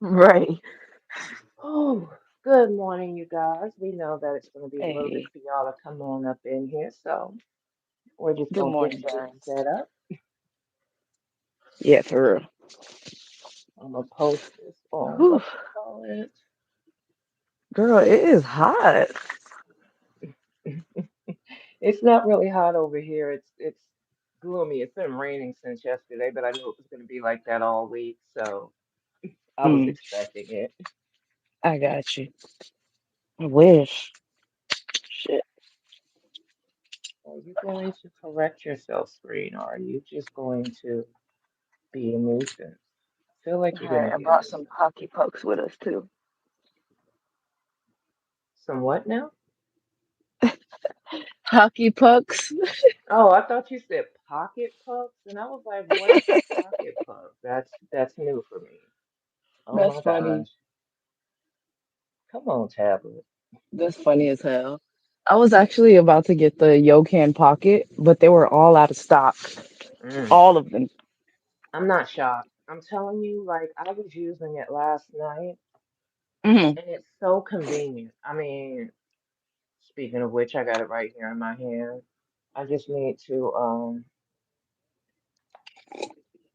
Right. Oh, good morning, you guys. We know that it's going to be a little bit Hey, for y'all to come on up in here, so we're just good going to get morning, this John. set up. Yeah, for real. I'm going to post this on Whew. what you call it. Girl, it is hot. It's not really hot over here. It's gloomy. It's been raining since yesterday, but I knew it was going to be like that all week, so I was Mm, expecting it. I got you. I wish. Shit. Are you going to correct yourself, screen, or are you just going to be a nuisance? I feel like All you're going right, to I be a brought some nuisance. hockey pucks with us too. Somewhat now? Hockey pucks? Oh, I thought you said pocket pucks, and I was like, what is a pocket puck? That's new for me. Oh That's my funny. gosh. Come on, tablet. That's funny as hell. I was actually about to get the Yokan pocket, but they were all out of stock. Mm. All of them. I'm not shocked. I'm telling you, like I was using it last night, Hmm. and it's so convenient. I mean, speaking of which, I got it right here in my hand. I just need to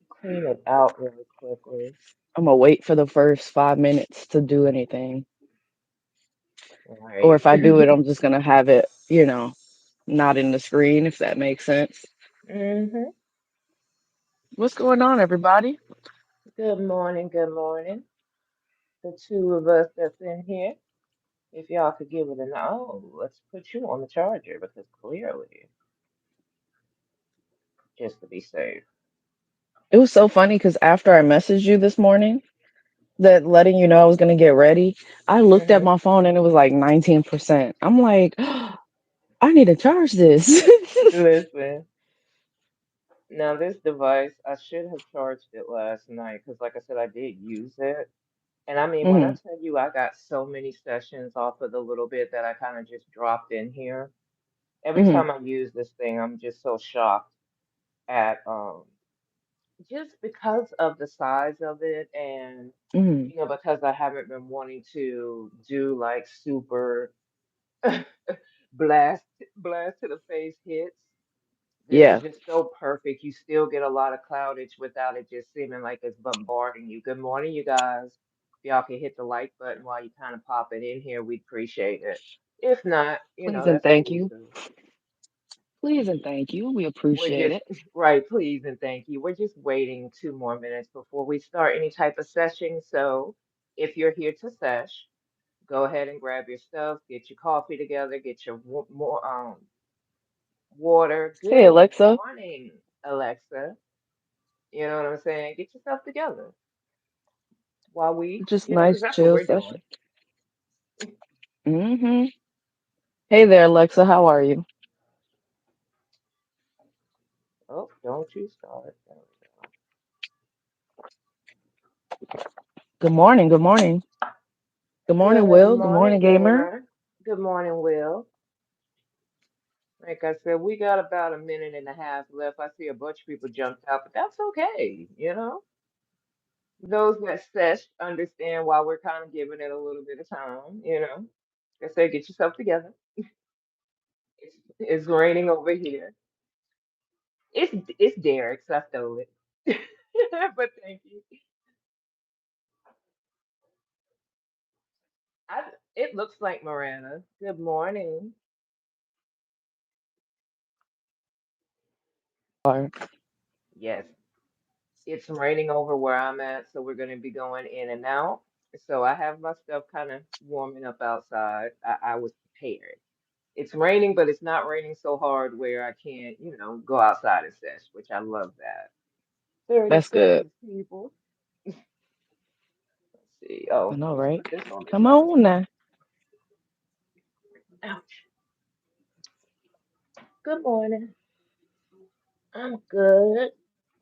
clean it out really quickly. I'm gonna wait for the first 5 minutes to do anything. Or Right. if I do it, I'm just gonna have it, not in the screen, if that makes sense. hmm What's going on, everybody? Good morning, good morning. The two of us that's in here. If y'all could give it a no, let's put you on the charger because clearly, just to be safe. It was so funny because after I messaged you this morning, that letting you know I was gonna get ready, I looked at hmm my phone and it was like 19%. I'm like, I need to charge this. Listen, now this device, I should have charged it last night because, like I said, I did use it. And I mean, when I Hmm. tell you I got so many sessions off of the little bit that I kind of just dropped in here, every Hmm. time I use this thing, I'm just so shocked at just because of the size of it and Hmm. because I haven't been wanting to do like super blast blast to the face hits. This is Yeah. just so perfect. You still get a lot of cloudage without it just seeming like it's bombarding you. Good morning, you guys. If y'all can hit the like button while you kind of pop it in here, we'd appreciate it. If not, Please and that's thank cool you. too. Please and thank you. We We're appreciate just it. right, please and thank you. We're just waiting 2 more minutes before we start any type of session. So if you're here to sesh, go ahead and grab your stuff, get your coffee together, get your more water. Hey, Good Alexa. morning, Alexa. You know what I'm saying? Get yourself together while we, Just because nice, that's what chill we're doing. session. Hmm. Hey there, Alexa. How are you? Oh, don't you start. There we Good morning. Good morning. Good morning, go. Good Will. Good morning, morning, Gamer. gamer. Good morning, Will. Like I said, we got about a minute and a half left. I see a bunch of people jumped out, but that's okay. Those that sesh understand why we're kind of giving it a little bit of time. I say, get yourself together. It's raining over here. It's Derek's. I stole it. But thank you. I, it looks like Miranda. Good morning. Or Yes, it's raining over where I'm at, so we're going to be going in and out. So I have my stuff kind of warming up outside. I was prepared. It's raining, but it's not raining so hard where I can't go outside and sesh, which I love that. 30 that's good. seconds, people. Let's see. I Oh, know, let's right? put this on the Come on charger. now. Ouch. Good morning. I'm good.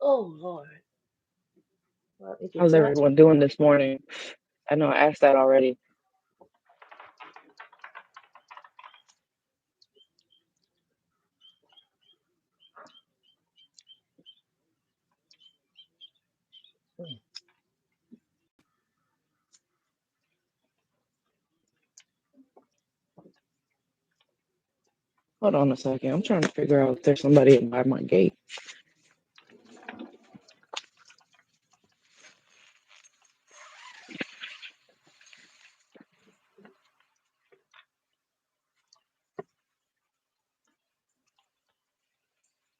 Oh, Lord. Let me get How's that. everyone doing this morning? I know I asked that already. Hold on a second. I'm trying to figure out if there's somebody by my gate.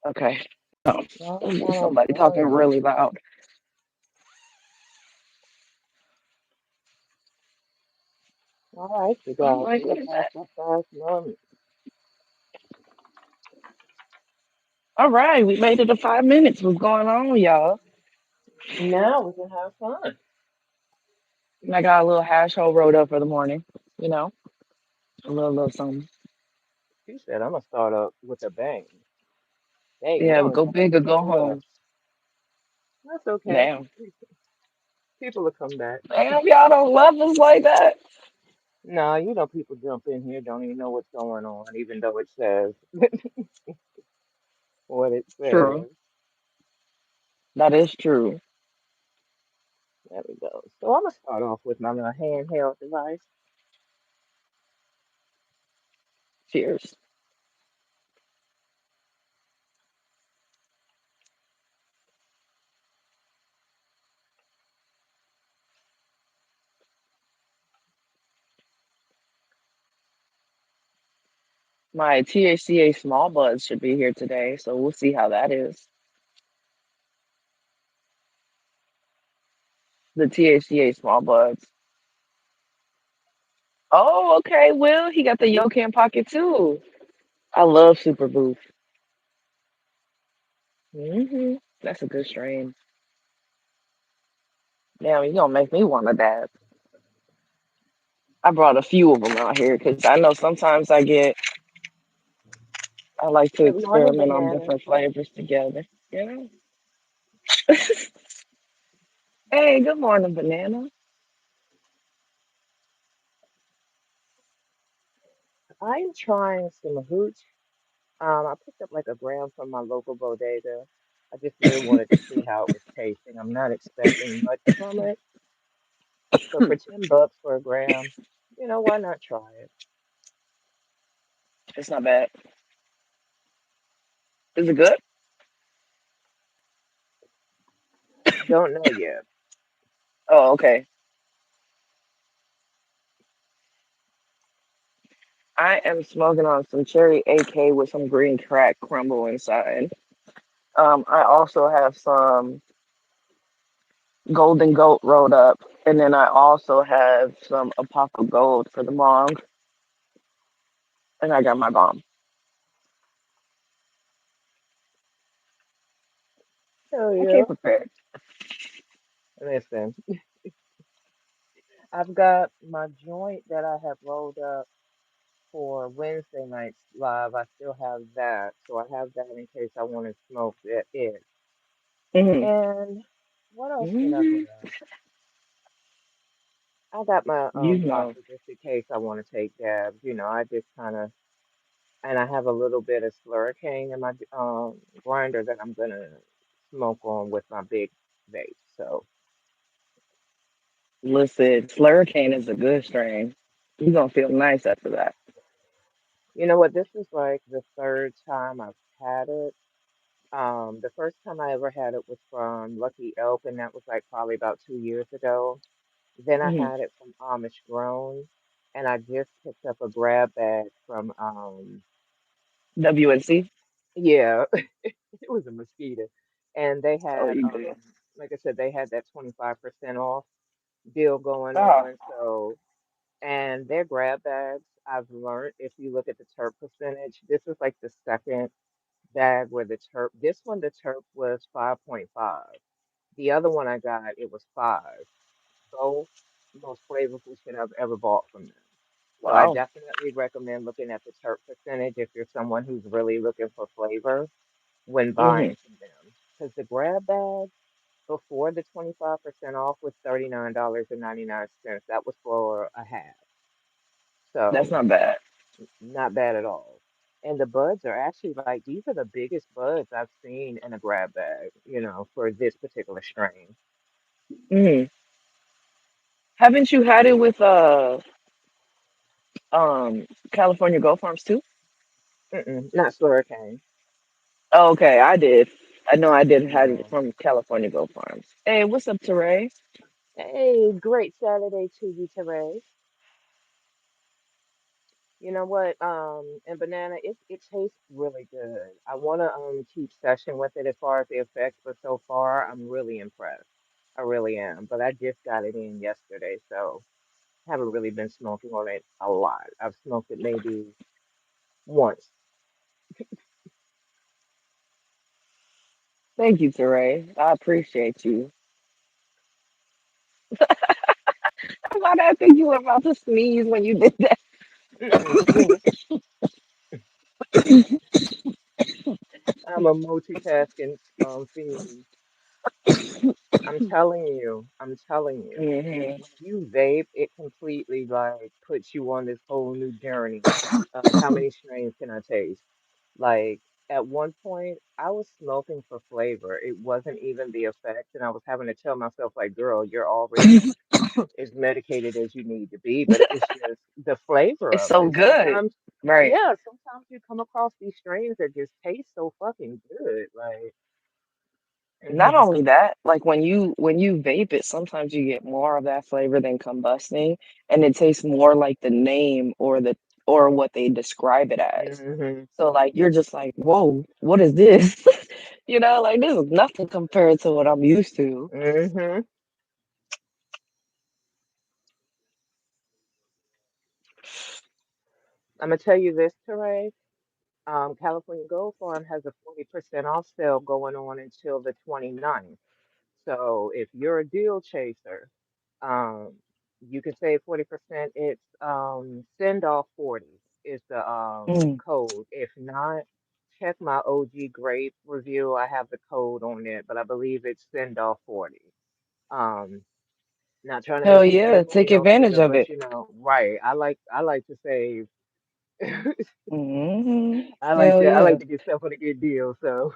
Okay. Oh, Well, it's there's almost somebody talking done. really loud. All right, you I'm guys. like, We what have is passed that? the 5 months. All right, we made it to 5 minutes. What's going on, y'all? Now we can have fun. And I got a little hash hole rolled up for the morning. You know, a little something. She said, I'm gonna start up with a bang. Hey, we Yeah, only go got like big or go 10 home. left. That's okay. Damn. People will come back. Damn, y'all don't love us like that. No, you know, people jump in here, don't even know what's going on, even though it says what it True. says. That is true. There we go. So I'm gonna start off with my little handheld device. Cheers. My THCA small buds should be here today, so we'll see how that is. The THCA small buds. Oh, okay, Will. He got the Yokan pocket too. I love Super Boost. That's a good strain. Now you gonna make me want to dab. I brought a few of them out here because I know sometimes I like to Good morning, experiment on banana. different flavors together. You know. Hey, good morning, banana. I'm trying some hooch. I picked up like a gram from my local bodega. I just really wanted to see how it was tasting. I'm not expecting much from it, but for $10 for a gram, why not try it? It's not bad. Is it good? Don't know yet. Oh, okay. I am smoking on some cherry AK with some green crack crumble inside. I also have some golden goat rolled up, and then I also have some Apoca Gold for the mong, and I got my bomb. Oh I yeah. came prepared. Listen, I've got my joint that I have rolled up for Wednesday night's live. I still have that, so I have that in case I want to smoke it. hmm And what else did I hmm grab? I got my You know, flosser just in case I want to take dabs. I just kind of, and I have a little bit of slurricane in my grinder that I'm gonna smoke on with my big vape. So listen, Slurricane is a good strain. You're gonna feel nice after that. you know what? This is like the third time I've had it. The first time I ever had it was from Lucky Elk, and that was like probably about 2 years ago. Then I hmm had it from Amish Grown, and I just picked up a grab bag from WNC. yeah, it was a mosquito. And they Oh, had, you good? like I said, they had that 25% off deal going Ah, on. So, and their grab bags, I've learned if you look at the terp percentage, this is like the second bag where the terp, this one, the terp was 5.5. The other one I got, it was 5. Both most flavorful shit I've ever bought from them. So I wow. definitely recommend looking at the terp percentage if you're someone who's really looking for flavor when hmm buying from them. Because the grab bag before the 25% off was $39.99. That was for a half. That's So not bad. not bad at all. And the buds are actually like these are the biggest buds I've seen in a grab bag, for this particular strain. hmm Haven't you had it with California Gold Farms too? Not slurricane. Oh, okay, I did. I know I did had it No. from California Gold Farms. Hey, what's up, Teray? Hey, great Saturday to you, Teray. You know what? And banana, it tastes really good. I want to keep session with it as far as the effects, but so far I'm really impressed. I really am. But I just got it in yesterday, so haven't really been smoking on it a lot. I've smoked it maybe once. Thank you, Teray. I appreciate you. Why did I think you were about to sneeze when you did that? Mm-mm. I'm a multitasking fiend. I'm telling you, Hmm. when you vape, it completely like puts you on this whole new journey of how many strains can I taste. Like at one point, I was smoking for flavor. It wasn't even the effect, and I was having to tell myself, like, girl, you're already as medicated as you need to be, but it was just the flavor It's of so it. good, right? Sometimes you come across these strains that just taste so fucking good. Like, Not only that, like when you vape it, sometimes you get more of that flavor than combusting, and it tastes more like the name or what they describe it as. hmm So like you're just like, whoa, what is this? Like this is nothing compared to what I'm used to. hmm I'm gonna tell you this, Teray. California Gold Farm has a 40% off sale going on until the 29th. So if you're a deal chaser, um, you can save 40%. It's send off 40 is the Mm. code. If not, check my OG Grape review. I have the code on it, but I believe it's send off 40. Um, not trying to Hell make you yeah, save on take your advantage liquor, of but it. right. I like to save. Hell I like yeah. to get stuff on a good deal. So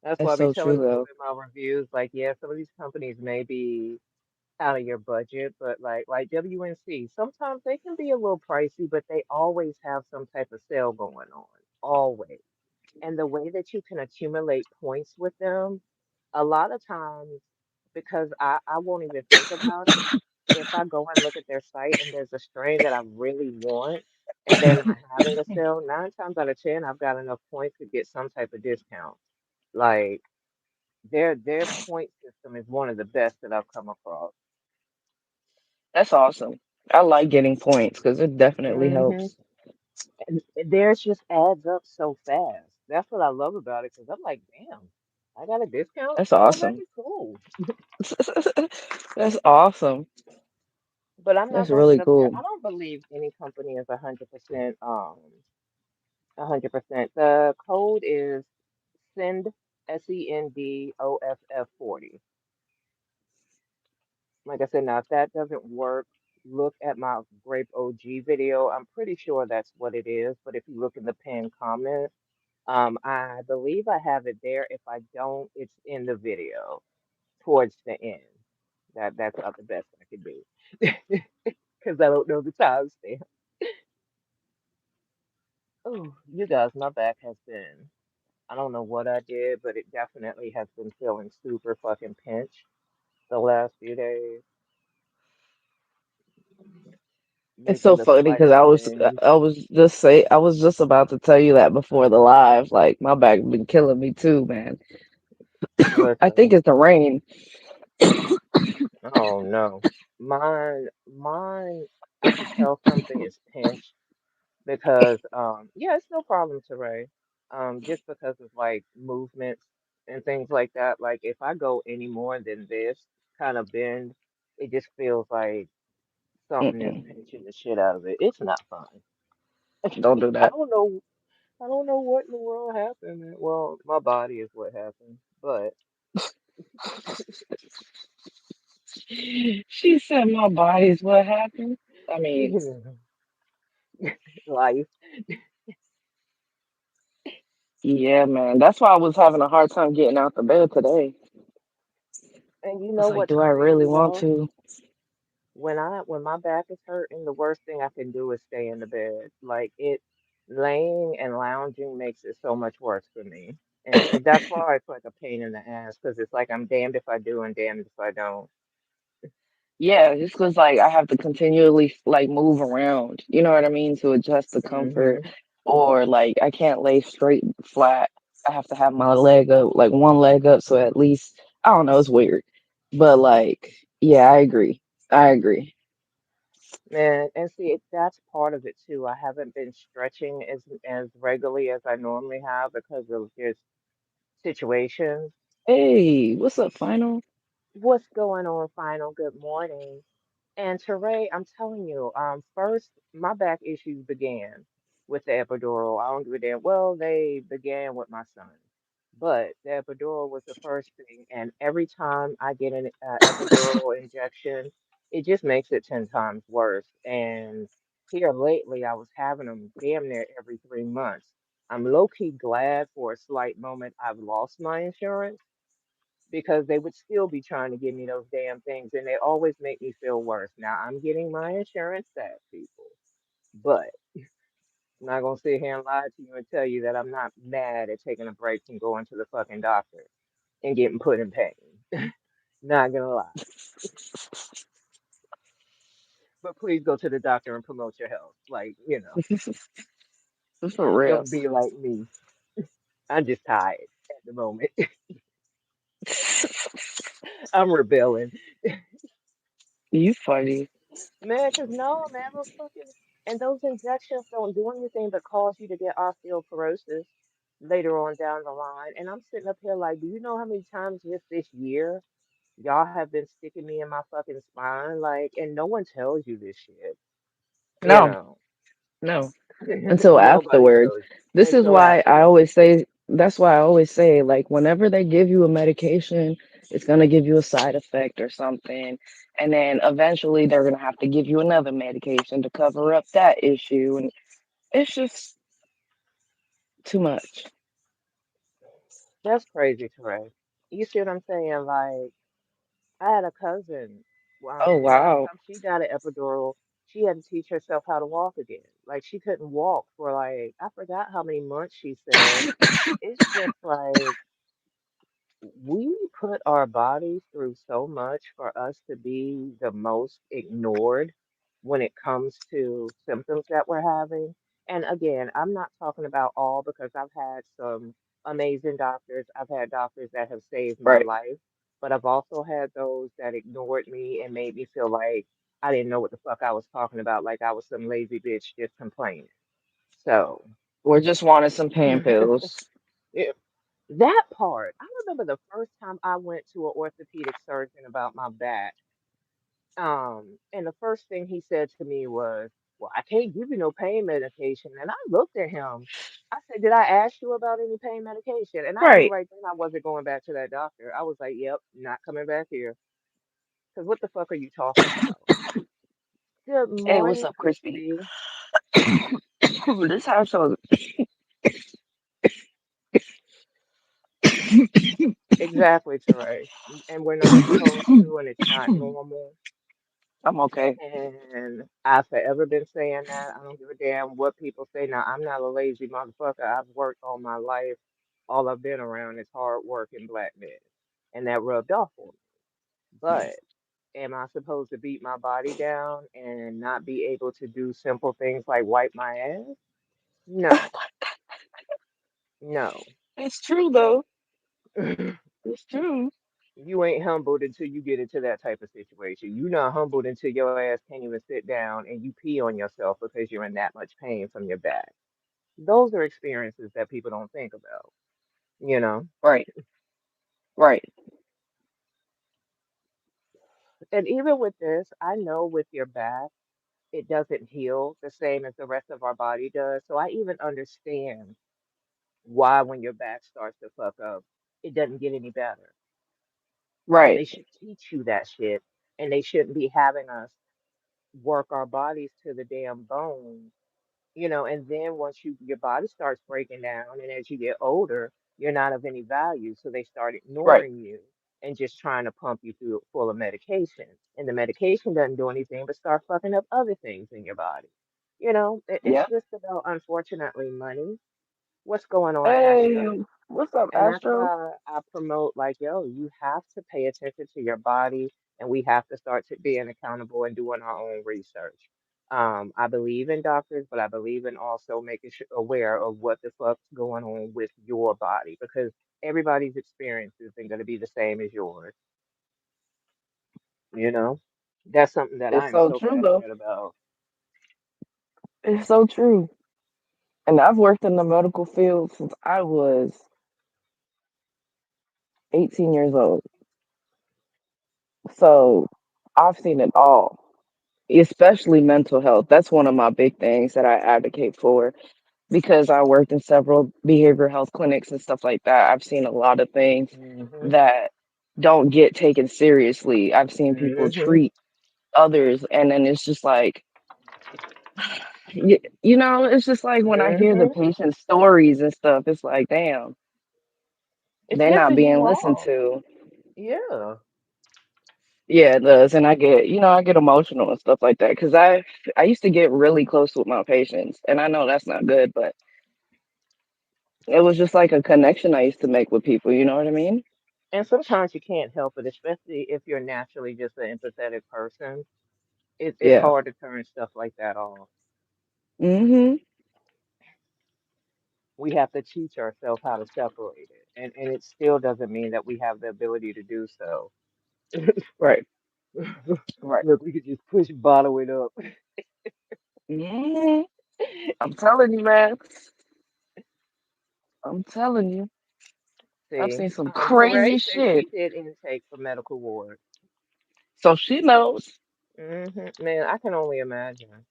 that's why That's I be so true telling people though. in my reviews, like, yeah, some of these companies may be out of your budget, but like WNC, sometimes they can be a little pricey, but they always have some type of sale going on. Always. And the way that you can accumulate points with them, a lot of times, because I won't even think about it, if I go and look at their site and there's a strain that I really want and they're not having a sale, 9 times out of 10, I've got enough points to get some type of discount. Like their point system is one of the best that I've come across. That's awesome. I like getting points because it definitely hmm helps. And theirs just adds up so fast. That's what I love about it because I'm like, damn, I got a discount That's awesome. already? Cool. That's awesome. But I'm not That's gonna sit really up here. cool. I don't believe any company is 100% 100%. The code is send SENDOFF40. Like I said, now if that doesn't work, look at my Grape OG video. I'm pretty sure that's what it is. But if you look in the pinned comment, I believe I have it there. If I don't, it's in the video towards the end. That's about the best I can do because I don't know the timestamp. Oh, you guys, my back has been. I don't know what I did, but it definitely has been feeling super fucking pinched the last few days, It's making so the funny because slightest things. I was just about to tell you that before the live. Like my back been killing me too, man. I think Listen, it's the rain. oh no, mine, I can tell something is pinched because yeah, it's no problem, Teray. Just because of like movements and things like that. Like if I go any more than this kind of bend, it just feels like something is Mm-mm, pinching the shit out of it. It's not fun. don't do I that. don't know. I don't know what in the world happened. Well, my body is what happened, but She said my body's what happened. I mean, life. yeah, man. That's why I was having a hard time getting out the bed today. And you It's know like, what's do I really crazy want though? to? When my back is hurting, the worst thing I can do is stay in the bed. Like it, laying and lounging makes it so much worse for me. And that's why it's like a pain in the ass because it's like I'm damned if I do and damned if I don't. Yeah, just 'cause, like, I have to continually, like, move around, you know what I mean, to adjust the comfort, Hmm. or, like, I can't lay straight flat. I have to have my leg up, like, one leg up, so at least I don't know, it's weird. But, like, yeah, I agree. I agree. Man, and see, that's part of it too. I haven't been stretching as regularly as I normally have because of just situations. Hey, what's up, Final? What's going on, Final? Good morning. And Teray, I'm telling you, first my back issues began with the epidural. I don't give a damn. Well, they began with my son, but the epidural was the first thing. And every time I get an epidural injection, it just makes it 10 times worse. And here lately, I was having them damn near every 3 months. I'm low key glad for a slight moment I've lost my insurance because they would still be trying to give me those damn things and they always make me feel worse. Now I'm getting my insurance back, people, but I'm not gonna sit here and lie to you and tell you that I'm not mad at taking a break from going to the fucking doctor and getting put in pain. Not gonna lie. But please go to the doctor and promote your health. Like, For real. don't be like me. I'm just tired at the moment. I'm rebelling. You funny. Man, cause no, man, those fucking and those injections don't do anything but cause you to get osteoporosis later on down the line. And I'm sitting up here like, do you know how many times just this year y'all have been sticking me in my fucking spine? Like, and no one tells you this shit, you No, know. no. Until Nobody afterwards. tells you This is until why I afterwards. always say, that's why I always say, like, whenever they give you a medication, it's going to give you a side effect or something. And then eventually they're going to have to give you another medication to cover up that issue. And it's just too much. That's crazy, Trey. You see what I'm saying? Like, I had a cousin. Oh, The first wow. time she got an epidural, she had to teach herself how to walk again. Like she couldn't walk for like I forgot how many months she said. It's just like we put our bodies through so much for us to be the most ignored when it comes to symptoms that we're having. And again, I'm not talking about all because I've had some amazing doctors. I've had doctors that have saved my Right. life, but I've also had those that ignored me and made me feel like I didn't know what the fuck I was talking about, like I was some lazy bitch just complaining. So, We're just wanting some pain pills. that part, I remember the first time I went to an orthopedic surgeon about my back. And the first thing he said to me was, "Well, I can't give you no pain medication." And I looked at him. I said, "Did I ask you about any pain medication?" And I knew Right. right then I wasn't going back to that doctor. I was like, "Yep, not coming back here." Because what the fuck are you talking about? Good Hey, what's morning, up, Crispy? Crispy. This house shows. Exactly, Teray. And we're not supposed to, and it's not normal. I'm okay. And I've forever been saying that. I don't give a damn what people say. Now, I'm not a lazy motherfucker. I've worked all my life. All I've been around is hard work and black men. And that rubbed off on me. But am I supposed to beat my body down and not be able to do simple things like wipe my ass? No, no. It's true, though. It's true. You ain't humbled until you get into that type of situation. You're not humbled until your ass can't even sit down and you pee on yourself because you're in that much pain from your back. Those are experiences that people don't think about, you know? Right. Right. And even with this, I know with your back, it doesn't heal the same as the rest of our body does. So I even understand why when your back starts to fuck up, it doesn't get any better. And Right. they should teach you that shit. And they shouldn't be having us work our bodies to the damn bone, and then once your body starts breaking down and as you get older, you're not of any value. So they start Right. ignoring you. and just trying to pump you through full of medication. And the medication doesn't do anything but start fucking up other things in your body. It's Yeah. just about, unfortunately, money. What's going on, Astro? Hey, what's up, And that's Astro? why I promote, like, yo, you have to pay attention to your body, and we have to start to being accountable and doing our own research. I believe in doctors, but I believe in also making sure aware of what the fuck's going on with your body, because everybody's experience isn't going to be the same as yours. You know, that's something that I It's am so so true though. passionate about. It's so true. And I've worked in the medical field since I was 18 years old. So I've seen it all, especially mental health. That's one of my big things that I advocate for because I worked in several behavioral health clinics and stuff like that. I've seen a lot of things Hmm. that don't get taken seriously. I've seen people Hmm. treat others, and then it's just like, it's just like when I hear the Hmm. patient stories and stuff, it's like, damn, It they're not pisses being you listened off. to. Yeah. Yeah, it does, and I get emotional and stuff like that because I used to get really close with my patients, and I know that's not good, but it was just like a connection I used to make with people. You know what I mean? And sometimes you can't help it, especially if you're naturally just an empathetic person. It's Yeah. hard to turn stuff like that off. Mhm. We have to teach ourselves how to separate it. And it still doesn't mean that we have the ability to do so. Right. Right. Look, we could just push bottle it up. Mhm. I'm telling you, man. I'm telling you. I've See, seen some Hooray crazy says she shit. did intake for medical ward. So she knows. Man, I can only imagine.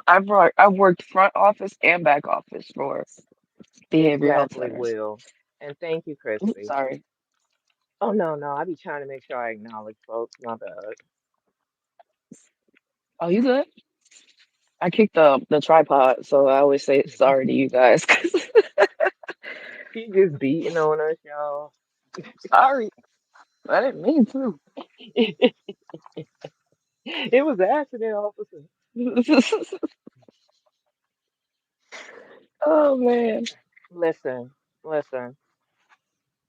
I've worked front office and back office for behavioral health Exactly, centers. Will. And thank you, Oops, Christy. sorry. Oh, no, no. I be trying to make sure I acknowledge folks. My bad. Oh, you good? I kicked the tripod, so I always say sorry to you guys. 'Cause She just beating on us, y'all. sorry, I didn't mean to. It was an accident, officer. Oh man. Listen, listen.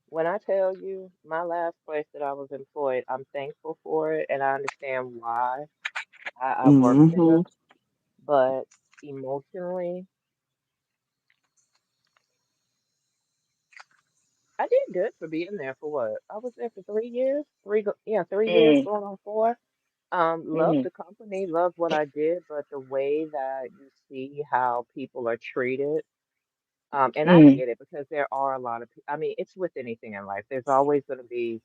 When I tell you my last place that I was employed, I'm thankful for it and I understand why I worked Hmm. there. But emotionally, I did good for being there for what? I was there for 3 years. 3 years Mm, going on 4. Loved hmm. the company, loved what I did, but the way that you see how people are treated. And I Mm, get it because there are a lot of people. I mean, it's with anything in life. There's always going to be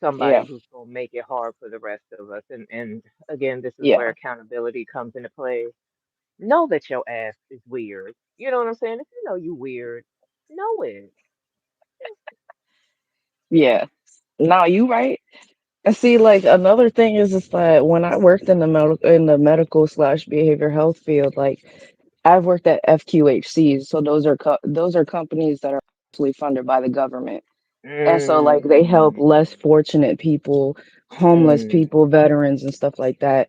somebody yeah, who's going to make it hard for the rest of us. And again, this is where yeah, accountability comes into play. Know that your ass is weird. You know what I'm saying? If you know you weird, know it. yeah. No, you right. And see, like another thing is that when I worked in the medical slash behavior health field, like I've worked at FQHCs, so those are companies that are actually funded by the government. And so like they help Mm, less fortunate people, homeless mm, people, veterans and stuff like that.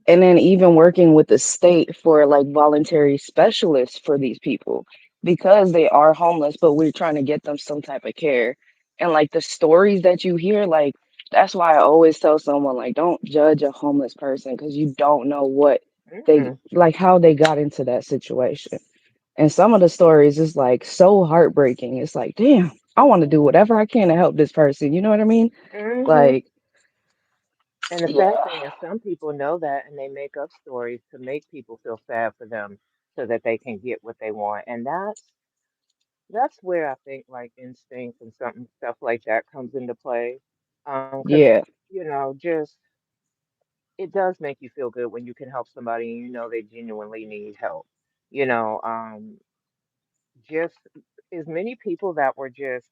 And then even working with the state for like voluntary specialists for these people because they are homeless, but we're trying to get them some type of care. And like the stories that you hear, like that's why I always tell someone like don't judge a homeless person because you don't know what they mm, like how they got into that situation. And some of the stories is like so heartbreaking. It's like, damn, I want to do whatever I can to help this person. You know what I mean? mm-hmm. Like, And the sad yeah, thing is, some people know that and they make up stories to make people feel sad for them so that they can get what they want. And that's where I think like instinct and something stuff like that comes into play. 'Cause yeah, just it does make you feel good when you can help somebody and you know they genuinely need help. You know, just as many people that were just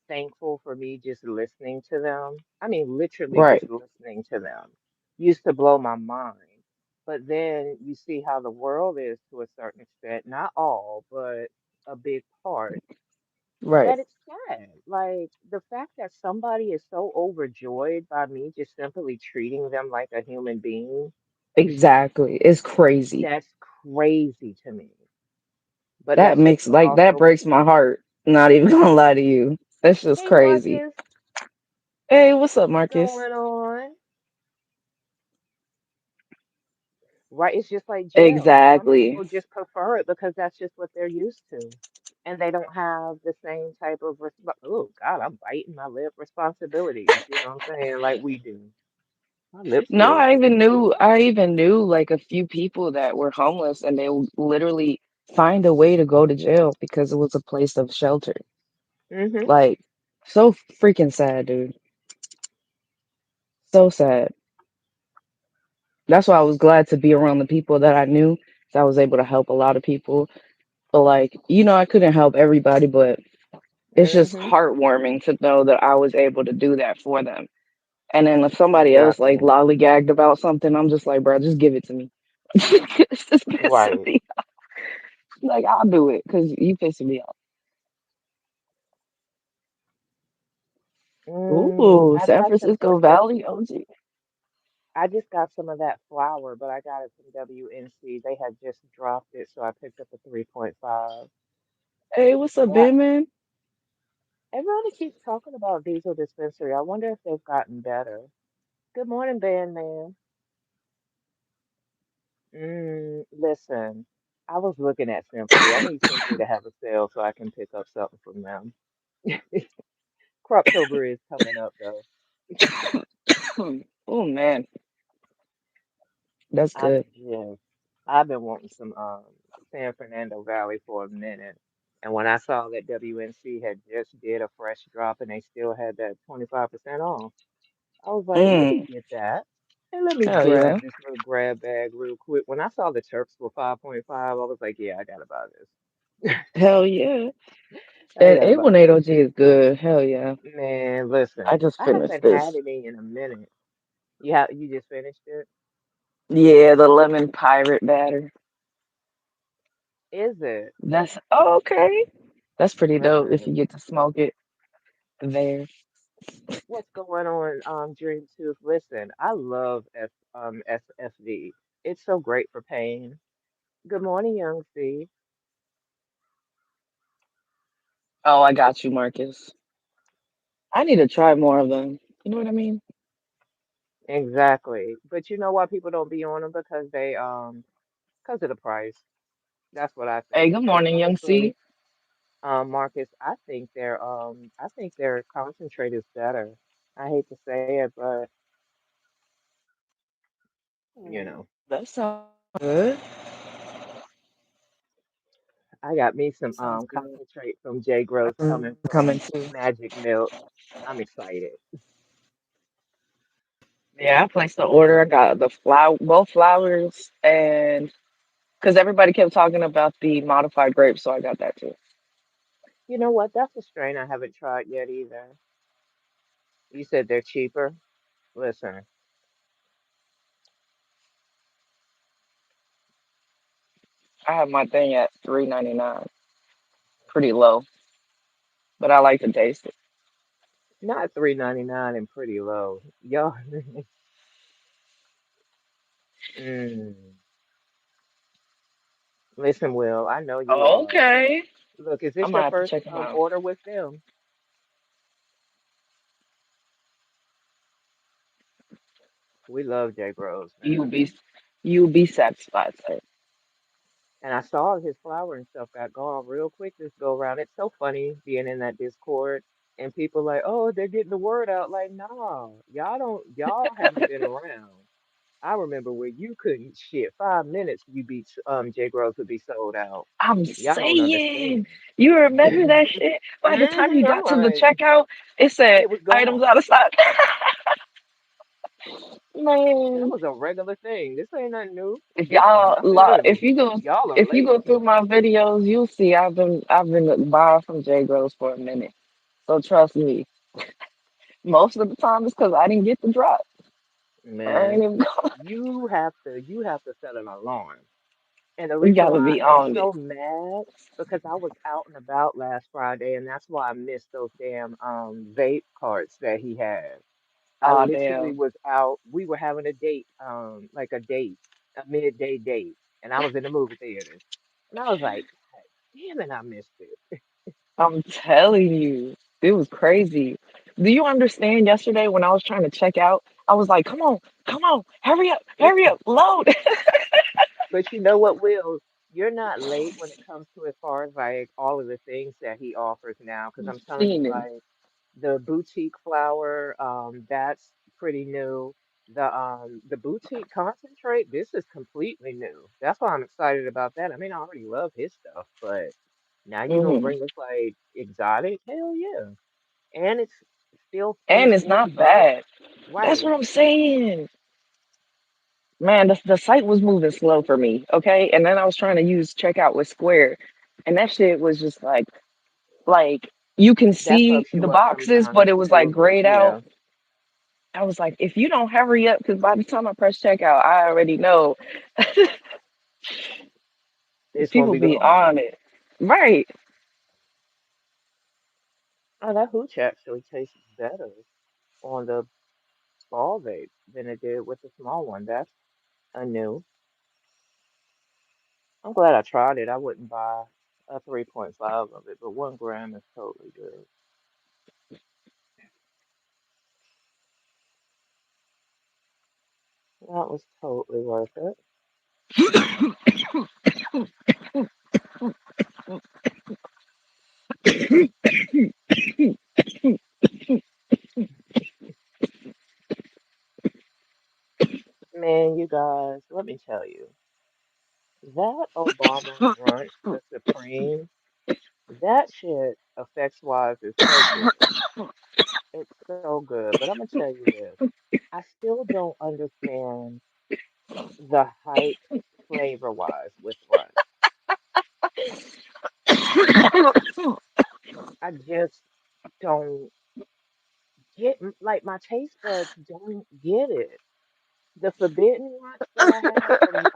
thankful for me just listening to them. I mean, literally right. just listening to them used to blow my mind. But then you see how the world is to a certain extent, not all, but a big part. Right. that it's sad. Like the fact that somebody is so overjoyed by me just simply treating them like a human being, Exactly. It's crazy. that's crazy to me. But That that's just makes to like that also, breaks my heart. Not even gonna lie to you. That's just hey crazy. Marcus, Hey, what's up, what's Marcus? going on? Right? It's just like jail. Some Exactly. people just prefer it because that's just what they're used to. And they don't have the same type of oh God, I'm biting my lip responsibilities, you know what I'm saying? Like we do. My lips No, feel I even knew like a few people that were homeless and they would literally find a way to go to jail because it was a place of shelter. mm-hmm. Like so freaking sad, dude. So sad. That's why I was glad to be around the people that I knew. So I was able to help a lot of people. But like, I couldn't help everybody, but it's just Mm-hmm. heartwarming to know that I was able to do that for them. And then if somebody else like Exactly. lollygagged about something, I'm just like, bro, just give it to me. It's just pissing Right. me off. Like, I'll do it because you pissing me off. Ooh, I San got some Francisco Valley OG. I just got some of that flour, but I got it from WNC. They had just dropped it, so I picked up a 3.5. Hey, what's up, Yeah, Ben, man? everybody keeps talking about Diesel Dispensary. I wonder if they've gotten better. Good morning, Bandman. Listen, I was looking at Simply. I need Simply to have a sale so I can pick up something from them. Croptober is coming up though. Oh man, that's I good. just I've been wanting some San Fernando Valley for a minute. And when I saw that WNC had just did a fresh drop and they still had that 25% off, I was like, let me Mm, get that. And let me hell yeah. grab this little grab bag real quick. When I saw the Terps were 5.5, I was like, yeah, I gotta buy this. Hell yeah. I And gotta buy this. 818 OG is good. Hell yeah. Man, I listen, just I finished haven't had this. any in a minute. You just finished it? Yeah, the lemon pirate batter. Is it? That's okay. That's pretty dope if you Listen, get to smoke it there. what's going on, Dream Tooth? Listen, I love SFV. It's so great for pain. Good morning, Young C. Oh, I got you, Marcus. I need to try more of them. You know what I mean? Exactly. But you know why people don't be on them? Because of the price. That's what I Hey, think. good And morning, Young honestly, C. Marcus, I think their concentrate is better. I hate to say it, but you Ooh, know, that sounds good. I got me some Sounds good. concentrate from J Grows I'm coming coming from too. Magic Milk. I'm excited. Yeah, I placed the order. I got the flower, both flowers, and because everybody kept talking about the modified grapes, so I got that too. You know what? That's a strain I haven't tried yet either. You said they're cheaper. Listen, I have my thing at 3.99, pretty low, but I like to taste it. not 3.99 and pretty low. Y'all, mm. Listen, Will, I know you are. Okay, Look, is I this might your have to first check them out. order with them? We love J Bros, You'll man. be, you'll be satisfied, sir. And I saw his flower and stuff got gone real quick this go around. It's so funny being in that Discord and people like, oh, they're getting the word out. Like, nah, y'all haven't been around. I remember where you couldn't shit 5 minutes, you be J Bros would be sold out. I'm Y'all don't saying, understand. you remember that shit? By the time you I'm got to the like, checkout, it said it was items gone. out of stock. That Man, was a regular thing. This ain't nothing new. if y'all Nothing new. Y'all are if you late. go through my videos, you'll see I've been buying from J Gros for a minute. So trust me, most of the time it's because I didn't get the drop. I ain't Man, even. you have to set an alarm. And the You reason gotta why be I was on it. so mad because I was out and about last Friday, and that's why I missed those damn vape carts that he had. I Oh literally damn. was out. We were having a date, like a date, a midday date, and I was in the movie theater, and I was like, God damn it, I missed it. I'm telling you, it was crazy. Do you understand yesterday when I was trying to check out? I was like, come on, hurry up, load. But you know what, Will? You're not late when it comes to as far as like all of the things that he offers now, because I'm telling you, Fiending. like the boutique flower, that's pretty new. The boutique concentrate, this is completely new. That's why I'm excited about that. I mean, I already love his stuff, but now you're gonna Hmm. bring us like exotic? Hell yeah. And it's still under And it's 40 not bucks. bad. That's Right. what I'm saying. Man, the site was moving slow for me, okay? And then I was trying to use checkout with Square, and that shit was just like you can That see fucks the you up boxes, sometimes but it was like too. grayed out. Yeah, I was like, if you don't hurry up, because by the time I press checkout, I already know it's gonna people be be gone. on it. Right. Oh, that hooch actually tastes better on the ball vape than it did with the small one. That's a new. I'm glad I tried it. I wouldn't buy a 3.5 of it, but 1 gram is totally good. That was totally worth it. Man, you guys, let me tell you, that Obama brunch, the Supreme, that shit effects wise is so good. It's so good. But I'm gonna tell you this. I still don't understand the hype flavor wise with brunch. I just don't get like my taste buds don't get it. The forbidden ones that I had from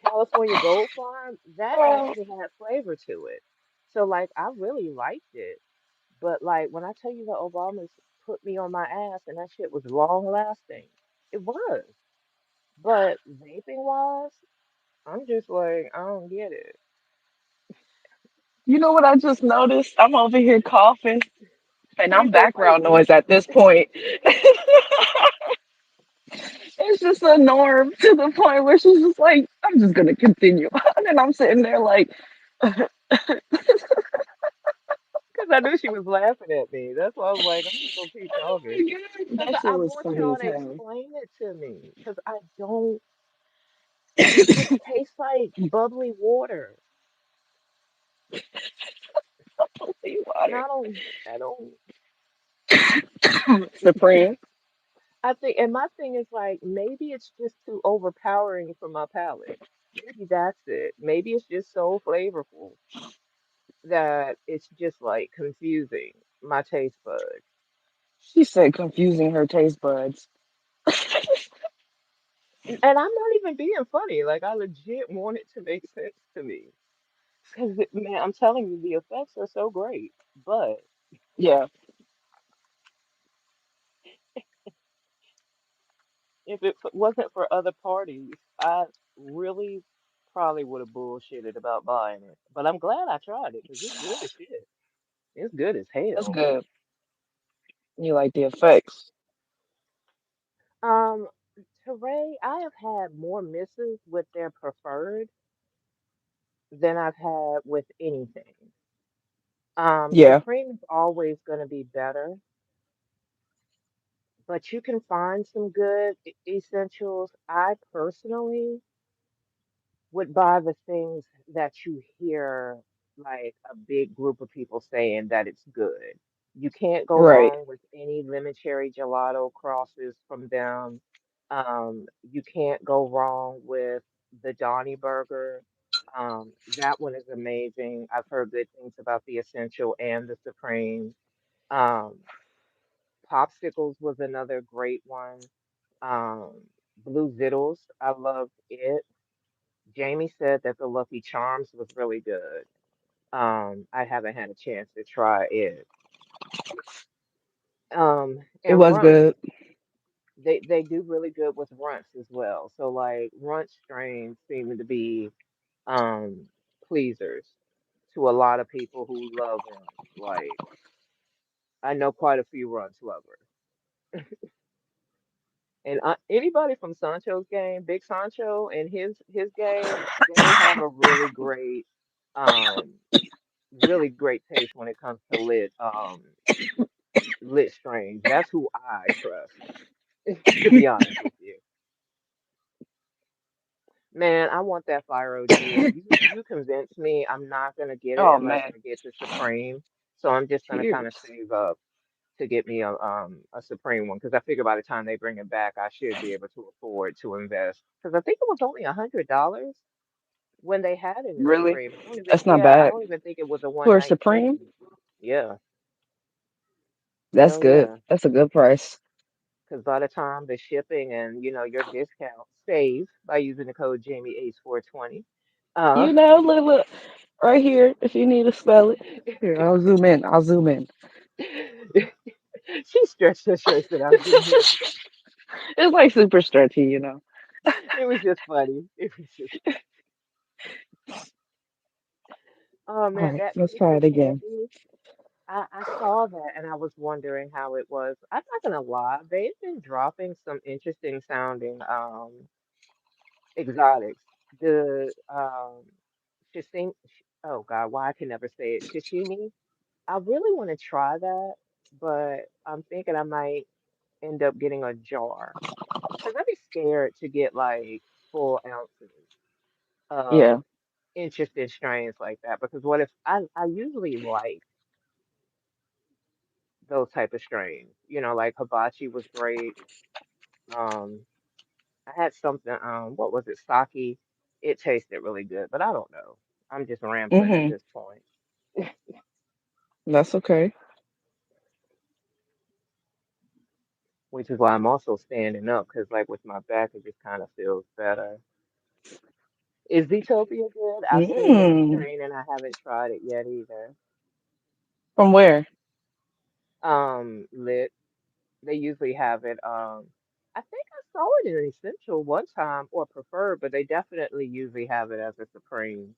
California Gold Farm, that Oh, actually had flavor to it. So like I really liked it. But like when I tell you the Obamas put me on my ass and that shit was long lasting, it was. But vaping wise, I'm just like, I don't get it. you know what I just noticed? I'm over here coughing, and I'm Please don't fight background me. noise at this point. It's just a norm to the point where she's just like, I'm just gonna continue on, and I'm sitting there like, Because I knew she was laughing at me. That's why I was like, I'm just gonna keep oh talking. my god, Because that I shit was want funny y'all as to hell. explain it to me. Because I don't, it just tastes like bubbly water. Holy And water. I don't, Supreme. I think, and my thing is like, maybe it's just too overpowering for my palate. Maybe that's it. Maybe it's just so flavorful that it's just like confusing my taste buds. She said confusing her taste buds. And I'm not even being funny. Like, I legit want it to make sense to me. Because, man, I'm telling you, the effects are so great. But Yeah, if it wasn't for other parties, I really probably would have bullshitted about buying it. But I'm glad I tried it because it's good as shit. It's good as that's hell. good. You like the effects. Um, Teray, I have had more misses with their preferred than I've had with anything. Yeah, Supreme is always going to be better, but you can find some good essentials. I personally would buy the things that you hear like a big group of people saying that it's good. You can't go right. wrong with any lemon cherry gelato crosses from them. You can't go wrong with the Donny Burger. That one is amazing. I've heard good things about the Essential and the Supreme. Um, Popsicles was another great one. Blue Vittles, I loved it. Jamie said that the Lucky Charms was really good. I haven't had a chance to try it. It And was runts, good. they do really good with runts as well. So like runt strains seem to be um pleasers to a lot of people who love runts. Like I know quite a few runts lovers. And anybody from Sancho's game, Big Sancho and his game, they have a um, really great taste when it comes to lit strains. That's who I trust, to be honest with you. Man, I want that Fire OG. You convinced me I'm not gonna get it Oh unless man, I get the Supreme. So I'm just gonna kind of cheers. save up to get me a Supreme one because I figure by the time they bring it back, I should be able to afford to invest. Because I think it was only $100 when they had it in Really? Supreme. I don't even That's not yeah, I bad. don't even think it was a For Supreme, 119. Yeah, that's hell good. yeah. That's a good price. Because by the time the shipping and your discount save by using the code Jamie Ace 420. Uh, Look, look, right here. If you need to spell it, here I'll zoom in. I'll zoom in. she stretched her shirt that I zoomed in. It's like super stretchy. It was just funny. It was just, oh All man, right, that let's try paper it again. candy. I saw that and I was wondering how it was. I'm not gonna lie, they've been dropping some interesting sounding exotics. The shishim, oh God, why I can never say it. Shishimi. I really want to try that, but I'm thinking I might end up getting a jar because I'd be scared to get like full ounces of Yeah. interesting strains like that. Because what if I usually like those type of strains? Like hibachi was great. Um, I had something, what was it, sake? It tasted really good, but I don't know. I'm just rambling at Mhm. this point, That's okay. which is why I'm also standing up because, like, with my back, it just kind of feels better. Is Zootopia good? I've seen that Mm. strain and I haven't tried it yet either. From where? Lit. They usually have it. I think I saw it in Essential one time or Preferred, but they definitely usually have it as a Supreme.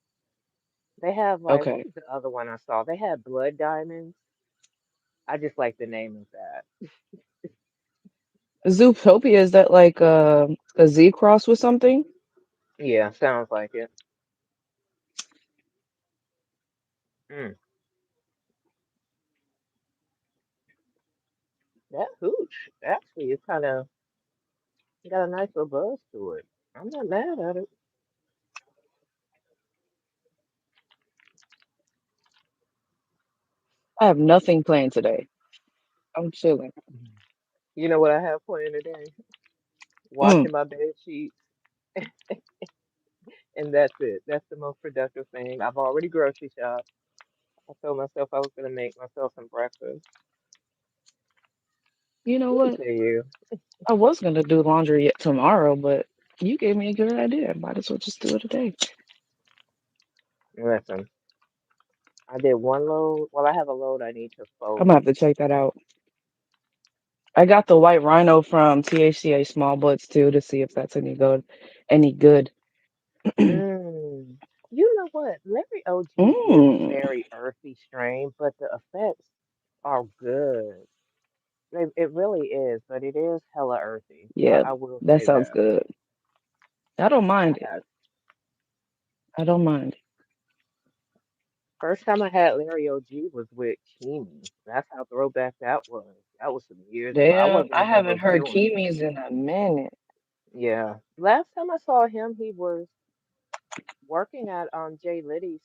They have like what Okay. was the other one I saw? They had Blood Diamonds. I just like the name of that. Zootopia, is that like a Z cross with something? Yeah, sounds like it. Mm, that hooch actually is kind of got a nice little buzz to it. I'm not mad at it. I have nothing planned today. I'm chilling. Mhm. You know what I have planned today? Mm. Washing my bed sheets, and that's it. That's the most productive thing. I've already grocery shopped. I told myself I was gonna make myself some breakfast. You know Look what? at you. I was gonna do laundry yet tomorrow, but you gave me a good idea. Might as well just do it today. Listen, I did one load. Well, I have a load I need to I'm gonna fold. have to check that out. I got the white rhino from THCA Small Buds too to see if that's any good. Any good. Mm. You know what? Larry OG is a Mm. very earthy strain, but the effects are good. It really is, but it is hella earthy. Yeah, I will that say sounds that. good. I don't I mind it. had I don't mind. first time I had Larry OG was with Kimi. That's how throwback that was. That was some years ago. I Damn, wasn't I even haven't heard reviewing it. Kimis in a minute. Yeah. Last time I saw him, he was working at Jay Liddy's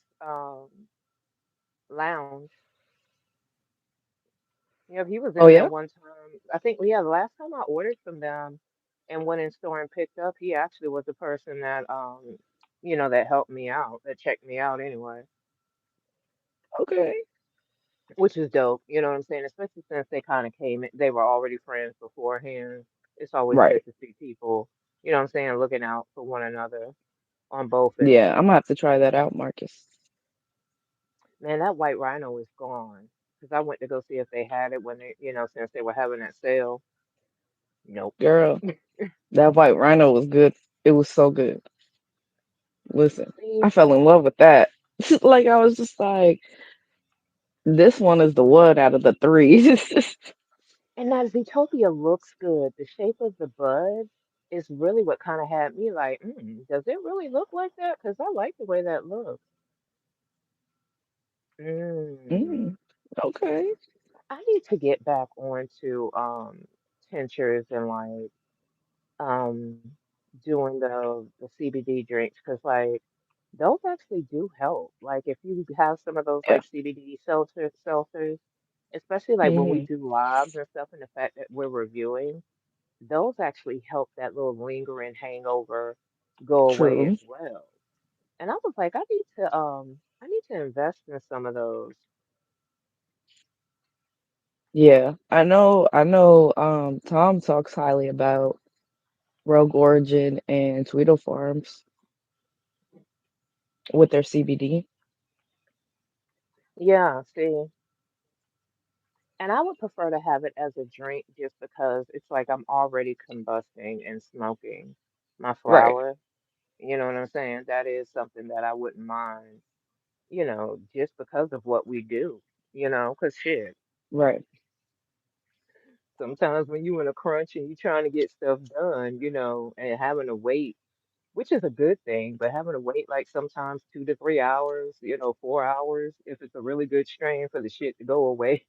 lounge. Yeah, he was Oh in there yeah? one time. I think yeah, the last time I ordered from them and went in store and picked up, he actually was the person that that helped me out, that checked me out anyway. Okay. Which is dope, you know what I'm saying? Especially since they kind of came in, they were already friends beforehand. It's always Right. good to see people, you know what I'm saying, looking out for one another. on both Yeah, I'm ends. gonna have to try that out, Marcus. Man, that white rhino is gone. Because I went to go see if they had it when they, since they were having that sale. Nope. Girl, that white rhino was good. It was so good. Listen, I See, fell in love with that. Like I was just like, this one is the one out of the three. and that Zootopia looks good. The shape of the bud is really what kind of had me like, does it really look like that? Because I like the way that looks. Mm. Mm, okay. I need to get back onto tinctures and like um doing the CBD drinks because like those actually do help. Like if you have some of those Yeah. like CBD seltzers, especially like when we Hmm. do lives and stuff, and the fact that we're reviewing, those actually help that little lingering hangover go away as True. well. And I was like, I need to invest in some of those. Yeah. I know, Tom talks highly about Rogue Origin and Tweedle Farms with their CBD. Yeah, see. And I would prefer to have it as a drink just because it's like I'm already combusting and smoking my Right. flower. You know what I'm saying? That is something that I wouldn't mind, just because of what we do, because shit, Right. sometimes when you in a crunch and you're trying to get stuff done, and having to wait, which is a good thing, but having to wait like sometimes 2 to 3 hours, 4 hours, if it's a really good strain for the shit to go away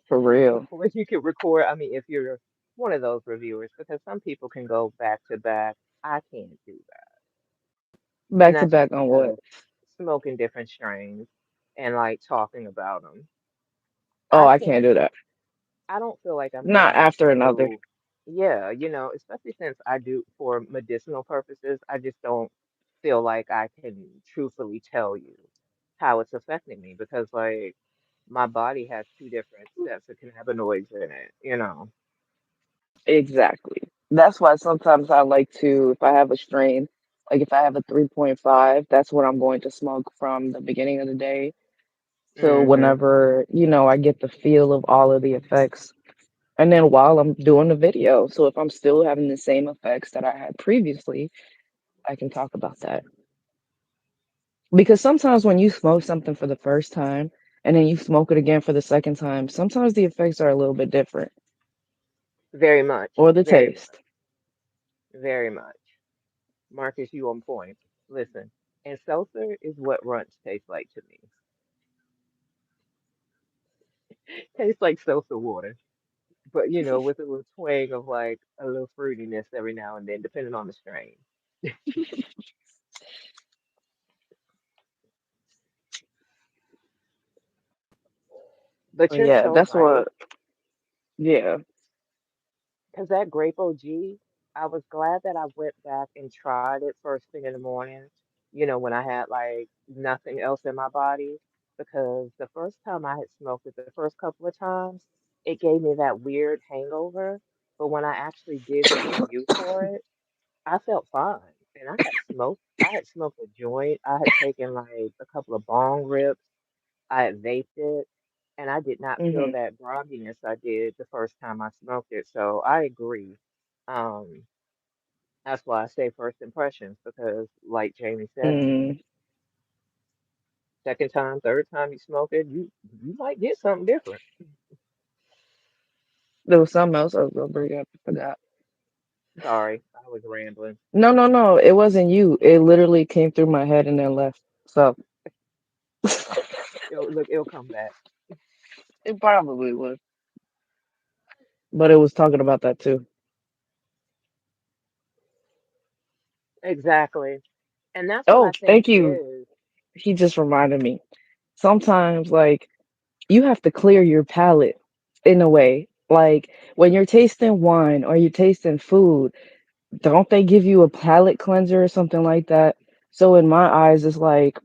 For real. before you can record. I mean, if you're one of those reviewers, because some people can go back to back. I can't do that. And Back to that's just back on what? because smoking different strains and like talking about them. Oh, I I can't can't, do that. I don't feel like I'm Not going after another. to, yeah, especially since I do for medicinal purposes, I just don't feel like I can truthfully tell you how it's affecting me because like my body has two different sets of cannabinoids in it. Exactly. That's why sometimes I like to, if I have a strain, like if I have a 3.5, that's what I'm going to smoke from the beginning of the day. So Hmm. whenever, I get the feel of all of the effects. And then while I'm doing the video, so if I'm still having the same effects that I had previously, I can talk about that. Because sometimes when you smoke something for the first time and then you smoke it again for the second time, sometimes the effects are a little bit different, Very much, or the very taste. much, very much. Marcus, you on point. Listen, and seltzer is what runts taste like to me. Tastes like seltzer water, but with a little twang of like a little fruitiness every now and then, depending on the strain. But you're Yeah, so that's right, what, yeah. because that grape OG, I was glad that I went back and tried it first thing in the morning, when I had like nothing else in my body, because the first time I had smoked it, the first couple of times, it gave me that weird hangover. But when I actually did the review for it, I felt fine. And I had smoked a joint. I had taken like a couple of bong rips. I had vaped it, and I did not feel Hmm. that grogginess I did the first time I smoked it. So I agree. Um, that's why I say first impressions because, like Jamie said, Mm. second time, third time you smoke it, you might get something different. There was something else I was gonna bring up. I forgot. Sorry, I was rambling. No, no, no. It wasn't you. It literally came through my head and then left. So It'll come back. it probably would. But it was talking about that too. Exactly. And that's what I Oh, think thank it you. is. He just reminded me. Sometimes, like, you have to clear your palate in a way. Like, when you're tasting wine or you're tasting food, don't they give you a palate cleanser or something like that? So, in my eyes, it's like,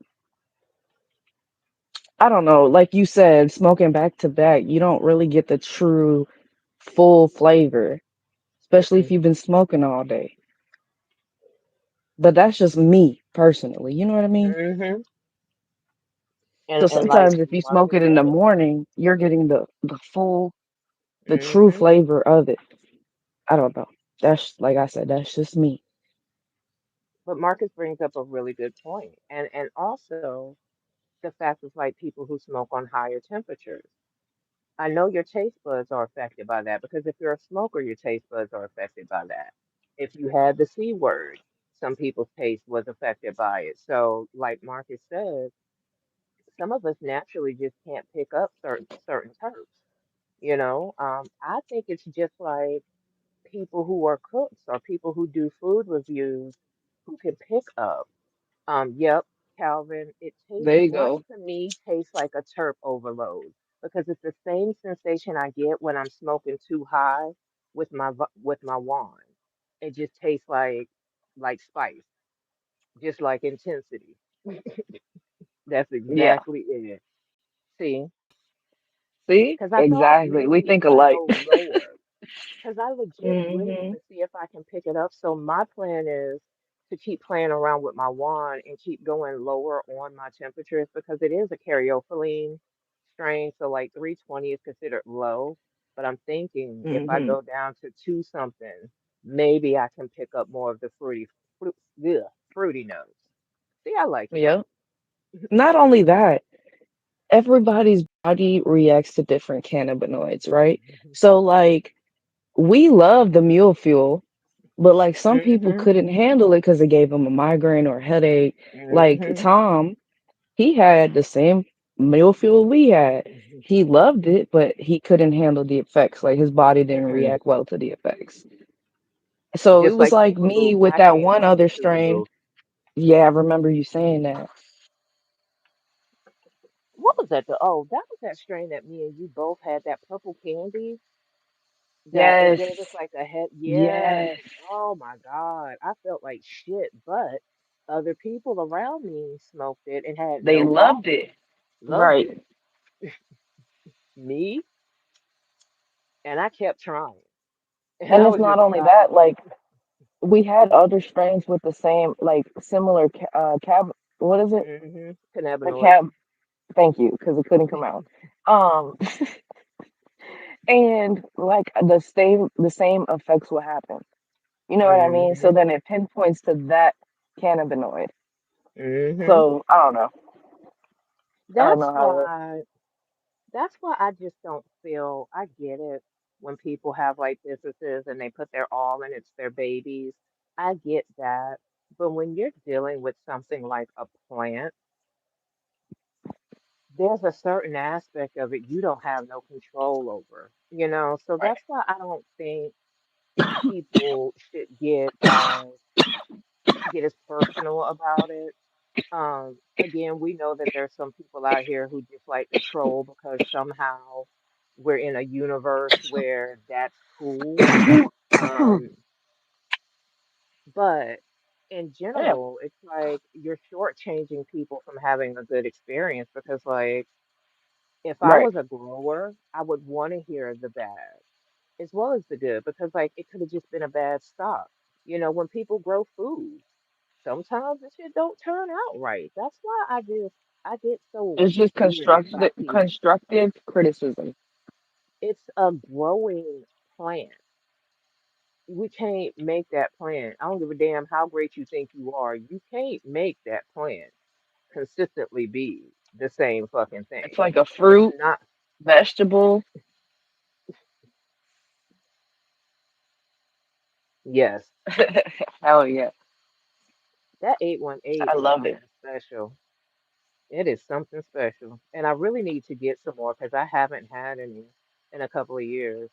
I don't know, like you said, smoking back to back, you don't really get the true full flavor, especially if Mm-mm. you've been smoking all day. But that's just me personally. You know what I mean? Hmm. So And like sometimes if you smoke Marcus it in the said, morning, you're getting the full, the true hmm flavor of it. I don't know. That's like I said, that's just me. but Marcus brings up a really good point. And also the fact is like people who smoke on higher temperatures. I know your taste buds are affected by that because if you're a smoker, your taste buds are affected by that. If you had the C word, some people's taste was affected by it. So, like Marcus says, some of us naturally just can't pick up certain terms. I think it's just like people who are cooks or people who do food reviews who can pick up. Yep, Calvin, it tastes There you blunts go. to me tastes like a terp overload because it's the same sensation I get when I'm smoking too high with with my wand. It just tastes like spice, just like intensity. That's Yeah. exactly it. See, See? because I thought Exactly. We maybe if think I alike. go lower, because I legit really Hmm. want to see if I can pick it up. So my plan is to keep playing around with my wand and keep going lower on my temperatures because it is a caryophyllene strain. So like 320 is considered low. But I'm thinking if I Hmm. go down to two something, maybe I can pick up more of the fruit, ugh, fruity notes. See, I like it. Yeah. Not only that, everybody's body reacts to different cannabinoids, right? So like we love the mule fuel, but like some people Hmm. couldn't handle it because it gave them a migraine or a headache. Like Hmm. Tom, he had the same mule fuel we had. He loved it, but he couldn't handle the effects. Like his body didn't Hmm. react well to the effects. So it Just was like like me Boogaloo, with I that can't one handle other Boogaloo. strain. Yeah, I remember you saying that. What was that? That was that strain that me and you both had, that purple candy that it Yes. gave us like a head. Yes. Yes. Oh my God. I felt like shit, but other people around me smoked it and had They no loved problem. it. Loved Right. it. Me, and I kept trying. And And I it's was not just only tired. that, like we had other strains with the same, like similar cab. What is it? The Cannabinoids. cab. Thank you, because it couldn't come out. Um, and like the same effects will happen. You know what I mean? So Hmm. then it pinpoints to that cannabinoid. Hmm. So I don't know. I don't That's know how to. why. That's why I just don't feel I get it when people have like businesses and they put their all in, it's their babies. I get that. But when you're dealing with something like a plant, there's a certain aspect of it you don't have no control over, you know? So Right. that's why I don't think people should get as personal about it. Again, we know that there's some people out here who just like to troll because somehow we're in a universe where that's cool. Um, but in Damn. general, it's like you're shortchanging people from having a good experience because, like, if I Right. was a grower, I would want to hear the bad as well as the good because, like, it could have just been a bad stock. When people grow food, sometimes the shit don't turn out right. That's why I get so It's just weird by people. constructive criticism. It's a growing plant. We can't make that plant. I don't give a damn how great you think you are. You can't make that plant consistently be the same fucking It's thing. like a It's fruit, not. vegetable. Yes, Hell yeah. that 818 I is love it. something special. It is something special. And I really need to get some more because I haven't had any in a couple of years.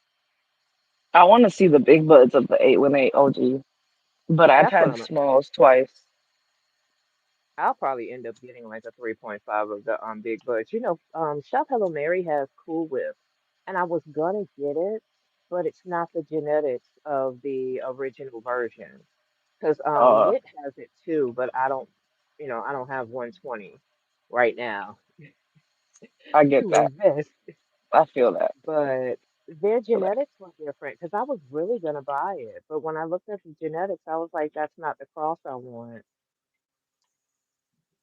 I want to see the big buds of the 818 OG, but I've That's what had I'm. smalls twice. I'll probably end up getting like a 3.5 of the Big Butch. Shop Hello Mary has Cool Whip, and I was gonna get it, but it's not the genetics of the original version. Because Uh, Lit has it too, but I don't have 120 right now I get to that. invest. I feel that. But their Like, genetics were different because I was really gonna buy it, but when I looked at the genetics, I was like, that's not the cross I want.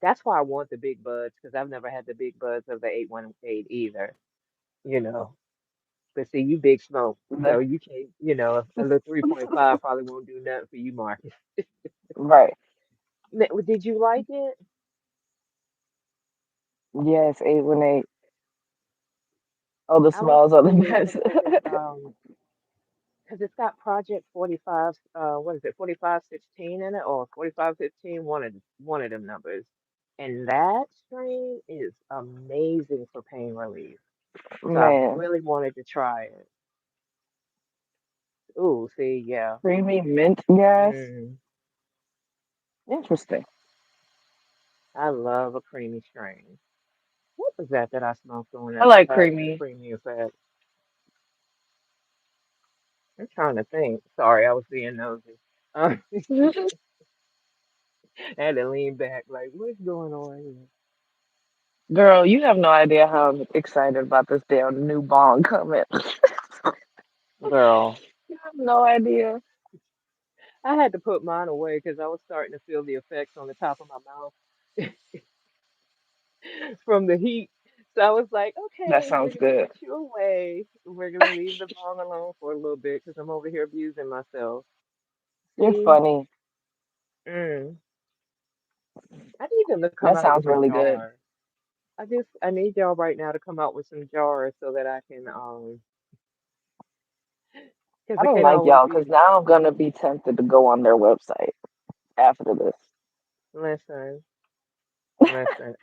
That's why I want the big buds because I've never had the big buds of the 818 either, you know. But see, you big smoke, the so you can't, a little 3.5 probably won't do nothing for you, Marcus. right. Did you like it? Yes, 818. Oh, the I like smells it are the too. It best. looks like it's because it's got Project 45, what is it, 4516 in it, or 4515, one of them numbers. And that strain is amazing for pain relief. So I Man, really wanted to try it. Ooh, see, yeah. creamy mint gas. Mm, Interesting. I love a creamy strain. What was that I smoked on I that like had that creamy. creamy effect? I'm trying to think. Sorry, I was being nosy. I had to lean back, like, what's going on here? Girl, you have no idea how I'm excited about this damn new bong coming. Girl, You have no idea. I had to put mine away because I was starting to feel the effects on the top of my mouth from the heat. So I was like, That okay, we're sounds gonna good. put you away. We're gonna leave the bong alone for a little bit because I'm over here abusing myself. You're See, funny. mm, I need them to come That out with sounds a really good. jar. I need y'all right now to come out with some jars so that I can because I it don't can't like always y'all be. because now I'm gonna be tempted to go on their website after this. Listen, listen.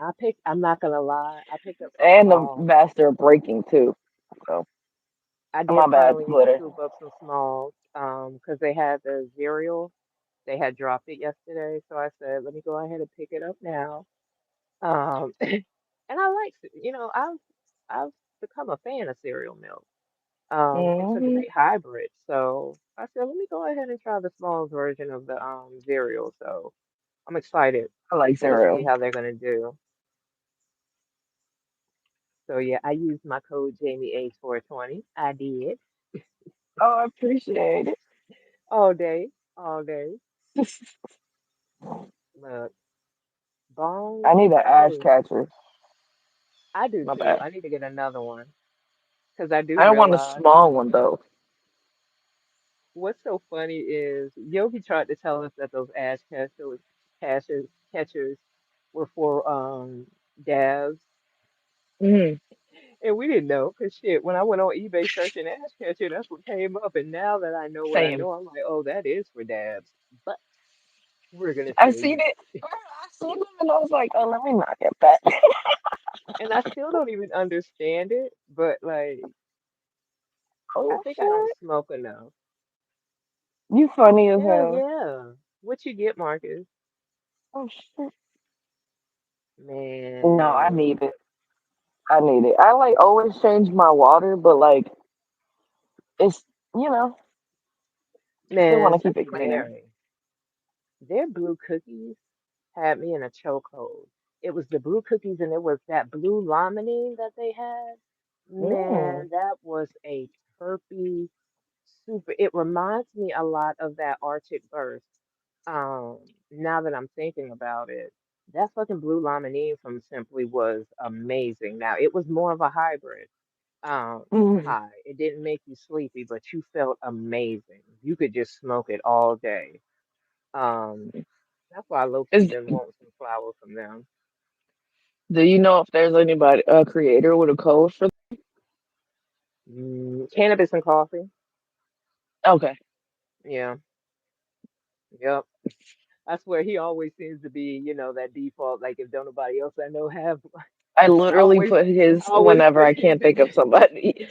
I'm not gonna lie. I picked up some And the small. master breaking too. So I my did bad, finally glitter. scoop up some smalls, because they had the cereal. They had dropped it yesterday, so I said, let me go ahead and pick it up now. And I like, I've become a fan of cereal milk. It's a Hmm. great hybrid, so I said, let me go ahead and try the smalls version of the cereal. So I'm excited I like to see cereal. how they're gonna do. So yeah, I used my code Jaimeace 420. I did Oh, I appreciate it. all day, all day. Look, bongs. I need an ash Ooh, catcher. I do My too. bad. I need to get another one because I do I don't want a realize small one though. what's so funny is Yogi tried to tell us that those catchers were for dabs, Hmm. and we didn't know because shit. When I went on eBay searching ash catcher, that's what came up. And now that I know what I Same. know, I'm like, oh, that is for dabs. But we're gonna I've tell seen you, it. Girl, I seen them and I was like, oh, let me not get that. and I still don't even understand it. But like, I Oh think I don't shit. smoke enough. You funny as Hell hell. yeah. What you get, Marcus? Oh shit. No, I Man, need it. I need it. I like always change my water, but like it's you know, still man, want to keep it Sister cleaner. Mary, their blue cookies had me in a chokehold. It was the blue cookies and it was that blue limonene that they had. Mm. Man, that was a terpy super. It reminds me a lot of that Arctic Burst. Um, Now that I'm thinking about it, that fucking blue limonene from Simply was amazing. Now it was more of a hybrid. Um, Mm. High. It didn't make you sleepy, but you felt amazing. You could just smoke it all day. Um, that's why I low key Is been wanting some flower from them. do you know if there's anybody a creator with a code for? Cannabis and coffee. Okay. Yeah, yep. I swear he always seems to be, that default. Like if don't nobody else I know have, I I literally always, put his I always whenever put I his can't in think of there. somebody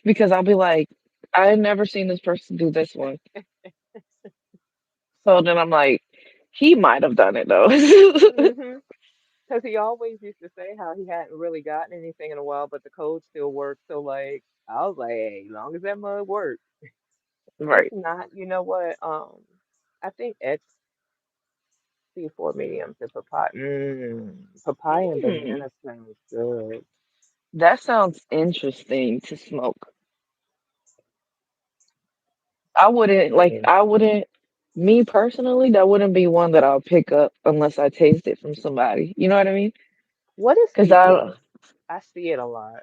because I'll be like, I've never seen this person do this one. So then I'm like, he might have done it though. Because he always used to say how he hadn't really gotten anything in a while, but the code still works. So like, I was like, hey, as long as that mud works. If Right. not, you know what? I think X C4 mediums and papaya. Papaya and Mm, banana sounds good. that sounds interesting to smoke. Mm. I wouldn't, me personally, that wouldn't be one that I'll pick up unless I taste it from somebody. You know what I mean? What is Because CBD? I see it a lot.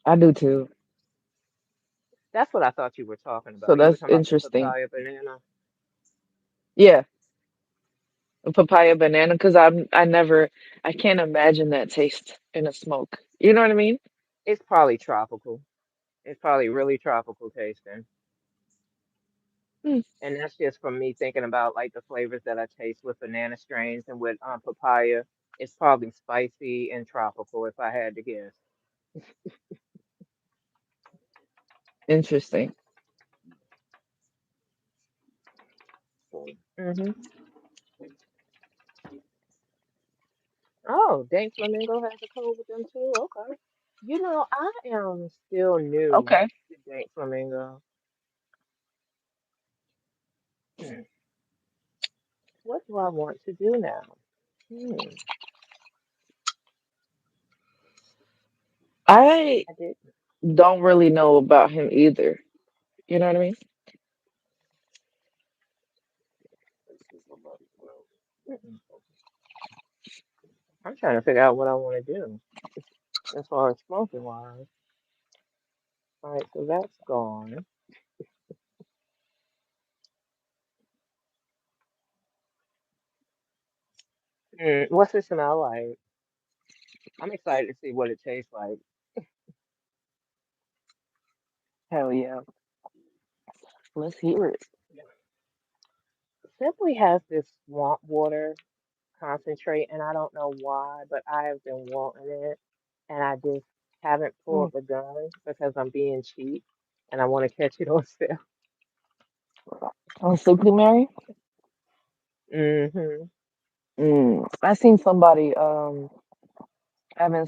I do too. That's what I thought you were talking So about. You were that's talking about the interesting. papaya banana. Yeah, papaya banana. Because I can't imagine that taste in a smoke. You know what I mean? It's probably tropical. It's probably really tropical tasting. Hmm, And that's just from me thinking about like the flavors that I taste with banana strains and with papaya. It's probably spicy and tropical if I had to guess. interesting. Hmm. Oh, Dank Flamingo has a code with them too. Okay. You know, I am still new Okay. to Dank Flamingo. What do I want to do now? Hmm. I I did. don't really know about him either. You know what I mean? Mm-mm. I'm trying to figure out what I want to do as far as smoking wise. All right, so that's gone. What's it smell like? I'm excited to see what it tastes like. Hell yeah. Let's hear it. Simply has this swamp water concentrate, and I don't know why, but I have been wanting it, and I just haven't Mm. pulled the gun because I'm being cheap, and I want to catch it on sale. On Simply Mary? Hmm. I seen somebody having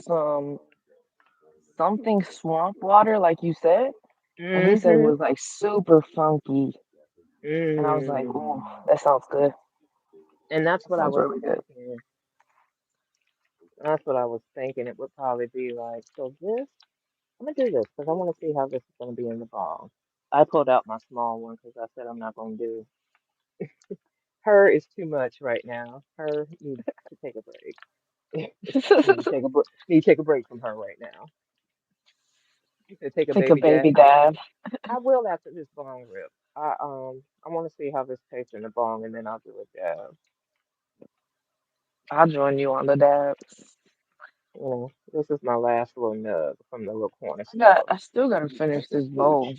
something swamp water, like you said, and he said it Hmm. was like super funky. And I was like, ooh, Mm. that sounds good. And that's That what I sounds was really good. thinking. That's what I was thinking. It would probably be like, so this, I'm gonna do this because I want to see how this is gonna be in the ball. I pulled out my small one because I said I'm not gonna do. Her is too much right now. Her needs to take a break. Need to take a need to take a break from her right now. To take a Take a baby baby dab. dab. I will after this bong rip. I want to see how this tastes in the bong and then I'll do a dab. I'll join you on the dabs. This is my last little nug from the little corner store. I still gotta finish this bowl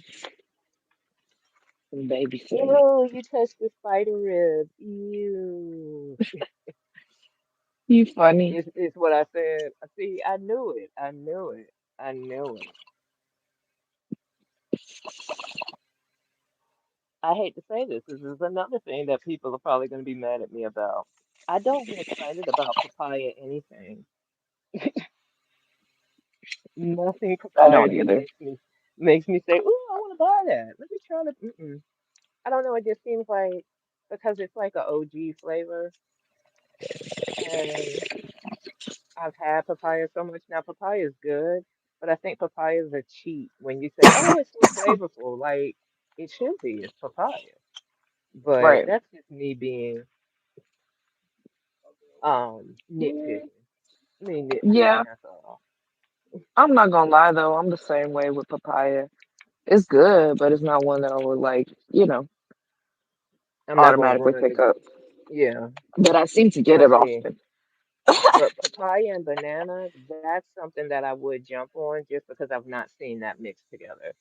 and babysitting. Ew, you touched the spider rib. Ew. You funny. It's what I said. See, I knew it. I knew it. I knew it. I hate to say this. This is another thing that people are probably going to be mad at me about. I don't get excited about papaya anything. Nothing I papaya don't either. makes me say, "Ooh, I want to buy that. Let me try to." Mm-mm. I don't know. It just seems like because it's like a OG flavor, and I've had papaya so much now. Papaya is good, but I think papayas are cheap when you say, "Oh, it's so flavorful." Like it should be. It's papaya, but Right. that's just me being Mm, nitpicking. Me nitpicking. yeah, That's all. I'm not gonna lie though. I'm the same way with papaya. It's good, but it's not one that I would like, I'm not gonna automatically run pick to. up. Yeah. But I seem to get Now it see, often. but papaya and banana, that's something that I would jump on just because I've not seen that mixed together.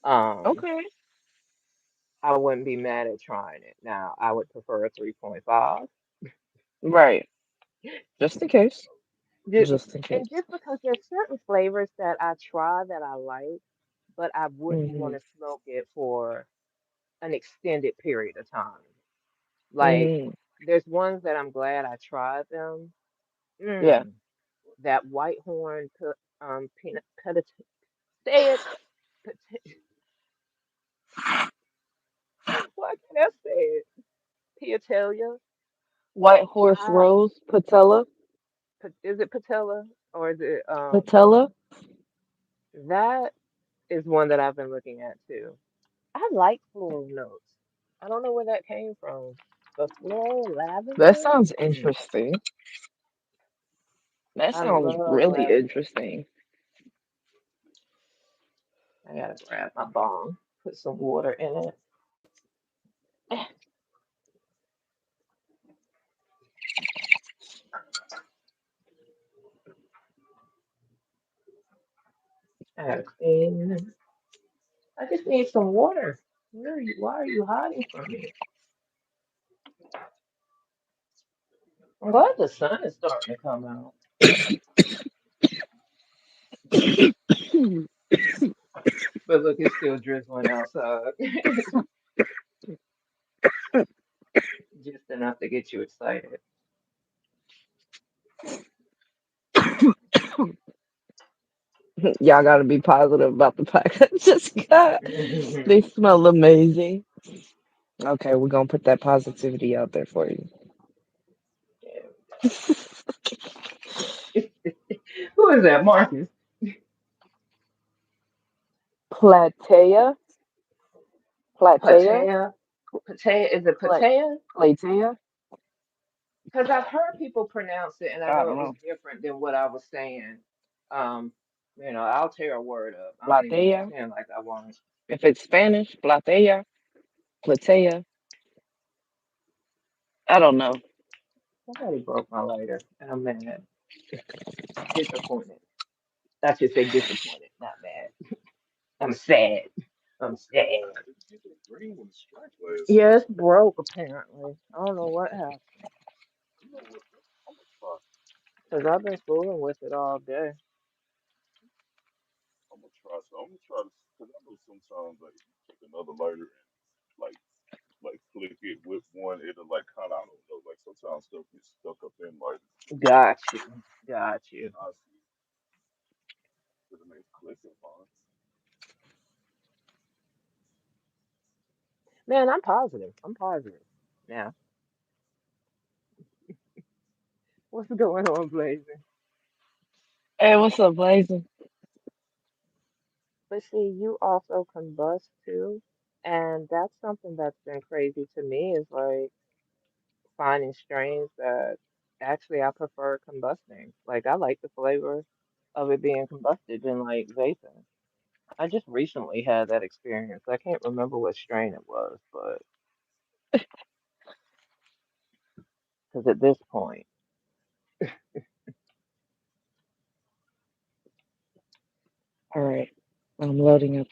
Um, Okay. I wouldn't be mad at trying it. Now, I would prefer a 3.5. Right. Just in case. Ju- Just in And case. just because there's certain flavors that I try that I like, but I wouldn't want Hmm. to smoke it for an extended period of time. Like, Mm. there's ones that I'm glad I tried them. Yeah. Mm, that white horn, peanut, say it, why can't I say it? Piatelia. White horse I, rose, patella. is it patella or is it, Patella? that is one that I've been looking at too. I like floral notes. I don't know where that came from, but floral That lavender. sounds Mm, interesting. That I sounds love really lavender. interesting. I gotta grab my bong, put some water in it. I gotta clean. I just need some water. Where are you? Why are you hiding from me? I'm glad the sun is starting to come out. But look, it's still drizzling outside. Just enough to get you excited. Y'all gotta be positive about the pack I just got. They smell amazing. Okay, we're gonna put that positivity out there for you. Who is that, Marcus? Platea, platea, Patea? Patea? Is it pla- Patea? platea. Because I've heard people pronounce it, and I I know don't it was know. different than what I was saying. Um, I'll tear a word up. I don't even Platea. pretend like I won't. If it's Spanish, platea, platea. I don't know. Somebody broke my lighter, and I'm mad, disappointed. I should say disappointed, not mad. I'm sad. I'm sad. Yeah, it's broke apparently. I don't know what happened. Because I've been fooling with it all day. Got you. Got you. Man, I'm positive. I'm positive. Now, what's going on, Blazing? Hey, what's up, Blazing? But see, you also combust too. And that's something that's been crazy to me is like finding strains that actually I prefer combusting. Like I like the flavor of it being combusted than like vaping. I just recently had that experience. I can't remember what strain it was, but because at this point, All right, I'm loading up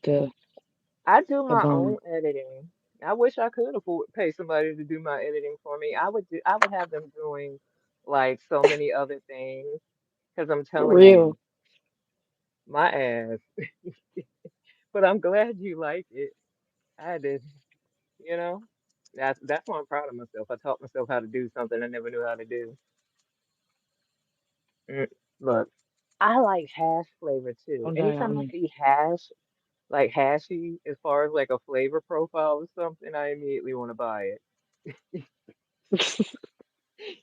I do the my bone. own editing. I wish I could afford pay somebody to do my editing for me. I would have them doing like so many other things because I'm For telling real. you, my ass. But I'm glad you like it. I did, you know. That's why I'm proud of myself. I taught myself how to do something I never knew how to do. Mm, look, I like hash flavor too. Don't die Anytime on I me. see hash, like hashy, as far as like a flavor profile or something, I immediately want to buy it.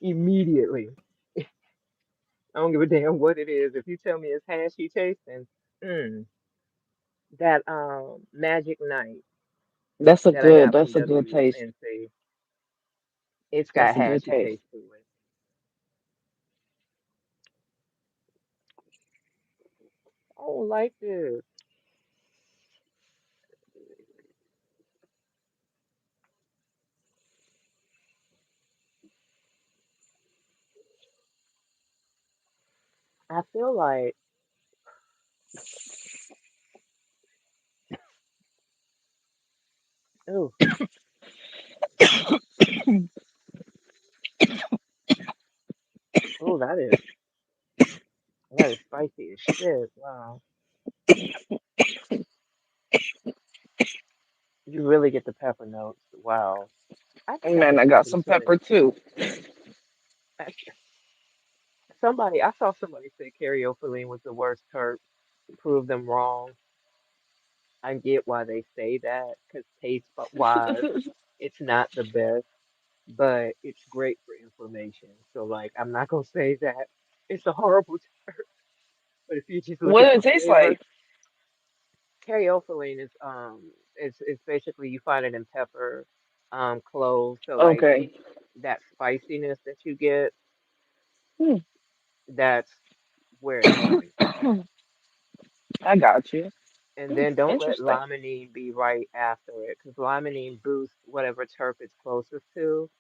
Immediately. I don't give a damn what it is. If you tell me it's hashy tasting, mm, that Magic Night that I got from That's a good taste. WNC, it's got That's a good hashy taste. taste to it. I don't like this. I feel like, ooh, ooh, that is spicy as shit. Wow, you really get the pepper notes. Wow, I think I Man, could I got probably some finish. pepper too. I, somebody, I saw somebody say caryophyllene was the worst terp to prove them wrong. I get why they say that because wise, it's not the best, but it's great for inflammation. So like, I'm not gonna say that it's a horrible terp, but if you're just What looking do it for taste flavor, like? caryophyllene is It's basically you find it in pepper, cloves. So like Okay. that spiciness that you get, Hmm. that's where it's coming from. I got you. And then don't let Interesting. limonene be right after it, because limonene boosts whatever terp it's closest to.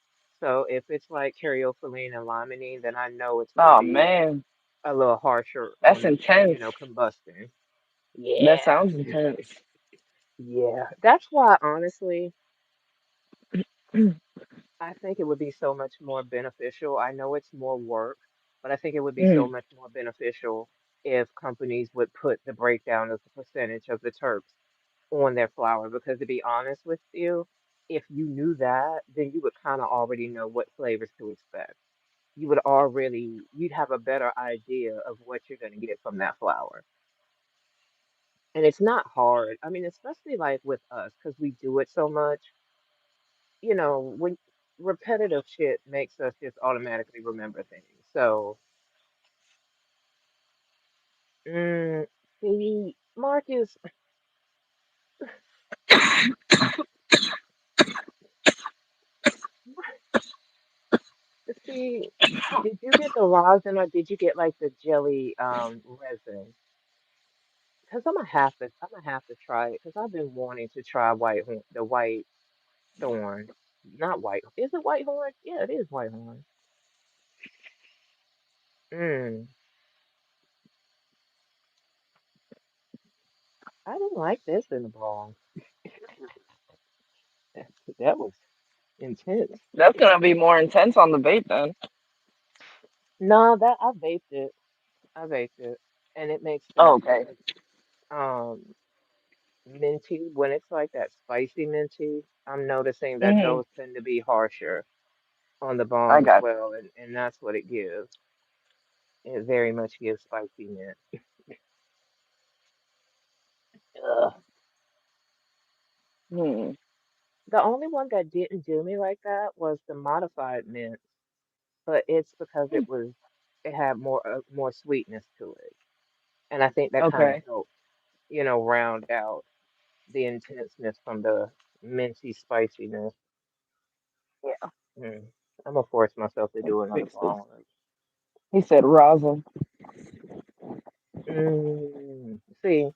So if it's like caryophyllene and limonene, then I know it's going to Oh be man, a little harsher that's on, intense. combustion. That Yeah. sounds intense. Yeah. That's why, honestly, I think it would be so much more beneficial. I know it's more work, but I think it would be so Mm. much more beneficial if companies would put the breakdown of the percentage of the terps on their flour. Because to be honest with you, if you knew that, then you would kind of already know what flavors to expect. You would already, you'd have a better idea of what you're going to get from that flour. And it's not hard. I mean, especially like with us, because we do it so much, when repetitive shit makes us just automatically remember things. So, mm, see, Marcus, see, did you get the rosin or did you get like the jelly resin? Because I'm gonna have to try it because I've been wanting to try the white thorn, not white. Is it white horn? Yeah, it is white horn. Mm, I didn't like this in the ball. That was intense. That's gonna be more intense on the vape then. No, that I vaped it. I vaped it, and it makes Oh, that okay. like minty when it's like that spicy minty. I'm noticing that Hmm. those tend to be harsher on the I bong as got well, and that's what it gives. It very much gives spicy mint. Ugh. you. Hmm. The only one that didn't do me like that was the modified mint, but it's because it had more sweetness to it, and I think that kind of Okay. helped, round out the intenseness from the minty spiciness. Yeah. Mm. I'm gonna force myself to do another Fix this. bong. He said rosin. See,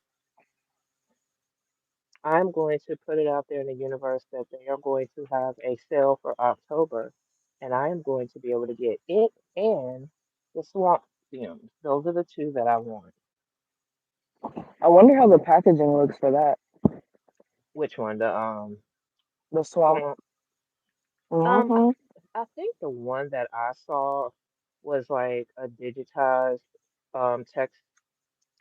I'm going to put it out there in the universe that they are going to have a sale for October, and I am going to be able to get it and the swamp stems. Those are the two that I want. I wonder how the packaging looks for that. Which one? The The swamp. swamp. Um, I, Mm-hmm. I think the one that I saw was like a digitized text,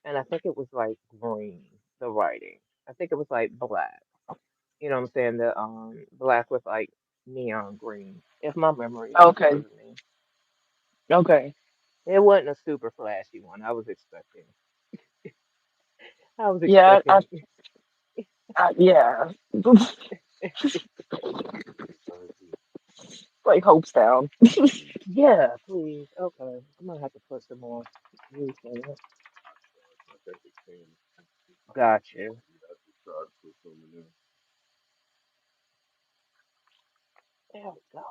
and I think it was like green, the writing. I think it was like black. You know what I'm saying? The black with like neon green, if my memory don't Okay. serve me. Okay. It wasn't a super flashy one. I was expecting. I was Yeah. expecting. Yeah. Like Hopestown. Yeah, please. Okay. I'm gonna have to put some more juice in it. Gotcha. There we go.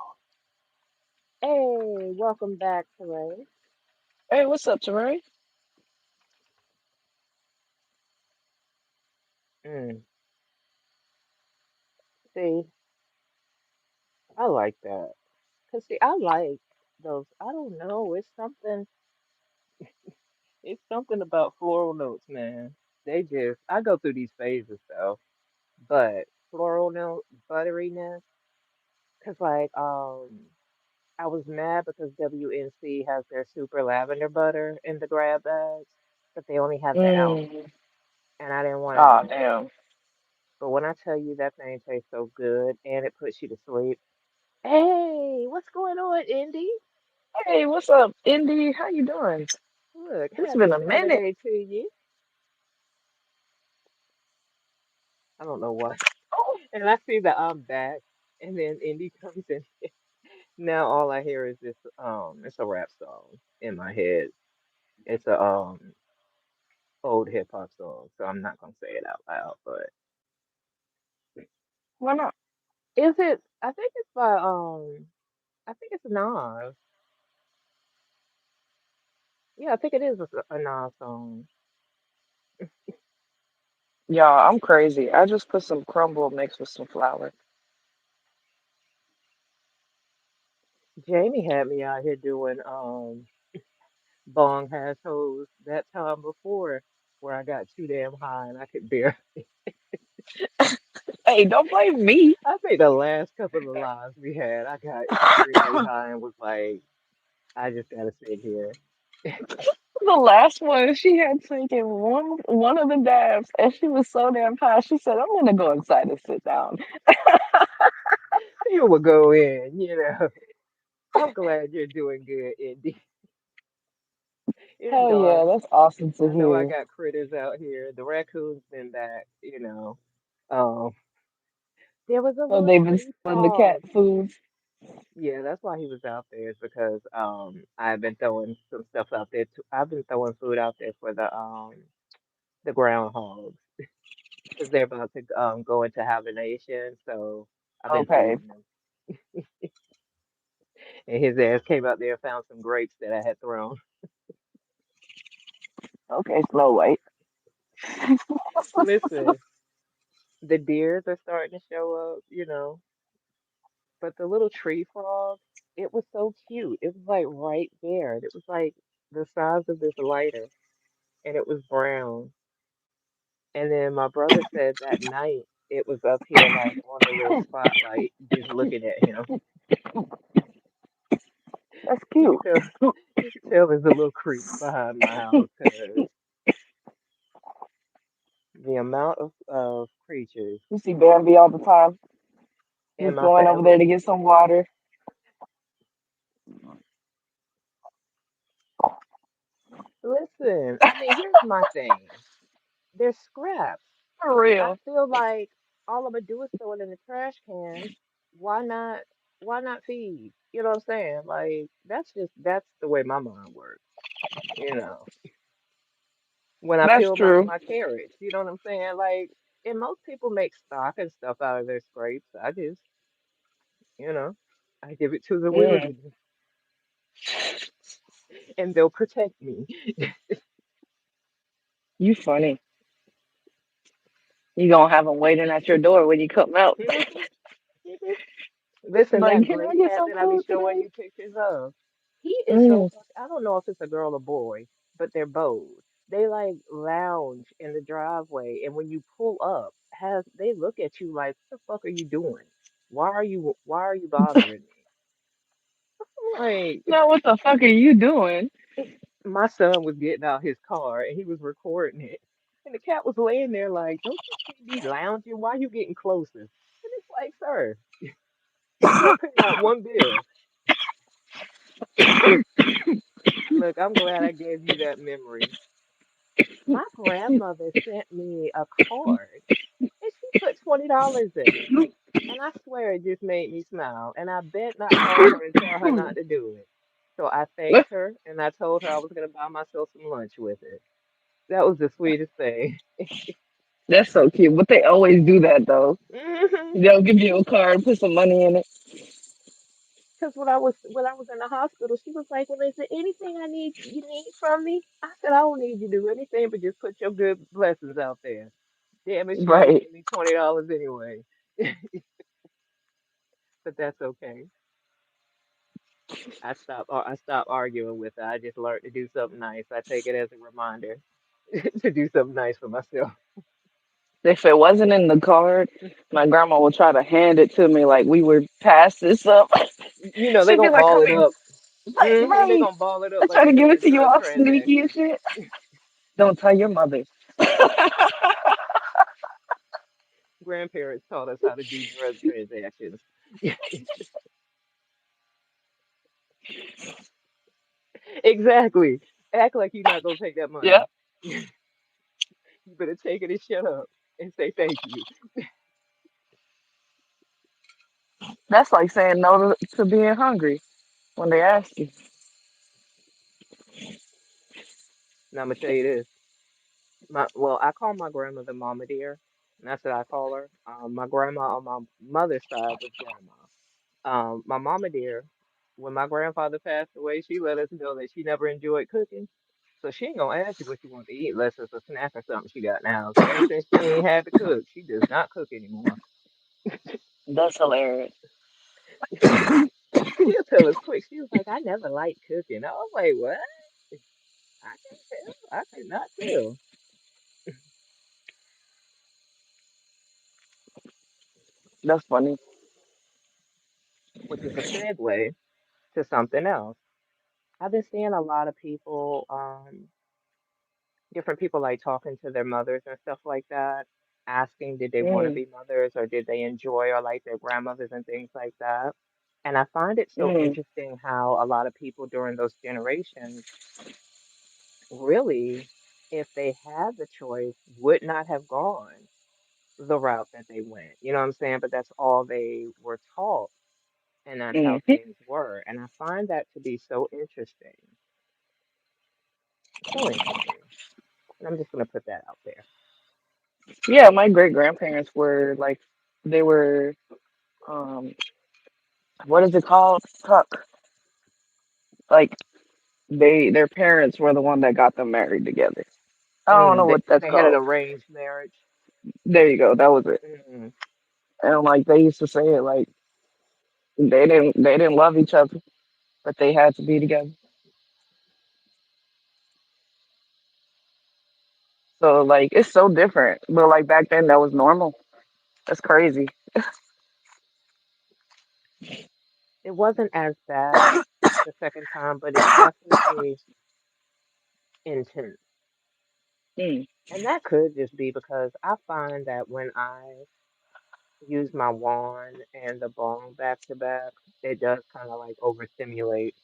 Hey, welcome back, Teray. Hey, what's up, Teray? Mm, see, I like that. Cause see, I like those. I don't know. It's something. It's something about floral notes, man. They just. I go through these phases though, but floral note, butteriness. Cause like I was mad because WNC has their super lavender butter in the grab bags, but they only have the ounce, Mm. and I didn't want an Ah, ounce. damn. But when I tell you that thing tastes so good and it puts you to sleep. Hey, what's going on, Indy? Hey, what's up, Indy? How you doing? Look, It's been happy a minute. Saturday to you. I don't know why. Oh, And I see that I'm back, and then Indy comes in. Now all I hear is this it's a rap song in my head. It's a old hip hop song, so I'm not gonna say it out loud, but Why not? Is it? I think it's by I think it's Nas. Yeah, I think it is a Nas song. Y'all, I'm crazy. I just put some crumble mixed with some flour. Jamie had me out here doing bong hash hoes that time before where I got too damn high and I could bear. Hey, don't blame me. I think the last couple of lives we had, I got extremely high and was like, I just gotta sit here. The last one, she had taken one of the dabs, and she was so damn high. She said, "I'm gonna go inside and sit down." You would go in, you know. I'm glad you're doing good, Indy. It's Hell yeah, dark. that's awesome to I know I hear. got critters out here. The raccoon's been back, you know. Um, there was a So little they've been tree stealing the cat frog. food. Yeah, that's why he was out there, is because I've been throwing some stuff out there too. I've been throwing food out there for the groundhogs because they're about to go into hibernation. So I've been Okay, feeding them. And his ass came out there and found some grapes that I had thrown. okay, Snow White. Listen, the deers are starting to show up, you know, but the little tree frog, it was so cute. It was like right there. It was like the size of this lighter, and it was brown. And then my brother said that night it was up here like on the little spotlight, just looking at him. That's You cute. could tell, you could tell there's a little creek behind my house because the amount of creatures You see Bambi all the time, in just my going over there to family. get some water. Listen, I mean, here's my thing. They're scraps. For I real. feel like all I'm gonna do is throw it in the trash can. Why not? Why not feed? You know what I'm saying? Like that's the way my mind works. You know, when I That's peel true. my carrots, you know what I'm saying? Like, and most people make stock and stuff out of their scrapes. I just, you know, I give it to the Mm, wilderness, and they'll protect me. you funny. You gonna have them waiting at your door when you come out. Mhm, mhm. Listen, Like, that can I gray get cat some that I be food showing today? you pictures of, he is so Mm. fuck. I don't know if it's a girl or boy, but they're both. They like lounge in the driveway, and when you pull up, has they look at you like, "What the fuck are you doing? Why are you bothering me?" I'm like, Now, what the fuck are you doing? my son was getting out his car and he was recording it, and the cat was laying there like, "Don't you see me lounging? Why you getting closer?" And it's like, sir, you don't pay not one bill. Look, I'm glad I gave you that memory. My grandmother sent me a card and she put $20 in it. And I swear it just made me smile. And I bet not call her and tell her not to do it. So I thanked her and I told her I was going to buy myself some lunch with it. That was the sweetest thing. That's so cute. But they always do that though. Hmm. They'll give you a card, put some money in it. Because when I was in the hospital, she was like, "Well, is there anything you need from me?" I said, "I don't need you to do anything, but just put your good blessings out there." Damn it, she only Right. gave me $20 anyway. But that's okay. I stopped arguing with her. I just learned to do something nice. I take it as a reminder to do something nice for myself. If it wasn't in the card, my grandma would try to hand it to me like we were past this up. They're She'd be gonna like, ball "Come it here." up. Right, They're right. gonna ball it up I like try to it's give a it to you drug all sneaky and transaction. shit. Don't tell your mother. Grandparents taught us how to do drug transactions. Exactly. Act like you're not gonna take that Yeah, money. You better take it and shut up and say thank you. that's like saying no to being hungry when they ask you. Now I'm gonna tell you this. I call my grandmother Mama Dear. And that's what I call her. My grandma on my mother's side was grandma. My mama dear, when my grandfather passed away, she let us know that she never enjoyed cooking. So she ain't gonna ask you what you want to eat unless it's a snack or something she got now. So ever since she ain't had to cook, she does not cook anymore. That's hilarious. She'll tell us quick. She was like, I never liked cooking. I was like, what? I can't tell. I could not tell. That's funny. Which is a segue to something else. I've been seeing a lot of people, different people like talking to their mothers and stuff like that, asking did they want to Mm, be mothers or did they enjoy or like their grandmothers and things like that. And I find it so mm, interesting how a lot of people during those generations really, if they had the choice, would not have gone the route that they went. You know what I'm saying? But that's all they were taught, and that's how mm. things were. And I find that to be so interesting. So interesting. And I'm just going to put that out there. Yeah, my great grandparents were like, they were, um, what is it called? Tuck. Like their parents were the one that got them married together. I don't know what that's They had an called. arranged marriage. There you go. That was it. Mm, And like they used to say it like they didn't love each other, but they had to be together. So like it's so different. But like back then that was normal. That's crazy. it wasn't as bad the second time, but it's definitely intense. Mm, And that could just be because I find that when I use my wand and the bong back to back, it does kind of like overstimulate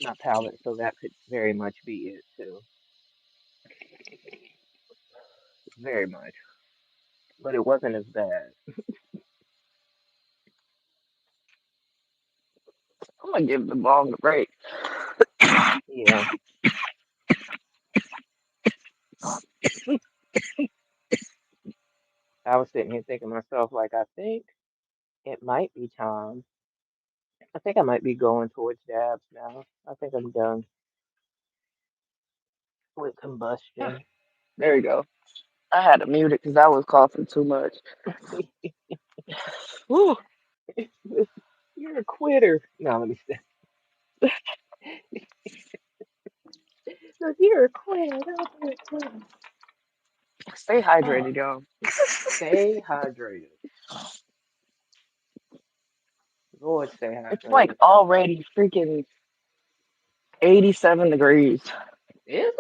my palate. So that could very much be it too. Very much. But it wasn't as bad. I'm gonna give the ball a break. Yeah. I was sitting here thinking to myself, like, I think it might be time. I think I might be going towards dabs now. I think I'm done with combustion. There you go. I had to mute it because I was coughing too much. Whew. You're a quitter. No, let me stay. No, you're a quitter. Don't be a quitter. Stay Oh, hydrated, y'all. stay hydrated. Lord, stay It's like hydrated. already freaking 87 degrees. Is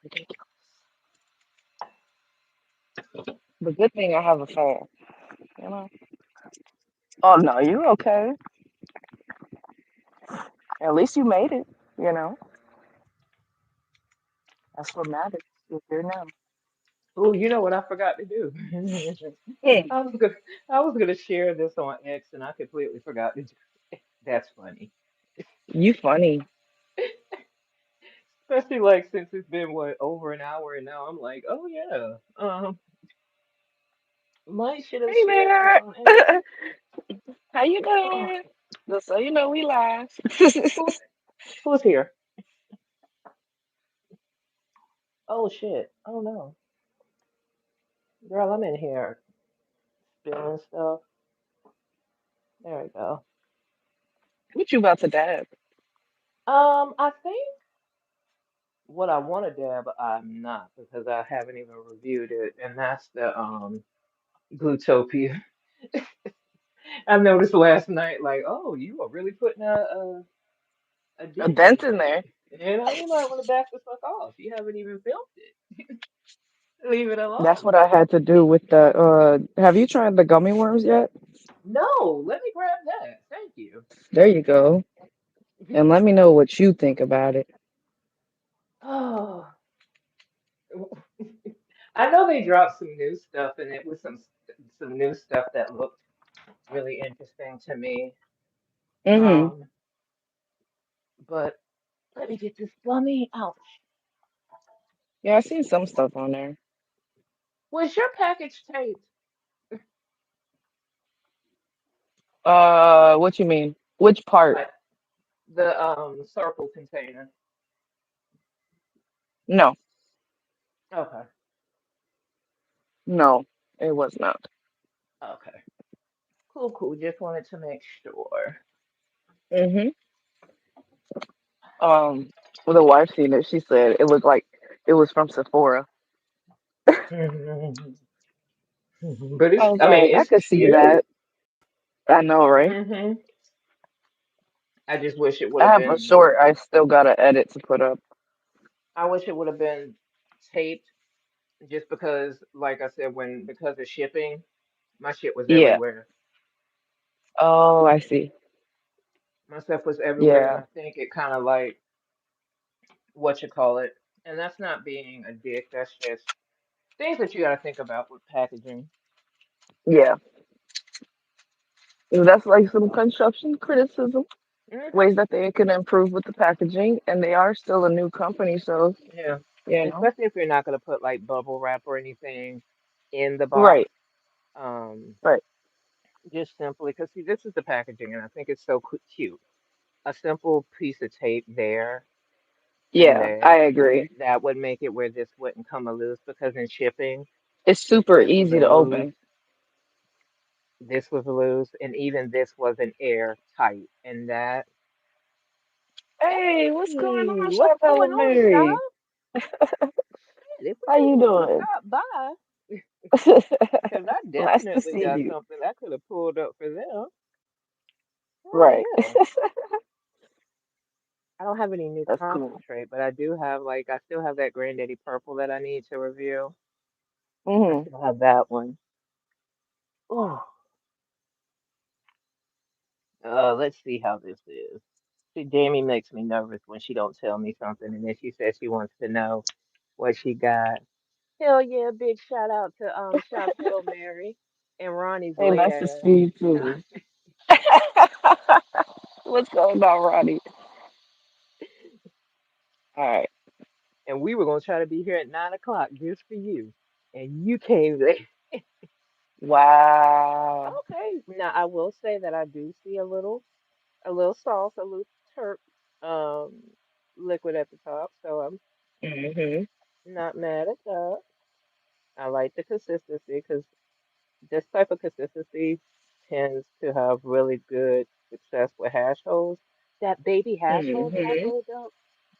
Ridiculous. But good thing I have a fan, you know? Oh no, you're okay. At least you made it, you know? That's what matters. You're here now. Oh, you know what I forgot to do? Hmm, I was gonna I was gonna share this on X and I completely forgot to do it. That's funny. you funny. Especially like since it's been what over an hour and now I'm like, oh yeah. Might should have Hey shared this there. on X. How you Oh, doing? Just so you know, we live. who's who's here? Oh shit. Oh no. Girl, I'm in here spilling stuff. There we go. What you about to dab? I think what I want to dab, I'm not because I haven't even reviewed it, and that's the Glutopia. I noticed last night, like, oh, you are really putting a A dent in dent in there. there. You know, you might want to back the fuck off. You haven't even filmed it. Leave it That's alone. what I had to do with the have you tried the gummy worms yet? No, let me grab that. Thank you. There you go. And let me know what you think about it. Oh, I know they dropped some new stuff, and it was some new stuff that looked really interesting to me. Hmm. Um, but let me get this gummy. Ouch. Yeah, I seen some stuff on there. Was your package taped? What you mean? Which part? Like the circle container? No, Okay. no, it was not. Okay. Cool, cool. Just wanted to make sure. Mm-hmm. Um, well, the wife seen it. She said it looked like it was from Sephora. But I it's, was I mean, like, I it's could see cute. that. I know, right? hmm I just wish it would I have have a been. short. I still got to edit to put up. I wish it would have been taped, just because, like I said, because of shipping, my shit was Yeah. everywhere. Oh, I see. My stuff was everywhere, and Yeah. I think it kind of like what you call it. And that's not being a dick. That's just things that you got to think about with packaging. Yeah. That's like some construction criticism, hmm ways that they can improve with the packaging, and they are still a new company, so Yeah, you know. especially if you're not going to put like bubble wrap or anything in the box. Right. Um, Right. just simply because see, this is the packaging, and I think it's so cute. A simple piece of tape there and Yeah, I there agree. that would make it where this wouldn't come loose because in shipping, It's super this was easy to loose, open. this was loose, and even this wasn't airtight. And that, Hey, what's going on, hey, what's Chef going Ellen on, Stop? Mary? Shit, if we How you didn't know you doing? stopped by, because I Nice to definitely see got you. something I could have pulled up for them. Oh Right. yeah. I don't have any new That's cool. concentrate, but I do have like I still have that Granddaddy Purple that I need to review. I Hmm. still have that one. Oh, let's see how this is. See, Jamie makes me nervous when she don't tell me something, and then she says she wants to know what she got. Hell yeah! Big shout out to Chantel Mary and Ronnie's Hey, late nice to ass. see you Nah. too. What's going on, Ronnie? All right. And we were gonna try to be here at 9 o'clock just for you, and you came late. Wow. Okay. Now I will say that I do see a little sauce, a little turp um liquid at the top, so I'm Hmm. not mad at that. I like the consistency because this type of consistency tends to have really good success with hash holes. That baby hash hole that I Hmm. rolled up,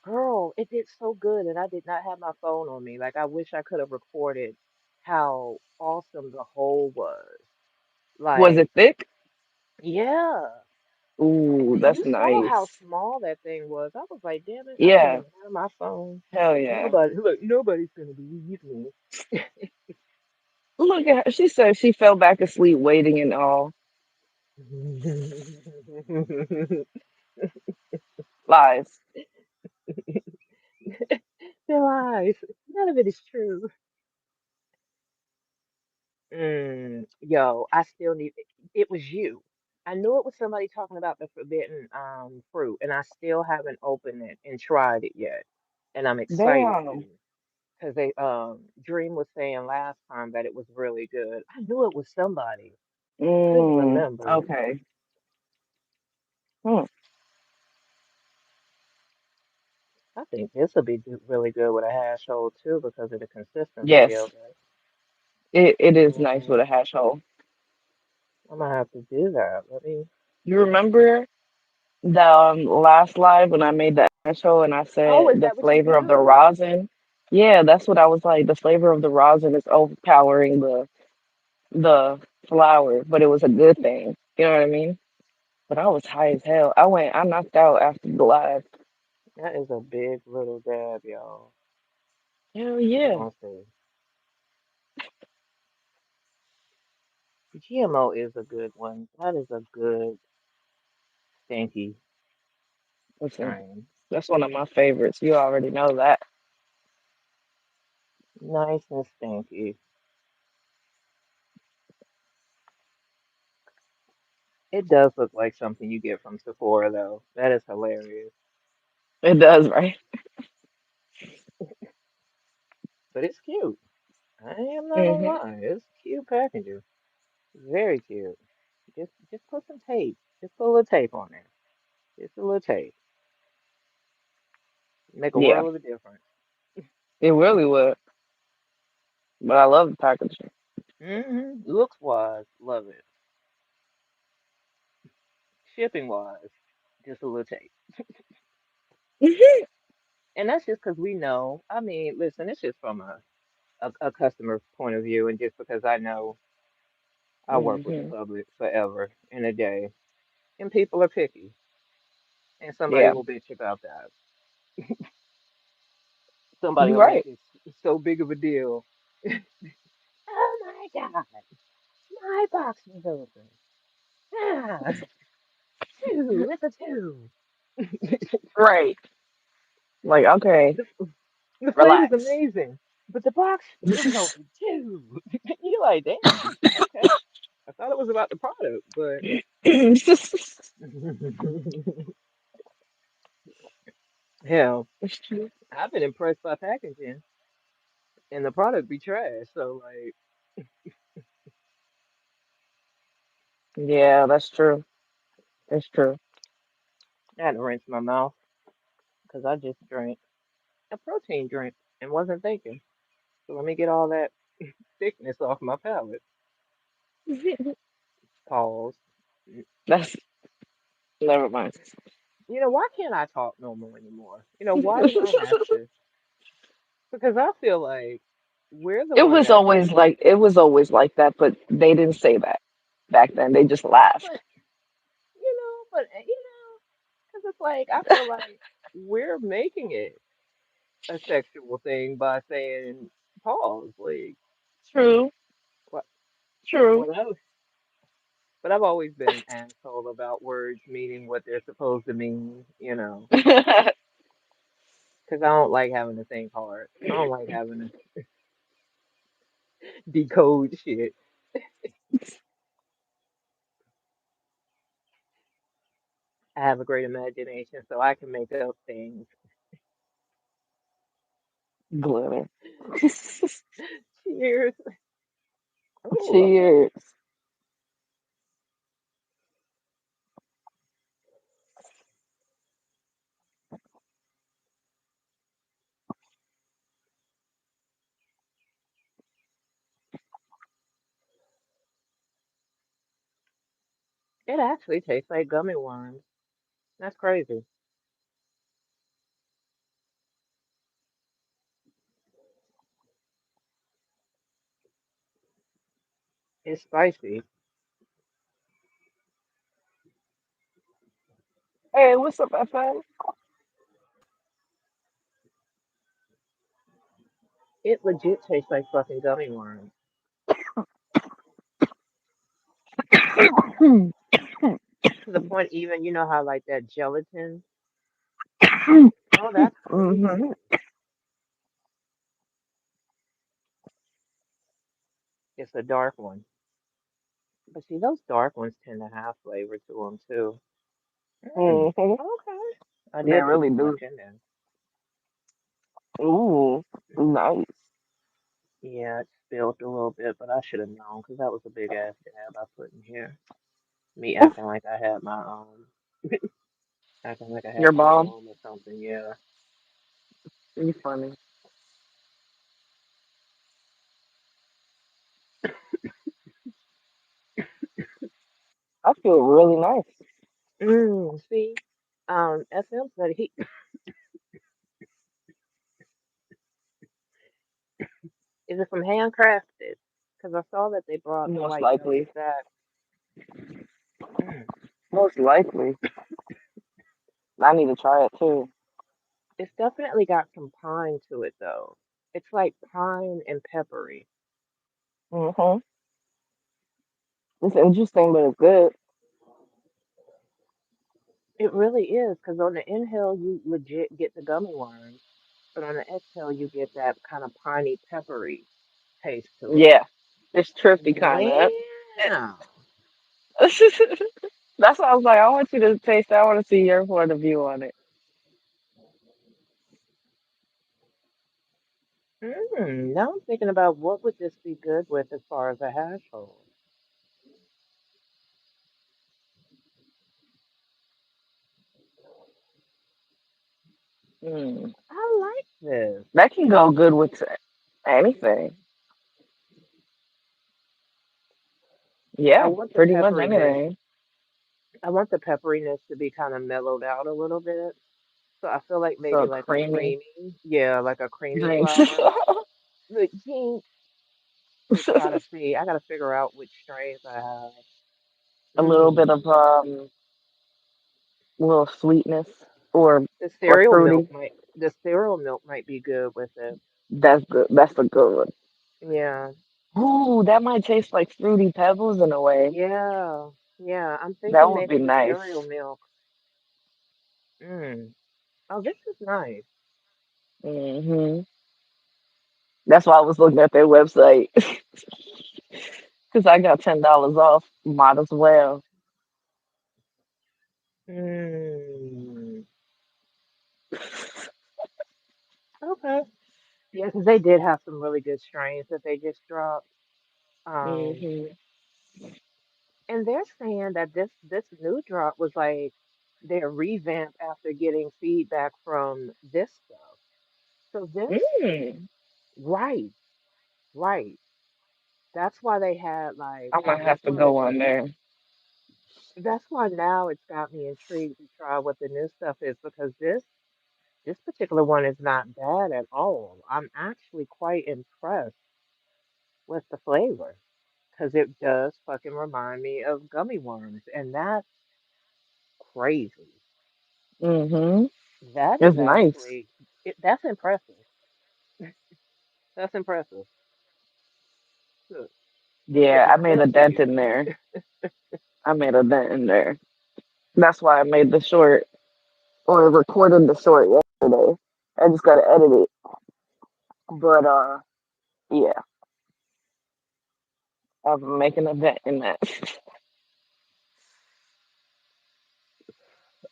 girl, it did so good, and I did not have my phone on me. Like I wish I could have recorded how awesome the hole was. Was it Like, thick? yeah. Ooh, And that's you saw how nice. small that thing was. I was like, damn it, I couldn't Yeah. even have my phone. Hell yeah. Nobody, look, nobody's gonna believe me. Look at her. She said she fell back asleep waiting and all. Lies. They're lies. None of it is true. Yo, I still need it was you. I knew it was somebody talking about the forbidden fruit, and I still haven't opened it and tried it yet. And I'm excited to. Damn. Because they Dream was saying last time that it was really good. I knew it was somebody. Couldn't remember. Okay. Hmm. I think this will be really good with a hash hole too because of the consistency Yes. of it. It is nice with hmm a hash hole. I'm gonna have to do that. Let me. You remember the last live when I made the hash hole and I Oh, said is the that what you flavor of the do? rosin? Yeah, that's what I was like. The flavor of the rosin is overpowering the flower, but it was a good thing. You know what I mean? But I was high as hell. I knocked out after the live. That is a big little dab, y'all. Hell We're yeah. gonna see. GMO is a good one. That is a good stinky Listen, strain. that's one of my favorites. You already know that. Nice and stinky. It does look like something you get from Sephora though. That is hilarious. It does, right? But it's cute. I am not gonna Mhm. lie. It's cute packaging. Very cute. Just put some tape. Just put a little tape on there. Just a little tape. Make a Yeah, world of a difference. it really would. But I love the packaging. Looks wise, love it. Shipping wise, just a little tape. And that's just because we know. I mean, listen, it's just from a customer point of view, and just because I know I work with the Mhm. public forever and a day, and people are picky, and somebody Yeah, will bitch about that. Somebody you're will make right. it so big of a deal. Oh my God, my box was open. Ah, two, it's a two. Right. Like, okay, The, the flavor's relax. amazing, but the box, it was open too. You're like, damn, okay. I thought it was about the product, but hell, I've been impressed by packaging and the product be trash. So like, Yeah, that's true. That's true. I had to rinse my mouth because I just drank a protein drink and wasn't thinking. So let me get all that thickness off my palate. Pause. That's never mind. You know, why can't I talk normal anymore? You know, why do I have to? Because I feel like we're the one that like, It was always like that, but they didn't say that back then. They just laughed. but because it's like I feel like we're making it a sexual thing by saying pause. Like, True. what? True. What else? But I've always been an asshole about words meaning what they're supposed to mean. Because I don't like having to think hard. I don't like having to decode shit. I have a great imagination, so I can make up things. Glitter. Cheers. Ooh, Cheers. it actually tastes like gummy worms. That's crazy. It's spicy. Hey, what's up, FM? It legit tastes like fucking gummy worms. To the point, even you know how like that gelatin. Oh, that's crazy. Hmm. It's a dark one. But see, those dark ones tend to have flavor to them too. Mm, Hmm. okay. I They did put really too do. much in there. Ooh, nice. Yeah, it spilled a little bit, but I should have known because that was a big ass dab I put in here. Me acting like I had my acting like I had Your my mom. own or something. Yeah. You funny. I feel really nice. See, SM said he is it from handcrafted? Because I saw that they brought the Most white gummies likely. back. Mm. Most likely. I need to try it too. It's definitely got some pine to it though. It's like pine and peppery. Hmm. It's interesting, but it's good. It really is, because on the inhale you legit get the gummy worms, but on the exhale you get that kind of piney peppery taste to it. Yeah. It's trippy kind of. Yeah. That's why I was like, I want you to taste it. I want to see your point of view on it. Now I'm thinking about what would this be good with as far as a household. Mm. I like this. That can go good with anything. I Yeah, want the pretty much pepperiness. anything. I want the pepperiness to be kind of mellowed out a little bit. So I feel like maybe So like a creamy yeah, like a creamy drinks. flower. But to try to see, I gotta figure out which strains I have. A little bit Mm. of little sweetness or The or cereal milk fruity. might be good with it. That's good. That's a good one. Yeah, Ooh, that might taste like fruity pebbles in a way. yeah, yeah. I'm That thinking would maybe be the cereal nice. milk. Mm. Oh, this is nice. Hmm. That's why I was looking at their website because I got $10 off. Might as well. Mm. Okay. Yeah, because they did have some really good strains that they just dropped. Um, Hmm. and they're saying that this new drop was like their revamp after getting feedback from this stuff. So this, Mm. right, right. That's why they had like I might have that's to why they go on there. that's why now it's got me intrigued to try what the new stuff is because this particular one is not bad at all. I'm actually quite impressed with the flavor because it does fucking remind me of gummy worms, and that's crazy. Hmm. That is It's nice. actually that's impressive. That's impressive. Look, Yeah, look, I now made they'll a tell dent you. in there. I made a dent in there. That's why I made the short or recorded the short yesterday. I just gotta edit it. But yeah, I'm making a dent in that.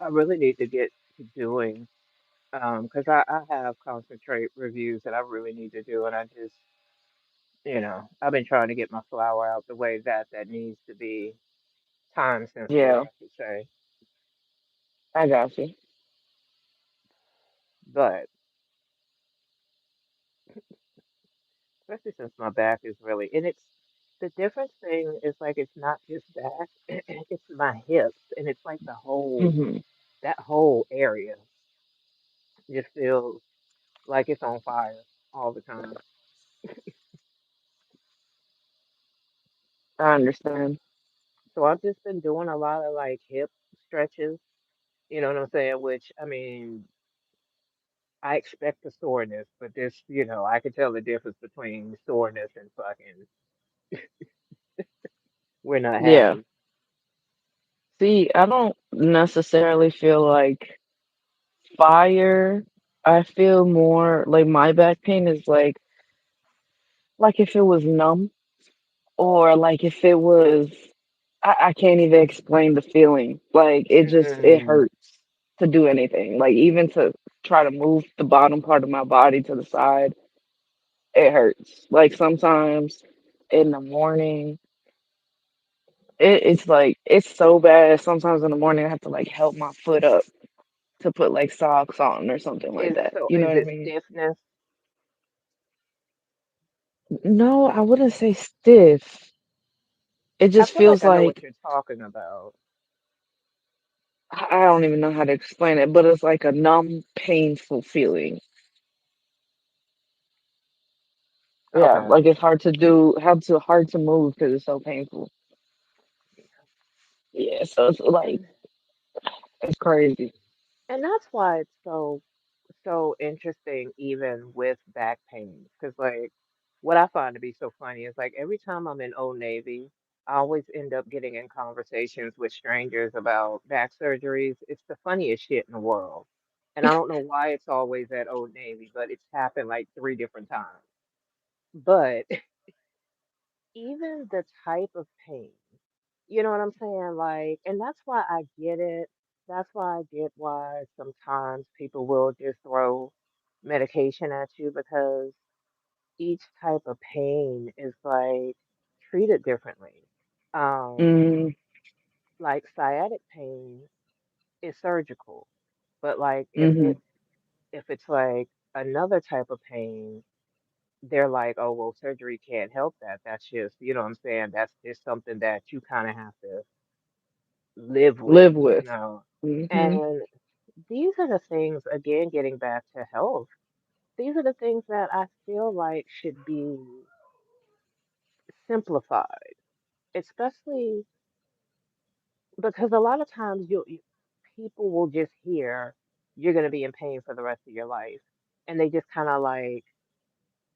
I really need to get to doing because I have concentrate reviews that I really need to do, and I just I've been trying to get my flower out the way that needs to be time sensitive, Yeah, I should say. I got you. But especially since my back is really, and it's the difference thing is like it's not just back, it's my hips, and it's like Hmm. that whole area just feels like it's on fire all the time. I understand. So I've just been doing a lot of like hip stretches, you know what I'm saying? Which I mean, I expect the soreness, but this, I can tell the difference between soreness and fucking we're not Yeah. happy. See, I don't necessarily feel like fire. I feel more like my back pain is like if it was numb or like if it was I can't even explain the feeling. Like it Mm, hurts to do anything. Like even to try to move the bottom part of my body to the side, it hurts. Like sometimes in the morning, it's like it's so bad. Sometimes in the morning I have to like help my foot up to put like socks on or something like that. You know is what I it mean? stiffness? No, I wouldn't say stiff. It I just feel like feels I know like what you're talking about. I don't even know how to explain it, but it's like a numb, painful feeling. Yeah, Okay. like it's hard to do, hard to move because it's so painful. Yeah, so it's like And it's crazy. and that's why it's so interesting even with back pain. Because like what I find to be so funny is like every time I'm in Old Navy, I always end up getting in conversations with strangers about back surgeries. It's the funniest shit in the world. And I don't know why it's always at Old Navy, but it's happened like three different times. But even the type of pain, you know what I'm saying? Like, and that's why I get it. That's why I get why sometimes people will just throw medication at you because each type of pain is like treated differently. Um, Mm, like sciatic pain is surgical, but like mhm. if it's like another type of pain, they're like, oh well, surgery can't help that. That's just, you know what I'm saying? That's just something that you kind of have to live with, Live you with. know. Mhm. And these are the things, again, getting back to health. These are the things that I feel like should be simplified, especially because a lot of times people will just hear you're going to be in pain for the rest of your life, and they just kind of like,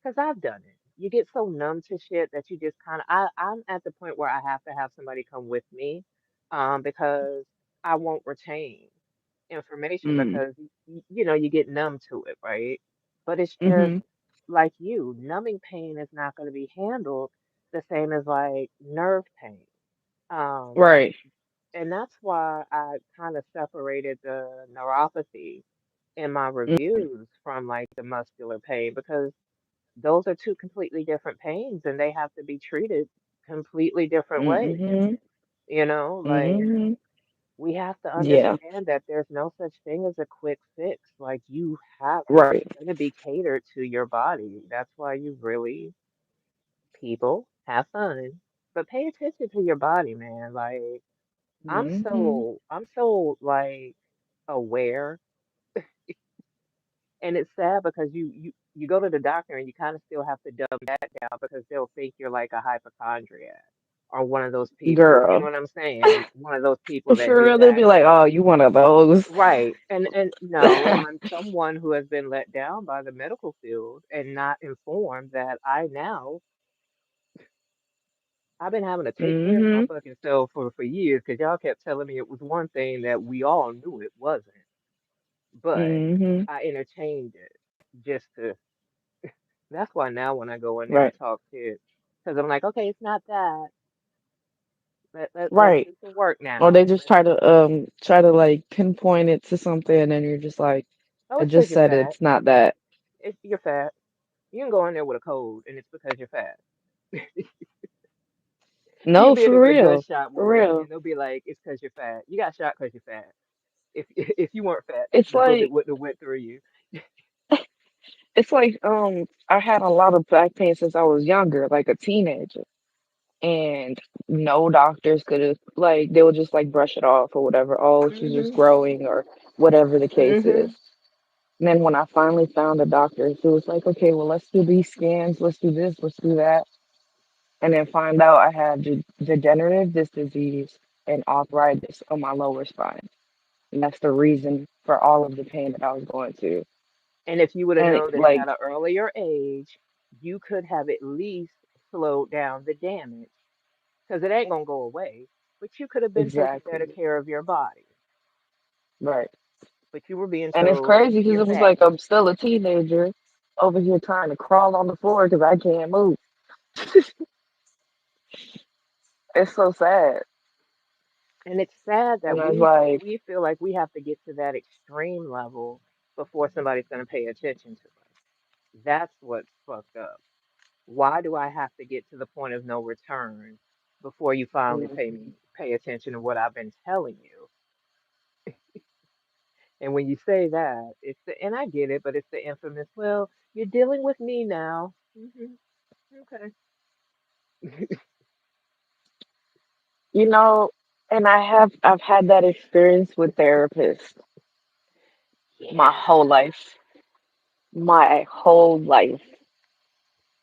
because I've done it. You get so numb to shit that you just kind of. I'm at the point where I have to have somebody come with me, because I won't retain information Mm. because you know you get numb to it, right? But it's just Mhm. like you, numbing pain is not going to be handled the same as like nerve pain. Um, Right. and that's why I kind of separated the neuropathy in my Mm, reviews from like the muscular pain because those are two completely different pains and they have to be treated completely different ways. mhm. You know, like Mhm. we have to Yeah. understand that there's no such thing as a quick fix. Like you have, Right. it's going to be catered to your body. That's why you really, people, have fun, but pay attention to your body, man. Like Mhm. I'm so like aware, and it's sad because you go to the doctor and you kind of still have to dumb that down because they'll think you're like a hypochondriac or one of those people. You know Girl. what I'm saying? One of those people that For do real, they'll that. be like, "Oh, you one of those." Right. And no, I'm someone who has been let down by the medical field and not informed that I've been having to take care of my Mhm. fucking self for years because y'all kept telling me it was one thing that we all knew it wasn't. But Mhm. I entertained it just to. That's why now when I go in there Right. and talk shit, because I'm like, okay, it's not that. Let's Right. do some work Or they now. just try to like pinpoint it to something, and you're just like, Oh, I it's because just you're said fat. it's not that. If you're fat, you can go in there with a cold, and it's because you're fat. You can No, be in for there with a real. gunshot For wound, and real. they'll be like, it's because you're fat. You got shot because you're fat. If if you weren't fat, It's the bullet like wouldn't have went through you. I had a lot of back pain since I was younger, like a teenager. And no doctors could have like they would just like brush it off or whatever. Oh, she's just Mhm. growing or whatever the case is. Mhm. And then when I finally found a doctor, it was like, okay, well, let's do these scans, let's do this, let's do that, and then find out I had degenerative disc disease and arthritis on my lower spine. And that's the reason for all of the pain that I was going through. And if you would have And known this like, at an earlier age, you could have at least slowed down the damage because it ain't gonna go away. But you could have been taking better exactly, care of your body. right. But you were being And it's told crazy because you're it was fat. like I'm still a teenager over here trying to crawl on the floor because I can't move. It's so sad. And it's sad that And I was like, we feel like we have to get to that extreme level before somebody's gonna pay attention to us. That's what's fucked up. Why do I have to get to the point of no return before you finally mm, pay attention to what I've been telling you? And when you say that, it's the, and I get it, but it's the infamous, well, you're dealing with me now. Okay. you know, and I've had that experience with therapists my whole Yeah. life. My whole life.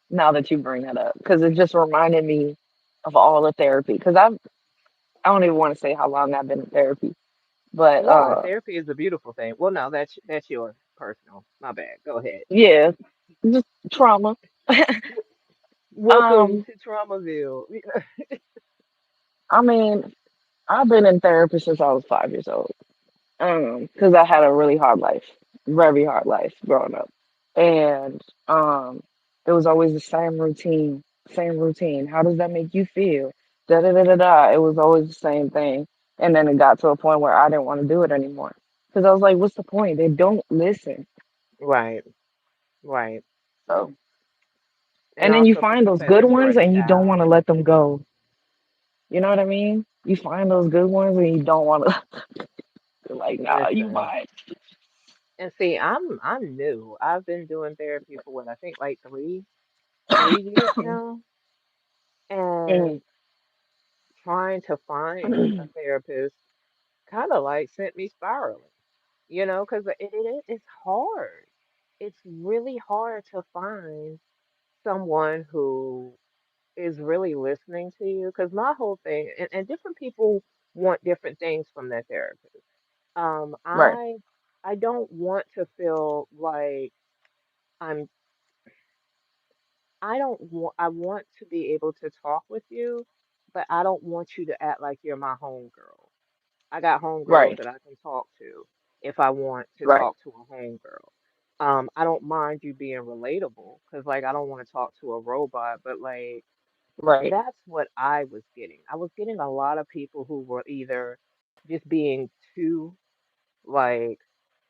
Now that you bring that up, because it just reminded me of all the therapy. Because I don't even want to say how long I've been in therapy, but Why? Therapy is a beautiful thing. Well, no, that's your personal. My bad. Go ahead. yeah, just trauma. Welcome um, to Traumaville. I mean, I've been in therapy since I was 5 years old. Because I had a really hard life, very hard life growing up, and it was always the same routine, same routine. How does that make you feel? Da da da da da. It was always the same thing, and then it got to a point where I didn't want to do it anymore because I was like, "What's the point? They don't listen." Right, right. So and And then you also find people those say good they ones shorten and you don't down. want to let them go. You know what I mean? You find those good ones and you don't want to. You're like, nah, you Listen, mine. and see, I'm new. I've been doing therapy for what I think like three years now, and Mhm. trying to find a therapist kind of like sent me spiraling. Because it's hard. It's really hard to find someone who is really listening to you. Because my whole thing, and different people want different things from their therapist. Um, Right, I I don't want to feel like I'm I don't want I want to be able to talk with you, but I don't want you to act like you're my homegirl. I got homegirls right, that I can talk to if I want to right, talk to a homegirl. I don't mind you being relatable because like I don't want to talk to a robot, but like right. that's what I was getting. I was getting a lot of people who were either just being too like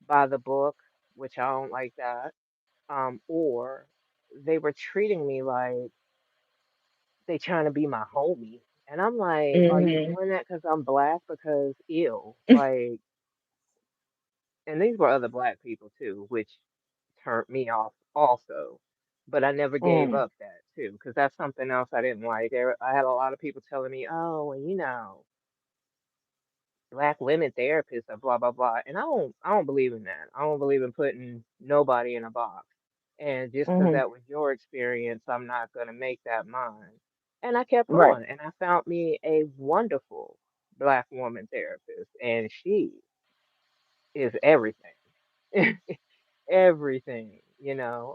by the book, which I don't like that, or they were treating me like they trying to be my homie. And I'm like, are you Mhm. doing that because I'm black? Because ew. Like, and these were other black people too, which turned me off also. But I never gave Mm. up that too, because that's something else I didn't like. I had a lot of people telling me, oh, well, black women therapists are blah blah blah, and I don't believe in that. I don't believe in putting nobody in a box. And just because Mhm. that was your experience, I'm not gonna make that mine. And I kept Right. going, and I found me a wonderful black woman therapist, and she is everything, everything.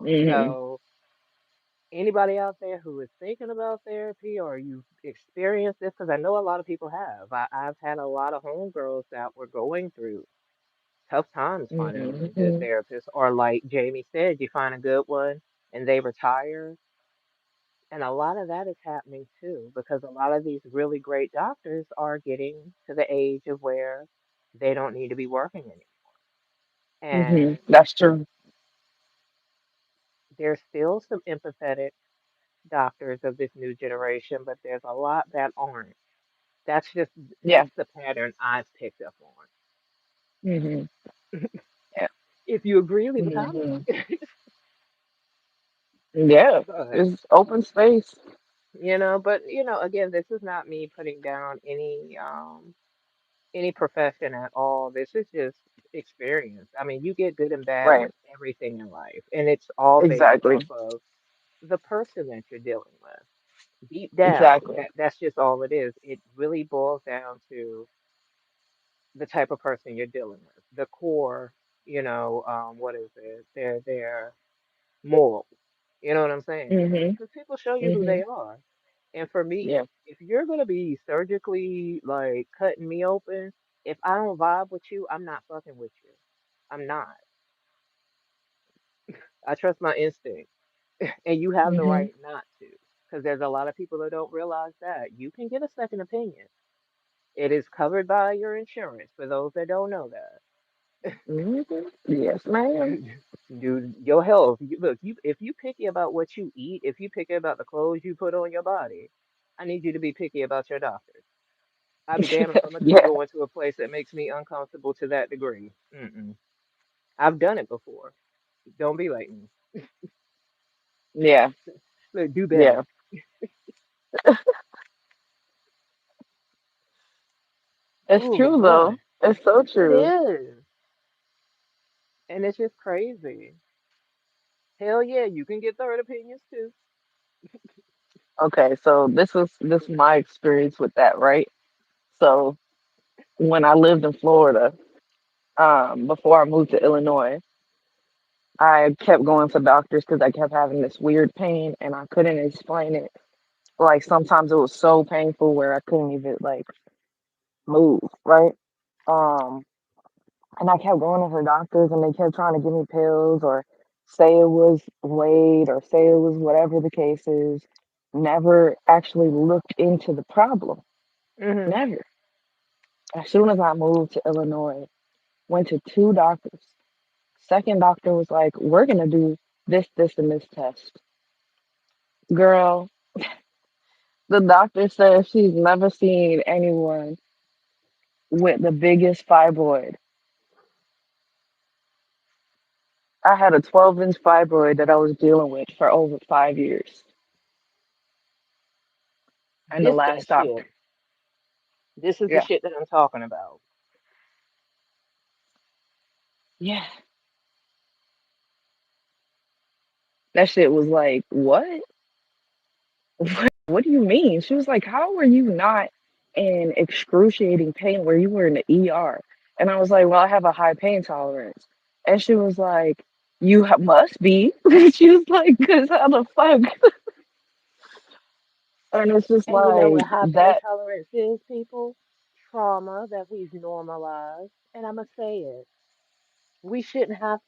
Mhm. So anybody out there who is thinking about therapy or you've experienced this, because I know a lot of people have. I've had a lot of homegirls that were going through tough times finding a really good Mhm. therapist, or like Jamie said, you find a good one and they retire. And a lot of that is happening too, because a lot of these really great doctors are getting to the age of where they don't need to be working anymore. Mhm. And That's true. there's still some empathetic doctors of this new generation, but there's a lot that aren't. Yeah. That's the pattern I've picked up on. Mhm. Yeah. If you agree, leave a comment. Mhm. Yeah. But It's open space. again, this is not me putting down any profession at all. This is just experience. I mean, you get good and bad with Right. everything in life, and it's all based off Exactly. of the person that you're dealing with. Deep down, Exactly. that's just all it is. It really boils down to the type of person you're dealing with, the core, what is it? Their morals. You know what I'm saying? Mhm. Because people show you who they Mhm. are. And for me, Yeah. if you're gonna be surgically like cutting me open, if I don't vibe with you, I'm not fucking with you. I'm not. I trust my instinct, and you have the Mhm. right not to. Because there's a lot of people that don't realize that you can get a second opinion. It is covered by your insurance. For those that don't know Mhm. Yes, ma'am. that. Dude, your health. Look, if you picky about what you eat, if you picky about the clothes you put on your body, I need you to be picky about your doctor. I'd be damned if I'm gonna keep Yeah. going to a place that makes me uncomfortable to that degree. Mm-mm. I've done it before. Don't be like me. Yeah. Look, do Yeah. better. It's Oh true though. boy, It's so it true. is, and it's just crazy. Hell yeah, you can get third opinions too. Okay, so this is my experience with that, right? So when I lived in Florida, before I moved to Illinois, I kept going to doctors because I kept having this weird pain and I couldn't explain it. Like sometimes it was so painful where I couldn't even like move, right? Um, and I kept going to her doctors and they kept trying to give me pills or say it was weight or say it was whatever the case is. Never actually looked into the problem. Hmm. Never. As soon as I moved to Illinois, went to two doctors. Second doctor was like, we're going to do this, this, and this test. Girl, the doctor says she's never seen anyone with the biggest fibroid. I had a 12-inch fibroid that I was dealing with for over 5 years. And the This that last doctor, shit. This is the yeah, shit that I'm talking about. yeah, that shit was like, what? What do you mean? She was like, how were you not in excruciating pain where you were in the ER? And I was like, well, I have a high pain tolerance. And she was like, must be. She was like, because how the fuck? And it's just And you know like what high pain that. tolerance is, people? Trauma that we've normalized. And I'm gonna say it. We shouldn't have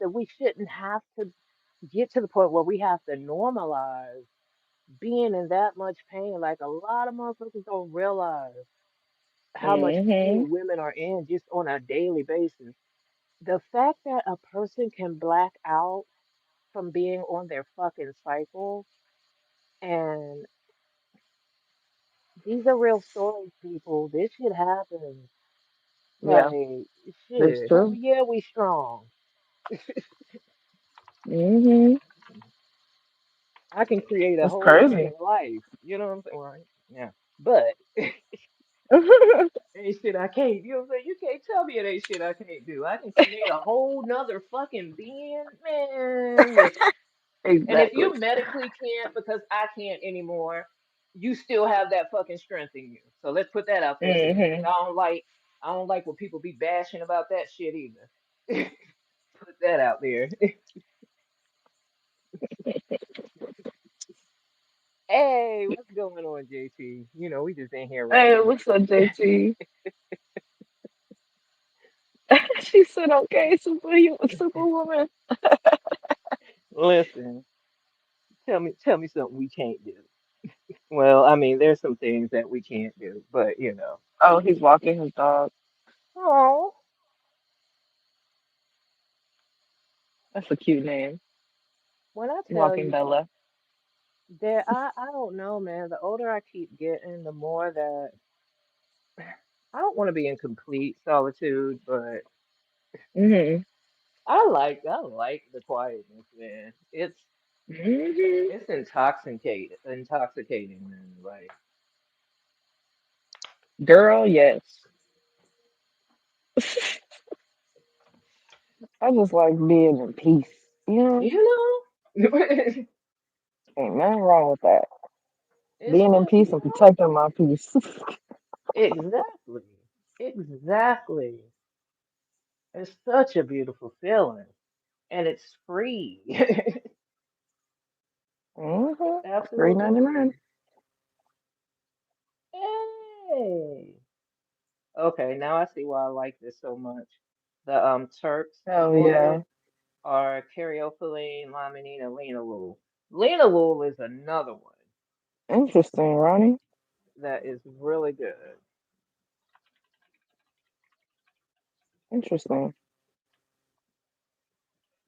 to get to the point where we have to normalize being in that much pain. Like a lot of motherfuckers don't realize how much Hmm. pain women are in just on a daily basis. The fact that a person can black out from being on their fucking cycle, and these are real stories, people. This shit happens. Yeah, Like, that's shit. true. Yeah, we strong. Hmm. I can create a It's whole crazy. damn life. You know what I'm saying? Right? Yeah. But ain't shit I can't. You know what I'm saying? You can't tell me it ain't shit I can't do. I can create a whole nother fucking being. Man, listen. And if Exactly. you medically can't because I can't anymore, you still have that fucking strength in you. So let's put that out there too. Because Hmm. I don't like when people be bashing about that shit either. Put that out there. Hey, what's going on, JT? You know, we just in here Hey, rambling. what's up, JT? She said, okay, superwoman. Listen, tell me something we can't do. Well, I mean, there's some things that we can't do, but you know. Oh, he's walking his dog. Oh, That's a cute name. when I tell Walking you Bella. that I don't know, man. The older I keep getting, the more that I don't want to be in complete solitude, but Hmm. I like the quietness, man. Hmm. It's intoxicating, man. Like, Girl, yes. I just like being in peace. You know, you know, ain't nothing wrong with that. it's Being in just, peace and protecting my peace. exactly, exactly. It's such a beautiful feeling, and it's free. Hmm. Three Absolutely ninety nine. free. Hey. Okay, now I see why I like this so much. The Turks Oh oil yeah. are caryophyllene, limonene, and linalool. Linalool is another one Interesting, Ronnie. that is really good. Interesting.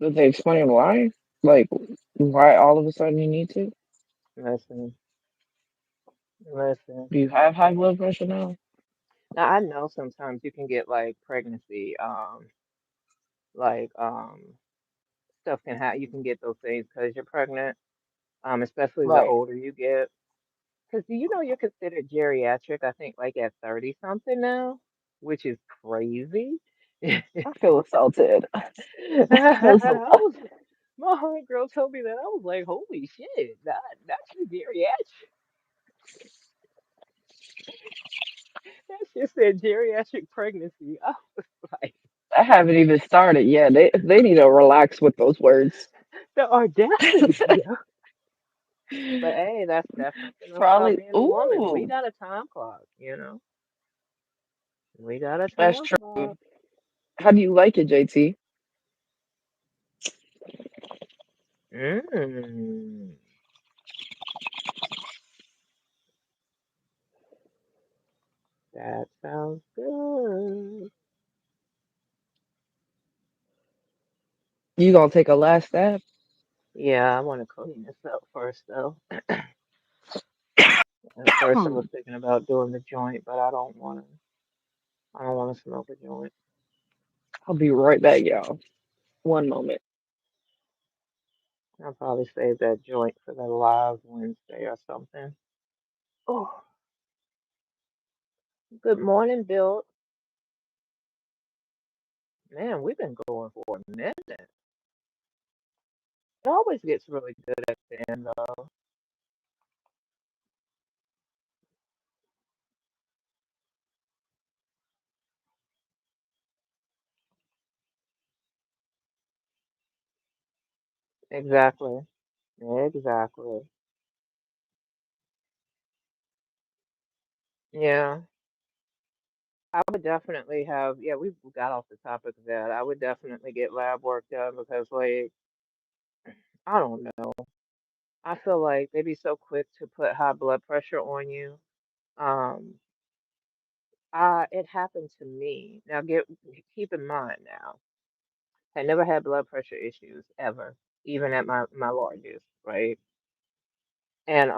Did they explain why? Like, why all of a sudden you need to? Listen, listen. Do you have high blood pressure now? Now I know sometimes you can get like pregnancy, like stuff can happen. You can get those things because you're pregnant. Especially the Right. older you get. Because do you know you're considered geriatric? I think like at 30 something now, which is crazy. I feel assaulted. First of I all, was, my homegirl told me that. I was like, holy shit, not you geriatric. That shit said geriatric pregnancy. I was like, I haven't even started yet. They need to relax with those words. the audacity, yo. But hey, that's something else about Probably. being a woman. We Ooh, got a time clock, you know. We got a that's time true. clock. How do you like it, JT? Mmm, that sounds good. You gonna take a last step? Yeah, I want to clean this up first, though. At first, I was thinking about doing the joint, but I don't want to smoke a joint. I'll be right back, y'all. One moment. I'll probably save that joint for the live Wednesday or something. Oh, good morning, Bill. Man, we've been going for a minute. It always gets really good at the end, though. Exactly. Exactly. Yeah. I would definitely have, yeah, we got off the topic of that. I would definitely get lab work done because, like, I don't know. I feel like they be so quick to put high blood pressure on you. Um, it happened to me. Now, keep in mind now, I never had blood pressure issues ever, even at my largest, right? And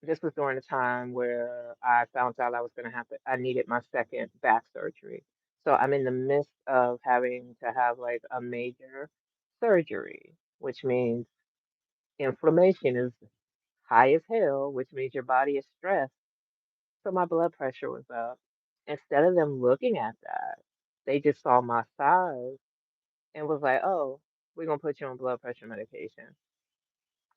this was during the time where I found out I was going to have to, I needed my second back surgery. So I'm in the midst of having to have like a major surgery, which means inflammation is high as hell, which means your body is stressed. So my blood pressure was up. Instead of them looking at that, they just saw my size and was like, "Oh, we're gonna put you on blood pressure medication."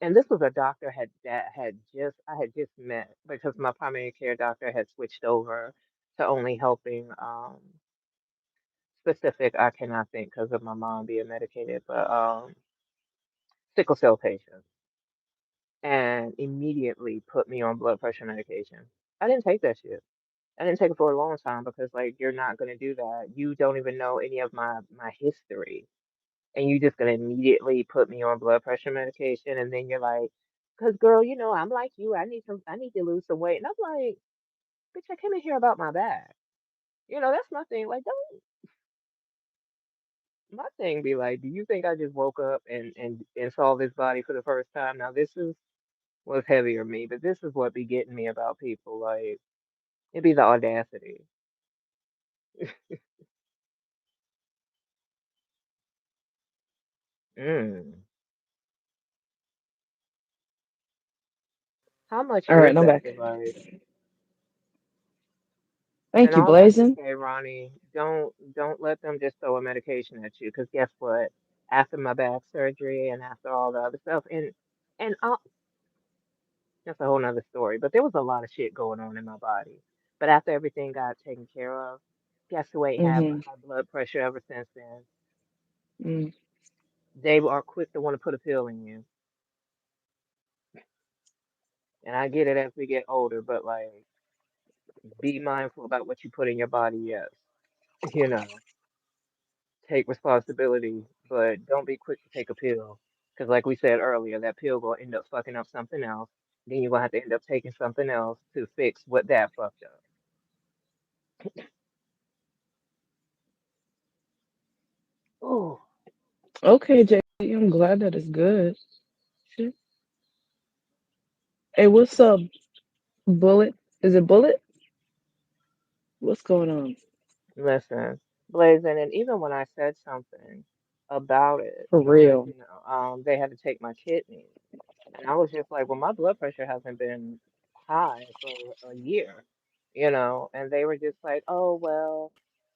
And this was a doctor that had just I had just met because my primary care doctor had switched over to only helping specific, I cannot think because of my mom being medicated, but sickle cell patients, and immediately put me on blood pressure medication. I didn't take that shit. I didn't take it for a long time because like you're not gonna do that. You don't even know any of my history, and you just gonna immediately put me on blood pressure medication, and then you're like, "Cause girl, I'm like you. I need to lose some weight." And I'm like, "Bitch, I came in here about my back." That's my thing. Like, don't my thing be like, do you think I just woke up and saw this body for the first time? Now this is what's heavier me, but this is what be getting me about people. Like, it be the audacity. Mm. How much All right, is I'm that back. device? And Thank you, all I have to Blazing. say, Ronnie, don't let them just throw a medication at you, because guess what? After my back surgery and after all the other stuff, and that's a whole nother story. But there was a lot of shit going on in my body. But after everything got taken care of, guess who ain't had Mm-hmm. high blood pressure ever since then? Mm. They are quick to want to put a pill in you. And I get it as we get older, but like, be mindful about what you put in your body. Yes, you know. Take responsibility, but don't be quick to take a pill. Because, like we said earlier, that pill gonna end up fucking up something else. Then you're gonna have to end up taking something else to fix what that fucked up. Oh, Okay, JT, I'm glad that it's good. Shit. Hey, what's up, Bullet? Is it Bullet? What's going on? listen, Blazing, and even when I said something about it, For real. they had to take my kidneys. And I was just like, well, my blood pressure hasn't been high for a year, and they were just like, oh, well,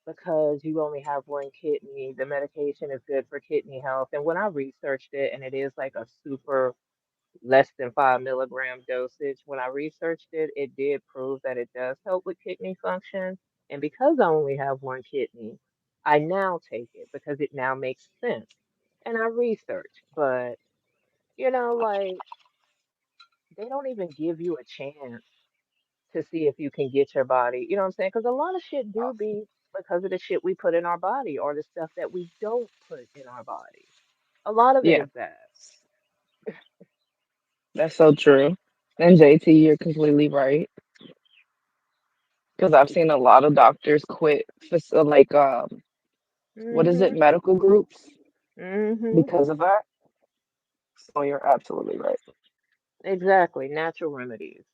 because you only have one kidney, the medication is good for kidney health. And when I researched it, and it is like a super less than 5 milligram dosage, when I researched it, it did prove that it does help with kidney function. And because I only have one kidney, I now take it because it now makes sense. And I researched, but like, they don't even give you a chance to see if you can get your body, you know what I'm saying? Because a lot of shit do be because of the shit we put in our body or the stuff that we don't put in our body. A lot of it Yeah, is that. that's so true. And JT, you're completely right. Because I've seen a lot of doctors quit, like, what is it, Mhm. medical groups Mhm. because of that. So you're absolutely right. Exactly, natural remedies.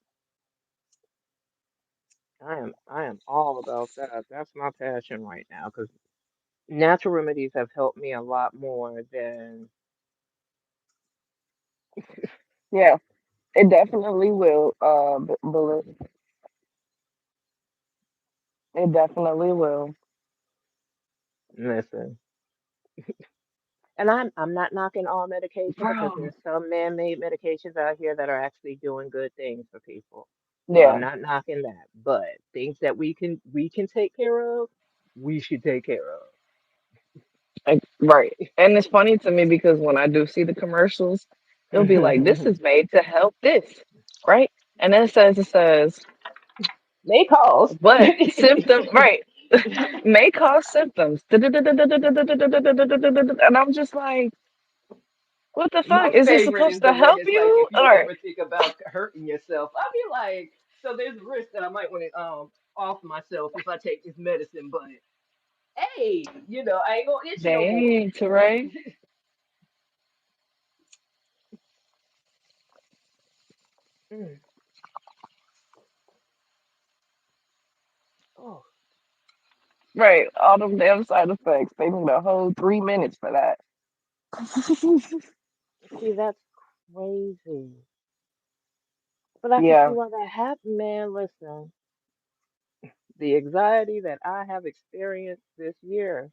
I am all about that. That's my passion right now because natural remedies have helped me a lot more than Yeah, it definitely will, Bullet. It definitely will. listen. And I'm not knocking all medication because Bro. there's some man-made medications out here that are actually doing good things for people. So I'm Yeah, not knocking that. But things that we can take care of, we should take care of. right. And it's funny to me because when I do see the commercials, it'll be like, this is made to help this, right? And then it says, May cause. but symptom, right, may cause symptoms. And I'm just like, what the My fuck? Is it favorite supposed is the to one help that's like, you? if you Or, ever think about hurting yourself, I'll be like, so there's a risk that I might want to off myself if I take this medicine, but hey, I ain't gonna itch no more. dang, Teray. Mm. Oh, Right, all them damn side effects. They need a whole 3 minutes for that. see, that's crazy. But I can see Yeah, why that happened, man. Listen, the anxiety that I have experienced this year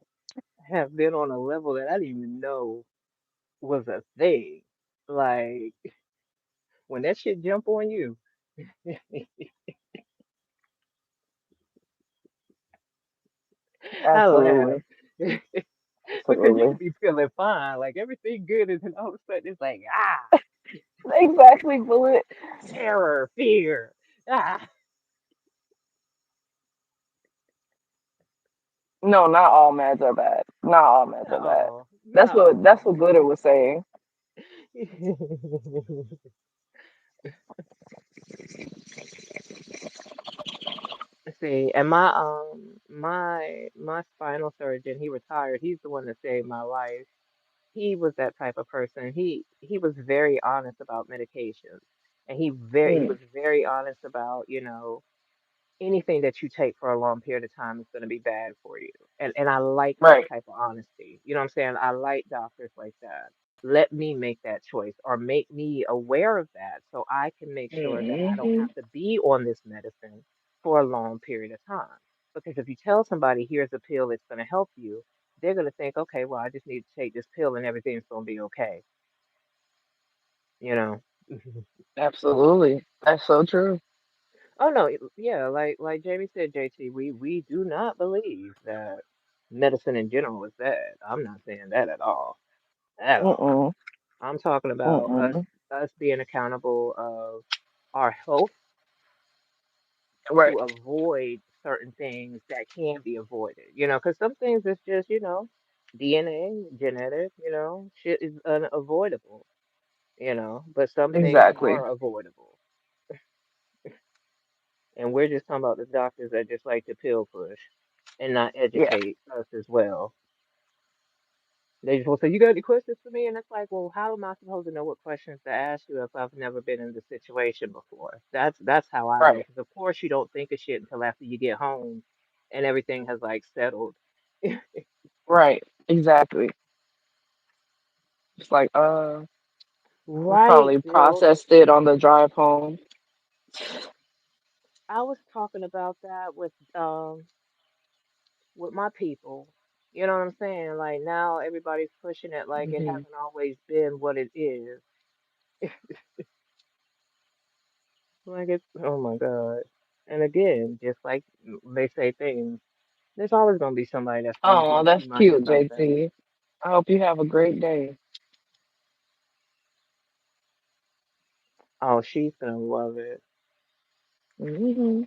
have been on a level that I didn't even know was a thing. Like when that shit jump on you, I laugh. absolutely. Because you Absolutely. could be feeling fine, like everything good, and then all of a sudden it's like, Exactly, Bullet. terror, fear. Ah, No, not all meds are bad. Not all meds are bad. no, That's not what all. that's what Glitter was saying. See, and my spinal surgeon, he retired. He's the one that saved my life. He was that type of person. He was very honest about medications, and he Mm, was very honest about, anything that you take for a long period of time is going to be bad for you. And I like that right. type of honesty. You know what I'm saying? I like doctors like that. Let me make that choice or make me aware of that so I can make sure that I don't Hmm. have to be on this medicine for a long period of time. Because if you tell somebody, here's a pill that's going to help you, they're going to think, okay, well, I just need to take this pill and everything's going to be okay. You know? Absolutely. That's so true. Oh no, yeah, like Jamie said, JT, we do not believe that medicine in general is bad. I'm not saying that at all. At all. Mm-mm. I'm talking about us Mm-mm. us being accountable of our health Right. to avoid certain things that can be avoided. Because some things it's just, DNA, genetic, shit is unavoidable, but some things Exactly. are avoidable. And we're just talking about the doctors that just like to pill push and not Yeah. educate us as well. They just will say, "You got any questions for me?" And it's like, well, how am I supposed to know what questions to ask you if I've never been in the situation before? That's how I go. Right. Because of course you don't think of shit until after you get home and everything has like settled. Right. Exactly. It's like, Right, probably Bill. processed it on the drive home. I was talking about that with my people. You know what I'm saying? Like now everybody's pushing it like it Hmm. hasn't always been what it is. Like it's oh my God. And again, just like they say things, there's always gonna be somebody that's gonna Oh, get too that's much of cute, something. JT. I hope you have a great day. Oh, she's gonna love it. Hmm.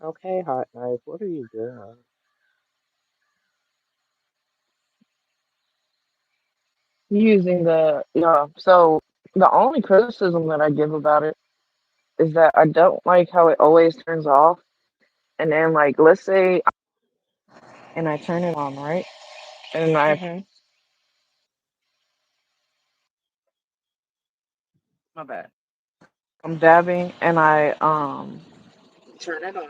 Okay, Hot Knife, what are you doing? Using the, yeah. So the only criticism that I give about it is that I don't like how it always turns off. And then, like, let's say, and I turn it on, right? And I Mhm. My bad. I'm dabbing and I turn it on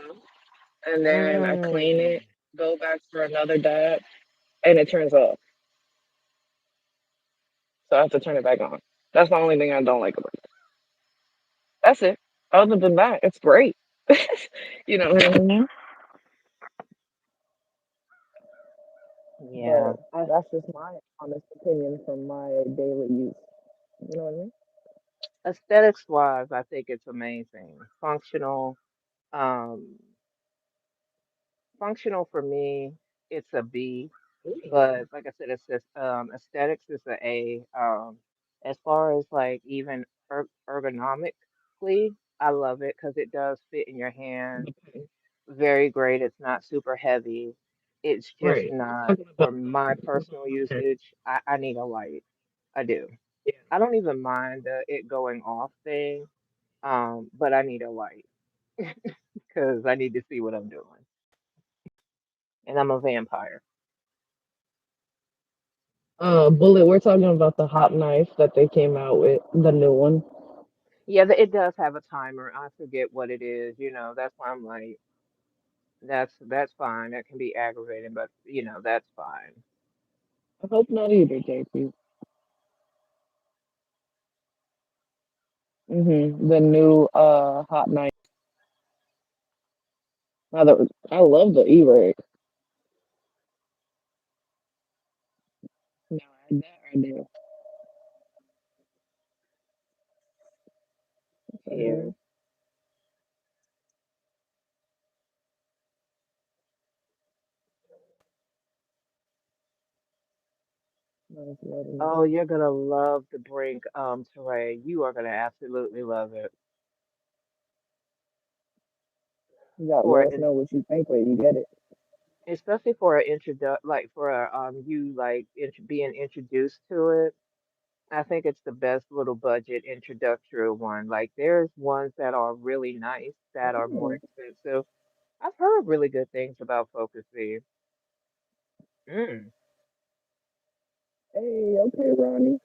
and then I clean Mm. it, go back for another dab, and it turns off. So I have to turn it back on. That's the only thing I don't like about it. That's it. Other than that, it's great. You know what I mean? Yeah. But that's just my honest opinion from my daily use. You know what I mean? Aesthetics wise, I think it's amazing. Um, functional for me, it's a B. But like I said, it's just aesthetics is a A. As far as like even ergonomically, I love it because it does fit in your hand very great. It's not super heavy. It's just Right. I'm not talking for about my personal usage. I need a light. I do. I don't even mind it going off thing. But I need a light because I need to see what I'm doing. And I'm a vampire. Bullet, we're talking about the hot knife that they came out with, the new one. Yeah, it does have a timer. I forget what it is. That's why I'm like, that's fine. That can be aggravating, but that's fine. I hope not either, JP. The new hot knife. I love the E-rig. No, I that right there. What's up, Yeah. man? No, it's loading up. Oh, you're gonna love the Brink terrain. You are gonna absolutely love it. You gotta For let us an know what you think when you get it. especially for an like for a, you like being introduced to it. I think it's the best little budget introductory one. Like there's ones that are really nice that are more Oh, expensive. I've heard really good things about Focus V. Mm. hey, okay, Ronnie.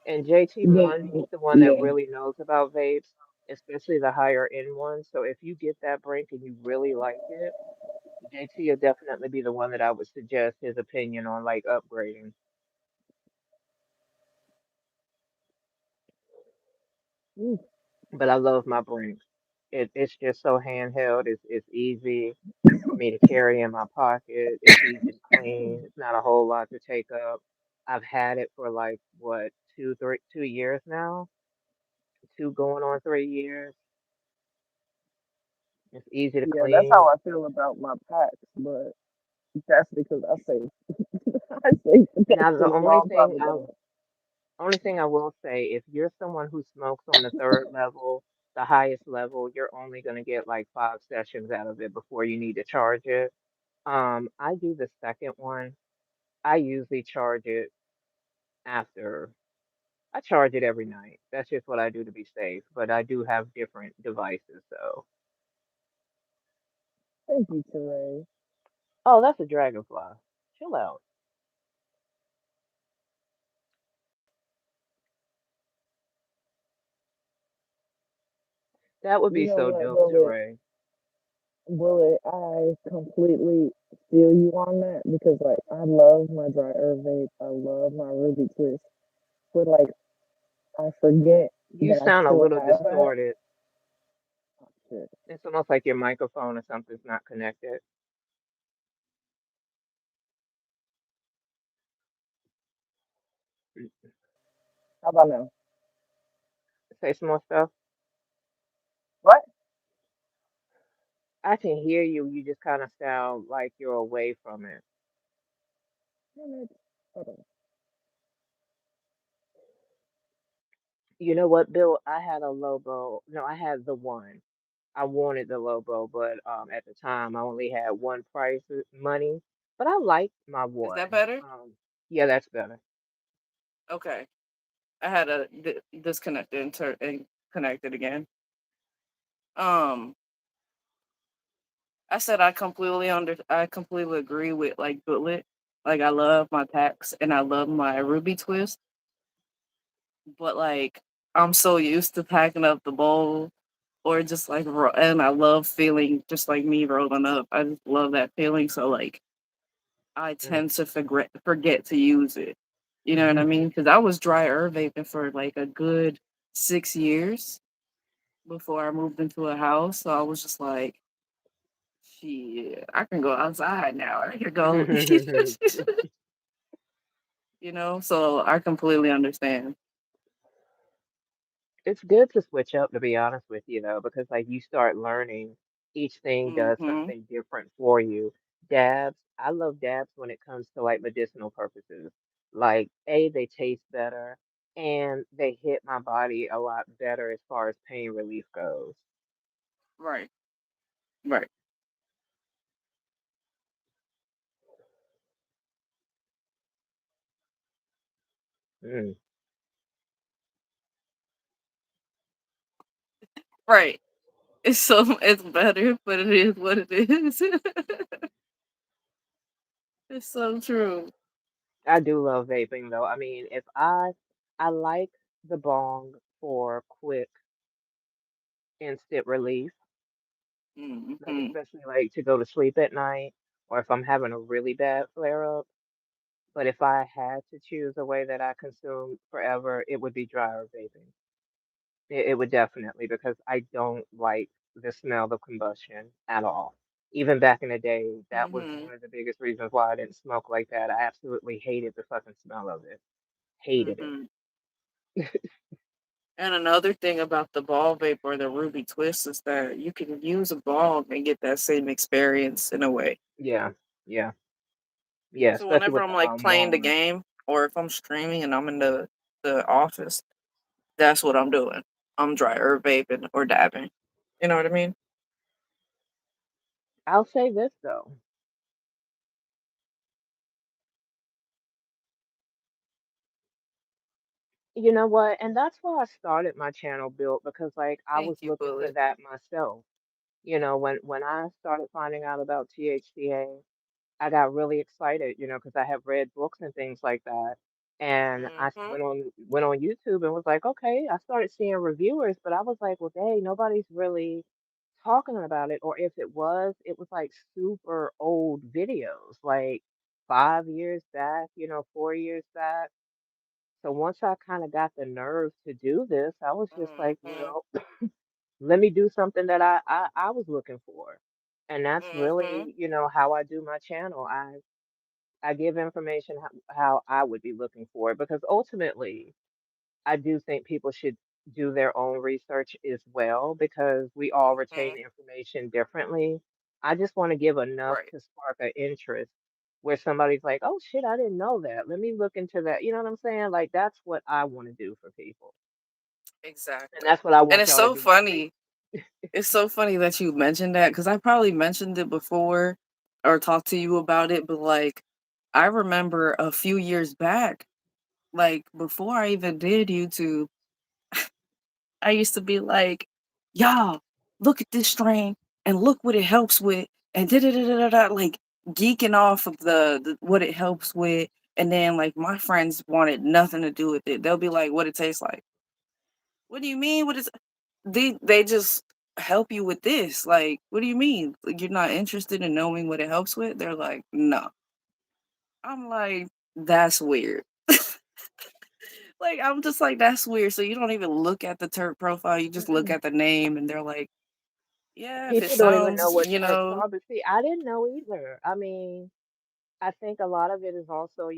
And JT1, he's the one that Yeah, really knows about vapes, especially the higher end ones. So if you get that Brink and you really like it, JT will definitely be the one that I would suggest his opinion on like upgrading. mm, But I love my Brinks. It's just so handheld. It's easy for me to carry in my pocket. It's easy to clean. It's not a whole lot to take up. I've had it for like what 2 years now, two going on 3 years. It's easy to yeah. That's how clean. I feel about my packs, but that's because I say I say that Now the shit a long time ago. only thing I will say, if you're someone who smokes on the third level, the highest level, you're only gonna get like 5 sessions out of it before you need to charge it. I do the second one. I usually charge it after. I charge it every night. That's just what I do to be safe. But I do have different devices, so. Thank you, Teray. Oh, that's a dragonfly. Chill out. That would You be know so what, dope, Bullet? Teray. Bullet, I completely feel you on that because, like, I love my dry herb vape. I love my Ruby Twist, but like, I forget You that I sound a still little have that. distorted. Oh, shit. It's almost like your microphone or something's not connected. How about now? Say some more stuff. What? I can hear you. You just kind of sound like you're away from it. Damn it. Hold on. You know what, Bill? I had a Lobo. No, I had the one. I wanted the Lobo, but at the time I only had one price money. But I liked my Is that one. better? Yeah, that's better. Okay. I had a disconnected and connected again. Um, I said I completely agree with like Bootlit. Like I love my packs and I love my Ruby Twist, but like I'm so used to packing up the bowl or just like, and I love feeling just like me rolling up. I just love that feeling. So like, I Mm. tend to forget to use it. You know what I mean? Because I was dry herb vaping for like a good 6 years before I moved into a house. So I was just like, shit, I can go outside now. I can go, you know? So I completely understand. It's good to switch up, to be honest with you, though, because like you start learning each thing does Hmm. something different for you. Dabs, I love dabs when it comes to like medicinal purposes. Like, A, they taste better and they hit my body a lot better as far as pain relief goes. Right. Right. Mm. Right. It's so it's better, but it is what it is. It's so true. I do love vaping though. I mean, if I like the bong for quick instant relief, like Hmm. especially like to go to sleep at night or if I'm having a really bad flare up. But if I had to choose a way that I consume forever, it would be dryer vaping. It would definitely because I don't like the smell of combustion at all. Even back in the day, that was Hmm. one of the biggest reasons why I didn't smoke like that. I absolutely hated the fucking smell of it. Hated it. Hmm. And another thing about the ball vape or the Ruby Twist is that you can use a ball and get that same experience in a way. Yeah, yeah, yeah. So Especially whenever with I'm the like playing the warmer. game or if I'm streaming and I'm in the office, that's what I'm doing. I'm dry herb vaping or dabbing. You know what I mean? I'll say this though. You know what? And that's why I started my channel built because like I Thank was you, looking for Bullet. that myself. You know, when I started finding out about THCA, I got really excited, you know, because I have read books and things like that. And Hmm. went on YouTube and was like, okay, I started seeing reviewers, but I was like, well, dang, nobody's really talking about it. Or if it was like super old videos, like 5 years back, you know, 4 years back. So once I kind of got the nerve to do this, I was just like, Hmm. let me do something that I was looking for. And that's Hmm. really, you know, how I do my channel. I give information how I would be looking for it because ultimately I do think people should do their own research as well because we all retain Hmm. information differently. I just want to give enough Right. to spark an interest where somebody's like, oh shit, I didn't know that. Let me look into that. You know what I'm saying? Like that's what I want to do for people. And Exactly. that's what I And want it's y'all to so do for me. funny. It's so funny that you mentioned that because I probably mentioned it before or talked to you about it, but like I remember a few years back, like before I even did YouTube, I used to be like, y'all, look at this strain and look what it helps with, and da da da da da, like geeking off of the what it helps with. And then like my friends wanted nothing to do with it. They'll be like, what it tastes like. What do you mean? What is they just help you with this? Like, what do you mean? Like you're not interested in knowing what it helps with? They're like, no. I'm like, that's weird. Like I'm just like, that's weird. So you don't even look at the Turk profile, you just look at the name and they're like, yeah, if it People don't even know sounds, what you Turks know, are, but see, I didn't know either. I mean, I think a lot of it is also,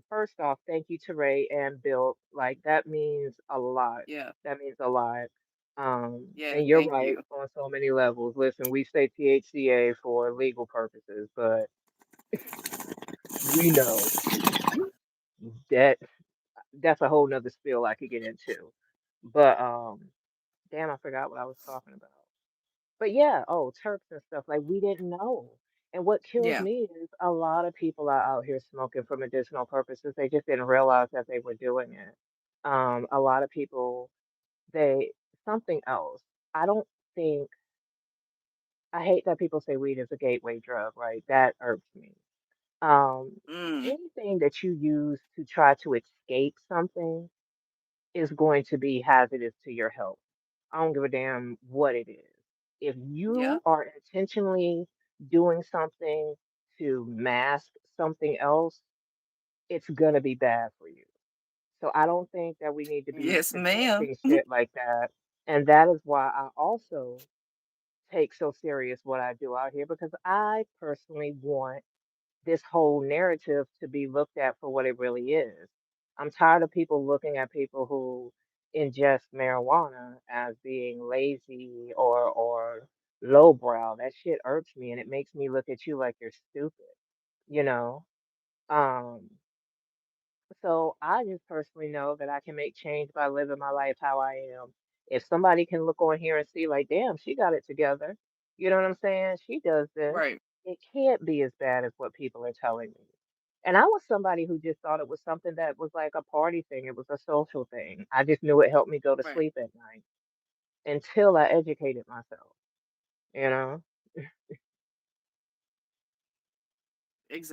first off, thank you to Ray and Bill. Like that means a lot. yeah, That means a lot. yeah, And you're thank right you. on so many levels. Listen, we say THCA for legal purposes, but we know that that's a whole nother spill I could get into. But damn, I forgot what I was talking about. But yeah, oh, Turks and stuff, like we didn't know. And what kills Yeah. me is a lot of people are out here smoking for medicinal purposes. They just didn't realize that they were doing it. A lot of people, they, something else. I don't think, I hate that people say weed is a gateway drug, right? That irks me. Um, Mm, Anything that you use to try to escape something is going to be hazardous to your health. I don't give a damn what it is. If Yeah. you are intentionally doing something to mask something else, it's gonna be bad for you. So I don't think that we need to be Yes, ma'am. suggesting shit like that. And that is why I also take so serious what I do out here, because I personally want this whole narrative to be looked at for what it really is. I'm tired of people looking at people who ingest marijuana as being lazy or lowbrow. That shit irks me and it makes me look at you like you're stupid, you know? Um, so I just personally know that I can make change by living my life how I am. If somebody can look on here and see, like, damn, she got it together. You know what I'm saying? She does this. Right. It can't be as bad as what people are telling me. And I was somebody who just thought it was something that was like a party thing. It was a social thing. I just knew it helped me go to Right. sleep at night until I educated myself, you know?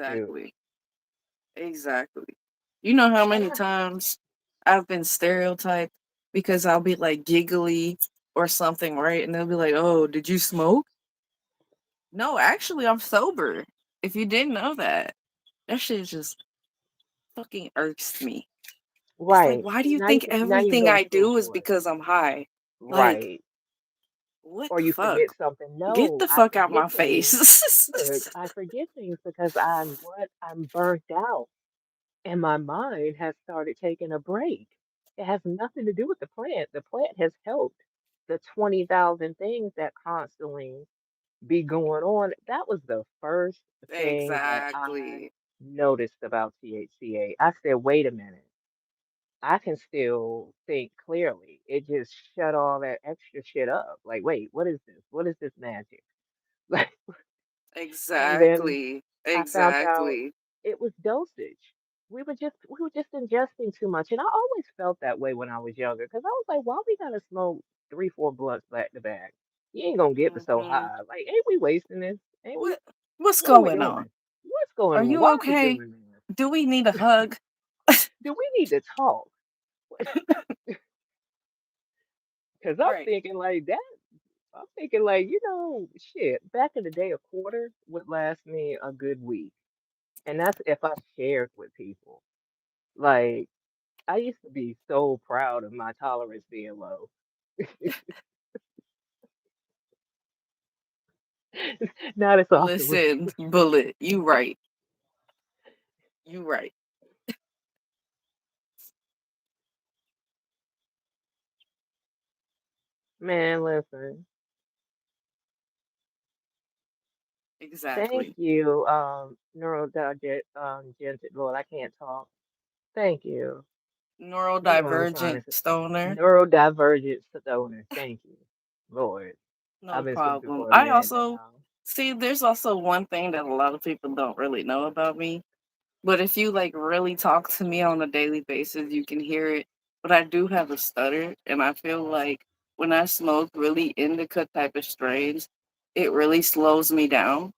Shoot. Exactly. Exactly. You know how And many times I've been stereotyped because I'll be like giggly or something, right? And they'll be like, "Oh, did you smoke?" No, actually, I'm sober. If you didn't know that, that shit just fucking irks me. It's like, right. why do So you now you think now you everything gonna I prove do is for it. because I'm high? Like, Right. what Or the you fuck? forget something. Get No, the I fuck out forget my things. Look, face. I forget things because I'm burnt out and my mind has started taking a break. It has nothing to do with the plant. The plant has helped the 20,000 things that constantly be going on. That was the first thing that I Exactly. noticed about THCA. I said, wait a minute. I can still think clearly. It just shut all that extra shit up. Like, wait, what is this? What is this magic? Like, and then Exactly. I found out Exactly. it was dosage. We were just ingesting too much, and I always felt that way when I was younger. Because I was like, why we gotta smoke 3, 4 blunts back to back? You ain't gonna get so Hmm. high. Like, ain't we wasting this? Ain't we? What's What are we going on? doing? What's going Are on? you Why are we okay? doing this? Do we need a hug? Do we need to talk? Because I'm Right. thinking like that. I'm thinking like, shit, back in the day, a quarter would last me a good week. And that's if I shared with people. Like, I used to be so proud of my tolerance being low. Not it's off the roof. Listen, Bullet, you right. You right. Man, listen. Thank Exactly. you, neurodivergent, Lord, I can't talk. Thank you. You know what I'm trying to Neurodivergent say. stoner. Neurodivergent stoner. Thank you, Lord. I've No been sleeping problem. for a I minute also now. see there's also one thing that a lot of people don't really know about me. But if you like really talk to me on a daily basis, you can hear it. But I do have a stutter, and I feel like when I smoke really indica type of strains, it really slows me down.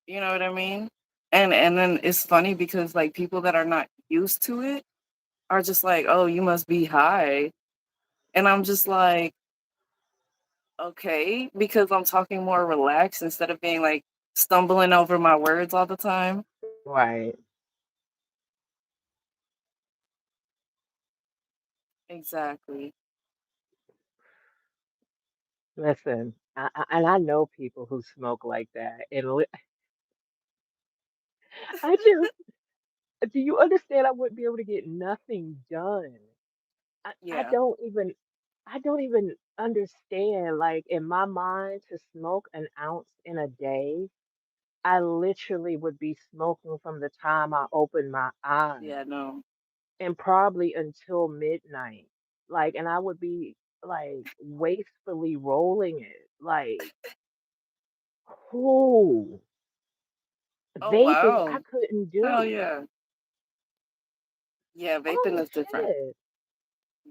You know what I mean? And then it's funny because like people that are not used to it are just like, "Oh, you must be high." And I'm just like, "Okay," because I'm talking more relaxed instead of being like stumbling over my words all the time. Right. Exactly. Listen, and I know people who smoke like that. I just, do you understand? I wouldn't be able to get nothing done. I, I Yeah. don't even, I don't even understand. Like in my mind, to smoke an ounce in a day, I literally would be smoking from the time I open my eyes Yeah, no. and probably until midnight. Like, and I would be like wastefully rolling it. Like, who? Oh Vaping, I wow. couldn't Hell do. yeah. Yeah, vaping Oh is different. shit.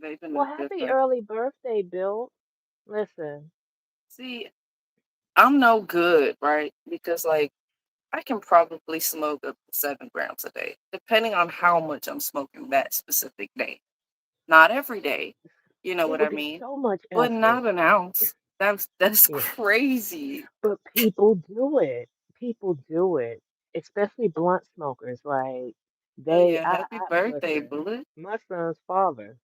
Vaping Well, is happy different. early birthday, Bill. Listen, See, I'm no good, right? Because like I can probably smoke up to 7 grams a day, depending on how much I'm smoking that specific day. not every day. You know It what I would be mean? so much But not effort. an ounce. That's Yeah. crazy. But people do it. People do it, especially blunt smokers. Like Oh yeah, happy I birthday, listen. Bullet. My son's father.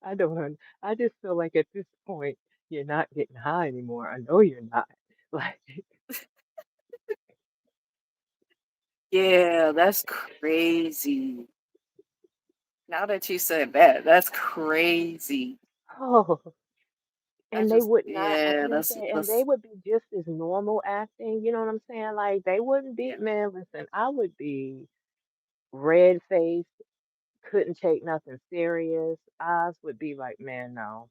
I don't. I just feel like at this point, you're not getting high anymore. I know you're not. Like, Yeah, that's crazy. Now that you said that, that's crazy. oh, That's and they just would not. yeah, You know what I'm saying? And they would be just as normal acting. You know what I'm saying? Like they wouldn't be. yeah, Man, listen. I would be red faced. Couldn't take nothing serious. Eyes would be like, man, no.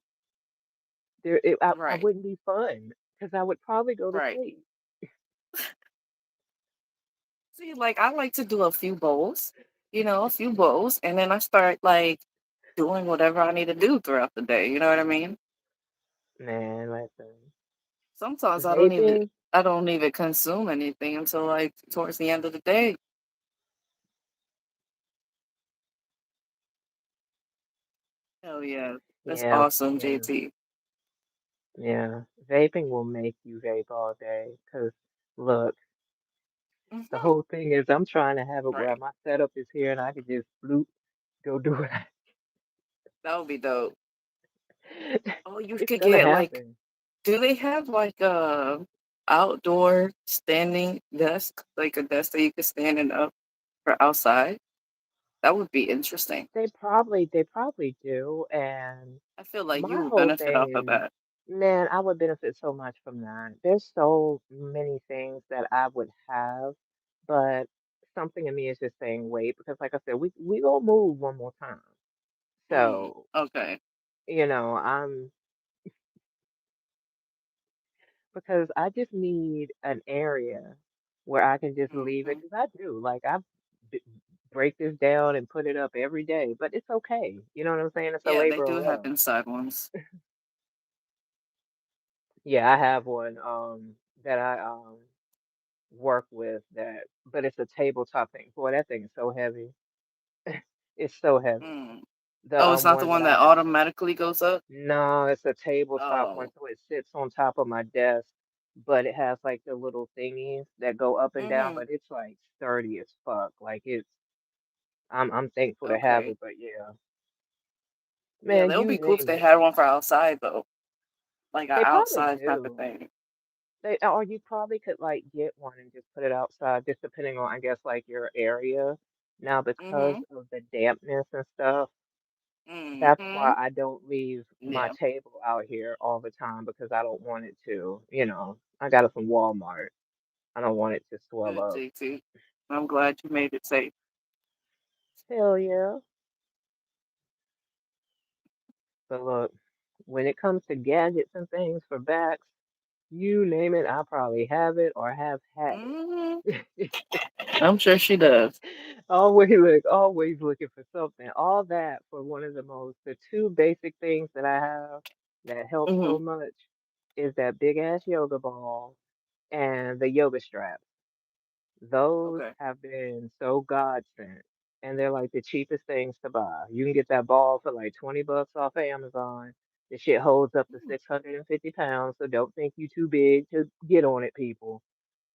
I right, wouldn't be fun because I would probably go to right. sleep. See, like I like to do a few bowls, a few bowls, and then I start like doing whatever I need to do throughout the day. You know what I mean? Man, listen. Sometimes Vaping, I don't even consume anything until like towards the end of the day. Hell yeah. That's yeah, awesome, yeah, JT. yeah. Vaping will make you vape all day. Cause look, the Hmm. whole thing is I'm trying to have it where Right. my setup is here and I can just bloop, go do it. That would be dope. Oh, you It's could gonna get like, happen. do they have like a outdoor standing desk, like a desk that you could stand and up for outside? That would be interesting. They probably do. And I feel like you my would whole benefit thing off of is, that. man, I would benefit so much from that. There's so many things that I would have, but something in me is just saying wait because, like I said, we gonna move one more time. So, Okay. I'm because I just need an area where I can just leave it Hmm. because I do like b- break this down and put it up every day, but it's okay. You know what I'm saying? It's a Yeah, they labor do of have love. inside ones. Yeah, I have one that I work with that, but it's a tabletop thing. Boy, that thing is so heavy. It's so heavy. Mm. The Oh, it's not the one that one I that have. automatically goes up? No, it's a tabletop one, Oh. so it sits on top of my desk, but it has like the little thingies that go up and down, Hmm. but it's like sturdy as fuck. Like I'm thankful to have Okay. it, but yeah. Yeah, Man, that would you be cool if name they it. had one for outside though. Like an They probably outside type of do. thing. Or you probably could like get one and just put it outside, just depending on, I guess, like your area. Now, because Hmm. of the dampness and stuff, that's why Hmm. I don't leave my Yeah, table out here all the time because I don't want it to, I got it from Walmart. I don't want it to swell good, up. JT. I'm glad you made it safe. Hell yeah. But look, when it comes to gadgets and things for backs, you name it, I probably have it or have had Hmm. it. I'm sure she does. Always looking for something. All that for the two basic things that I have that help Hmm. so much is that big ass yoga ball and the yoga strap. Those Okay. have been so God sent. And they're like the cheapest things to buy. You can get that ball for like 20 bucks off of Amazon. The shit holds up to Mm. 650 pounds, so don't think you too big to get on it, people.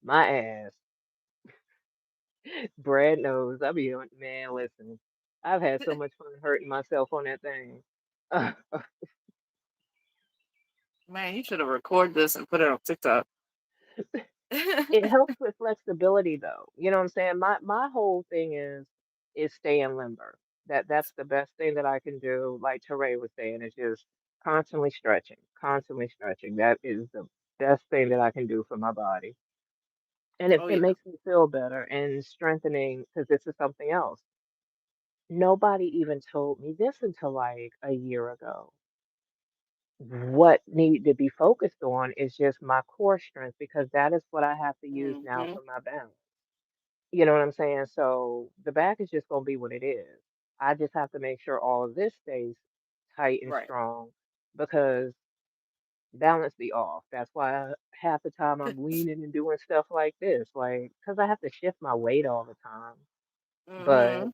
My ass. Brad knows. I be on, man, listen. I've had so much fun hurting myself on that thing. Man, you should have recorded this and put it on TikTok. It helps with flexibility though. You know what I'm saying? My whole thing is staying limber. That's the best thing that I can do. Like Teray was saying, is just constantly stretching, constantly stretching. That is the best thing that I can do for my body. And Oh it yeah. makes me feel better and strengthening because this is something else. Nobody even told me this until like a year ago. What need to be focused on is just my core strength because that is what I have to use now Hmm. for my balance. You know what I'm saying? So the back is just going to be what it is. I just have to make sure all of this stays tight and Right. strong because balance be off. That's why half the time I'm leaning and doing stuff like this, like, because I have to shift my weight all the time. But Hmm.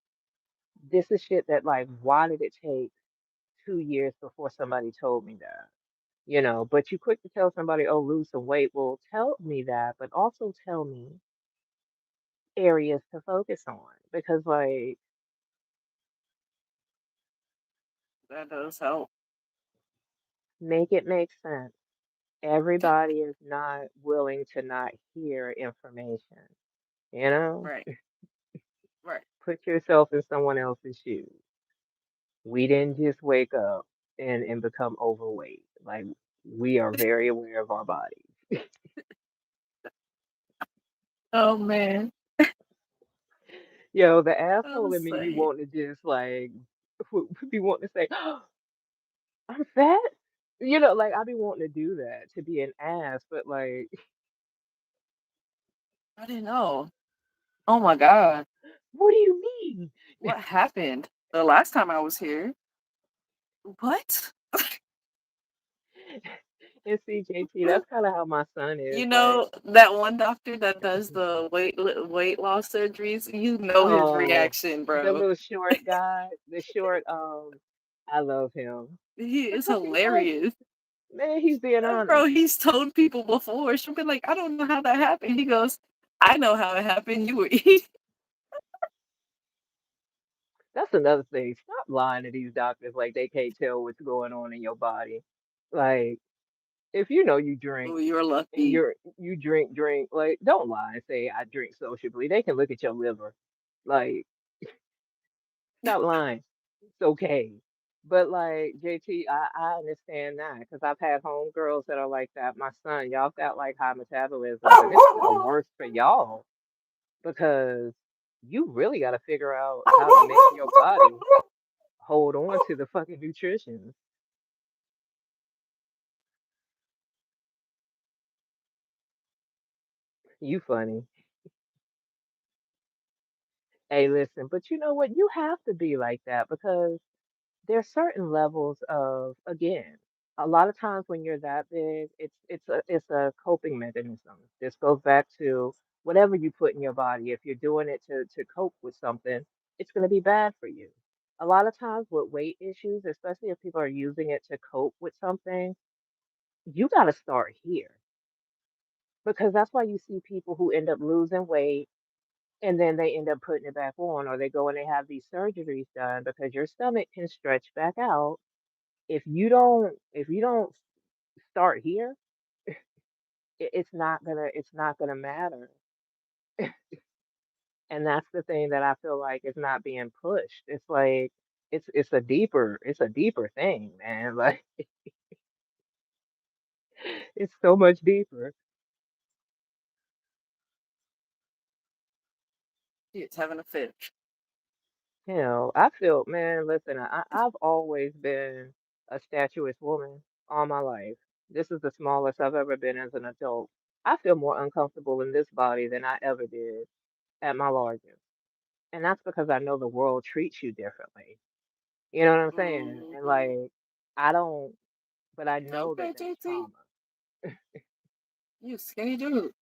This is shit that, like, why did it take 2 years before somebody told me that? But you quick to tell somebody, oh, lose some weight. Well, tell me that, but also tell me areas to focus on because, like, That does help. make it make sense. Everybody is not willing to not hear information, you know? Right. Right. Put yourself in someone else's shoes. We didn't just wake up and become overweight. Like, we are very aware of our bodies. Oh man. Yo, the I asshole in was me be saying. wanting to just like be wanting to say, I'm fat. Like I be wanting to do that to be an ass, but like, I didn't know. Oh my god. what do you mean? What happened the last time I was here? What? And see, JT, that's kind of how my son is. You Like, know that one doctor that does the weight loss surgeries? You know his oh, reaction, the bro. little short guy, the short, I love him He is because he's like, hilarious. man, he's being Bro, honest. he's told people before. She'll be like, I don't know how that happened. He goes, I know how it happened. You were eating. That's another thing. Stop lying to these doctors like they can't tell what's going on in your body. Like, if you know you drink Oh, you're and lucky. you drink, like don't lie and say I drink sociably. They can look at your liver. Like, stop lying. It's okay. But like JT, I understand that because I've had homegirls that are like that. My son, y'all got like high metabolisms, and it's kind of worse for y'all because you really got to figure out how to make your body hold on to the fucking nutrition. You funny. Hey, listen, but you know what? You have to be like that because there's certain levels of, again, a lot of times when you're that big, it's a coping mechanism. This goes back to whatever you put in your body. If you're doing it to cope with something, it's going to be bad for you. A lot of times with weight issues, especially if people are using it to cope with something, you got to start here because that's why you see people who end up losing weight and then they end up putting it back on, or they go and they have these surgeries done because your stomach can stretch back out. If you don't start here, it's not gonna matter. And that's the thing that I feel like is not being pushed. It's like it's a deeper thing, man. Like it's so much deeper. It's having a fit. I feel, man, listen, I've always been a statuesque woman all my life. This is the smallest I've ever been as an adult. I feel more uncomfortable in this body than I ever did at my largest. And that's because I know the world treats you differently. You know what I'm saying? And Hmm. like, I don't, but I know that Okay, that's JT. trauma. You skinny dude.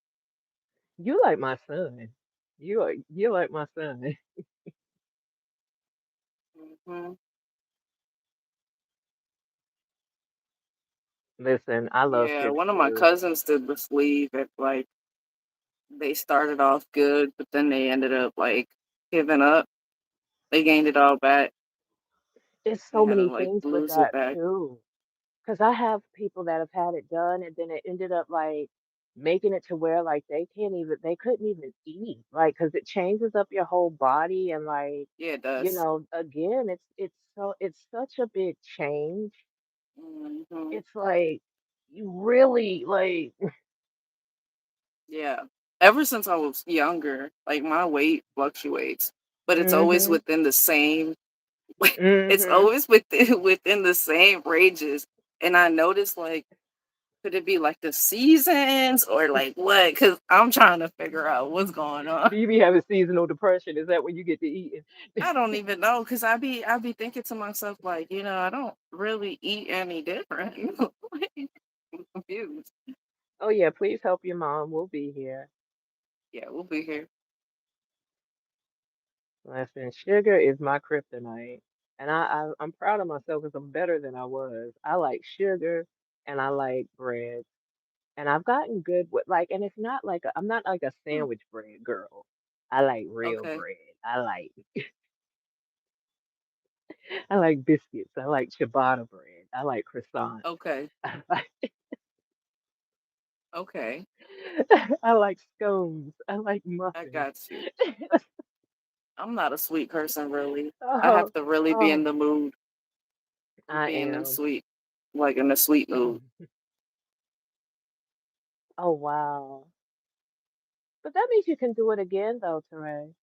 You like my son. You like my son. Hmm. Listen, I love Yeah, chips one of my too. cousins did the sleeve. It like they started off good, but then they ended up like giving up. They gained it all back. It's They so had to many like things with lose it that back. too. Because I have people that have had it done and then it ended up like making it to where like they couldn't even eat. Like, because it changes up your whole body and like, Yeah, it does. again, it's such a big change. Hmm. It's like you really like, Yeah. Ever since I was younger, like my weight fluctuates, but it's always mm-hmm, within the same. It's mm-hmm. always within within the same ranges. And I noticed like, could it be like the seasons or like what? Because I'm trying to figure out what's going on. Do you be having seasonal depression? Is that when you get to eating? I don't even know because I be thinking to myself like, I don't really eat any different. I'm confused. Oh yeah, please help your mom. We'll be here. Yeah, we'll be here. Listen, sugar is my kryptonite, and I'm proud of myself because I'm better than I was. I like sugar, and I like bread, and I've gotten good with like, and it's not like I'm not like a Hmm, sandwich bread girl. I like real okay, bread. I like biscuits. I like ciabatta bread. I like croissants. okay, I like, okay. I like scones. I like I muffins. got you. I'm not a sweet person, really. I have Oh, to really be in oh, the mood for I being in am. sweet, like in a sweet mood. Oh, wow. But that means you can do it again, though, Teray.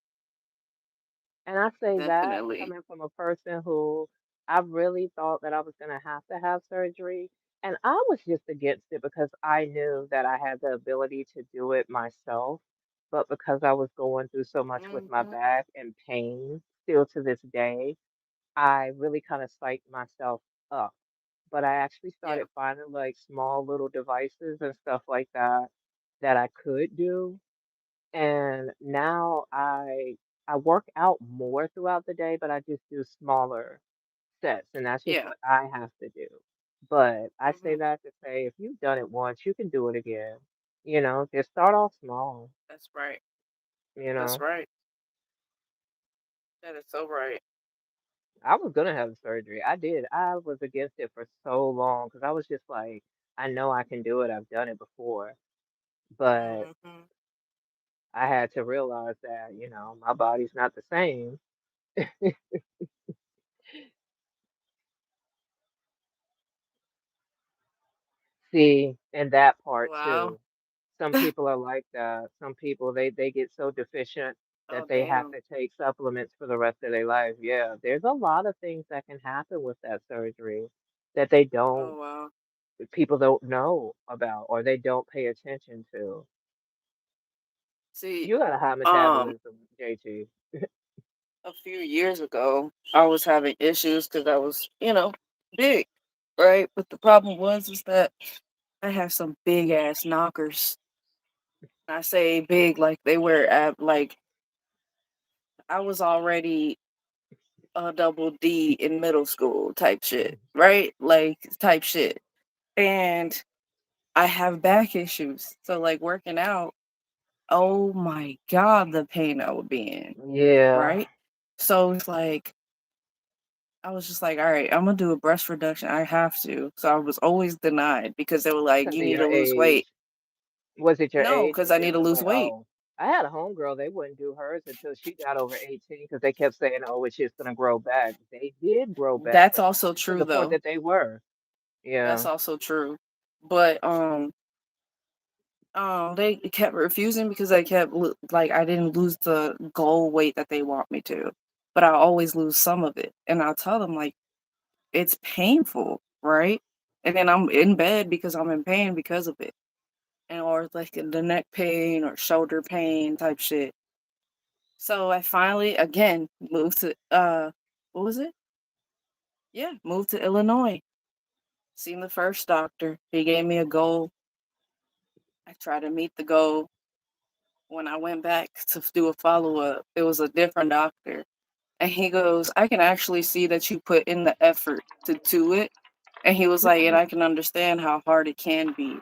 And I say that Definitely. coming from a person who I really thought that I was going to have surgery. And I was just against it because I knew that I had the ability to do it myself. But because I was going through so much with my Hmm. back and pain still to this day, I really kind of psyched myself up. But I actually Yeah, started finding like small little devices and stuff like that that I could do, and now I work out more throughout the day, but I just do smaller sets, and that's just yeah. what I have to do. But I say Hmm. that to say if you've done it once, you can do it again. Just start off small, That's right. you That's know. right. That is so right. I was gonna have the surgery. I did. I was against it for so long because I was just like, I know I can do it. I've done it before. But Hmm. I had to realize that, my body's not the same. See, and that part Wow. too. Some people are like that. Some people they get so deficient Oh that they have damn. to take supplements for the rest of their life. Yeah, there's a lot of things that can happen with that surgery that Oh wow. people don't know about or they don't pay attention to. See, You got a high um, metabolism, JT. a few years ago, I was having issues because I was, big, right? But the problem was that I have some big ass knockers. I say big like they were at like I was already a double D in middle school type shit, right? Like type shit. And I have back issues. So like working out, oh my god, the pain I would be in, Yeah, right? So it's like I was just like, all right, I'm gonna do a breast reduction. I have to. So I was always denied because they were like, because you of need your to lose age. weight. Was it your No, age? because Because I it need to was lose like, weight. oh, I had a homegirl. They wouldn't do hers until she got over 18 because they kept saying, oh, it's just going to grow back. They did grow back, That's but also not to true the point though. that they were. That's Yeah. also true. But they kept refusing because I kept like I didn't lose the goal weight that they want me to, but I always lose some of it, and I'll tell them like it's painful, right? And then I'm in bed because I'm in pain because of it, and or like the neck pain or shoulder pain type shit. So I finally again moved to what was it? Yeah, moved to Illinois. Seen the first doctor. He gave me a goal. I tried to meet the goal. When I went back to do a follow up, it was a different doctor. And he goes, I can actually see that you put in the effort to do it. And he was like, and I can understand how hard it can be.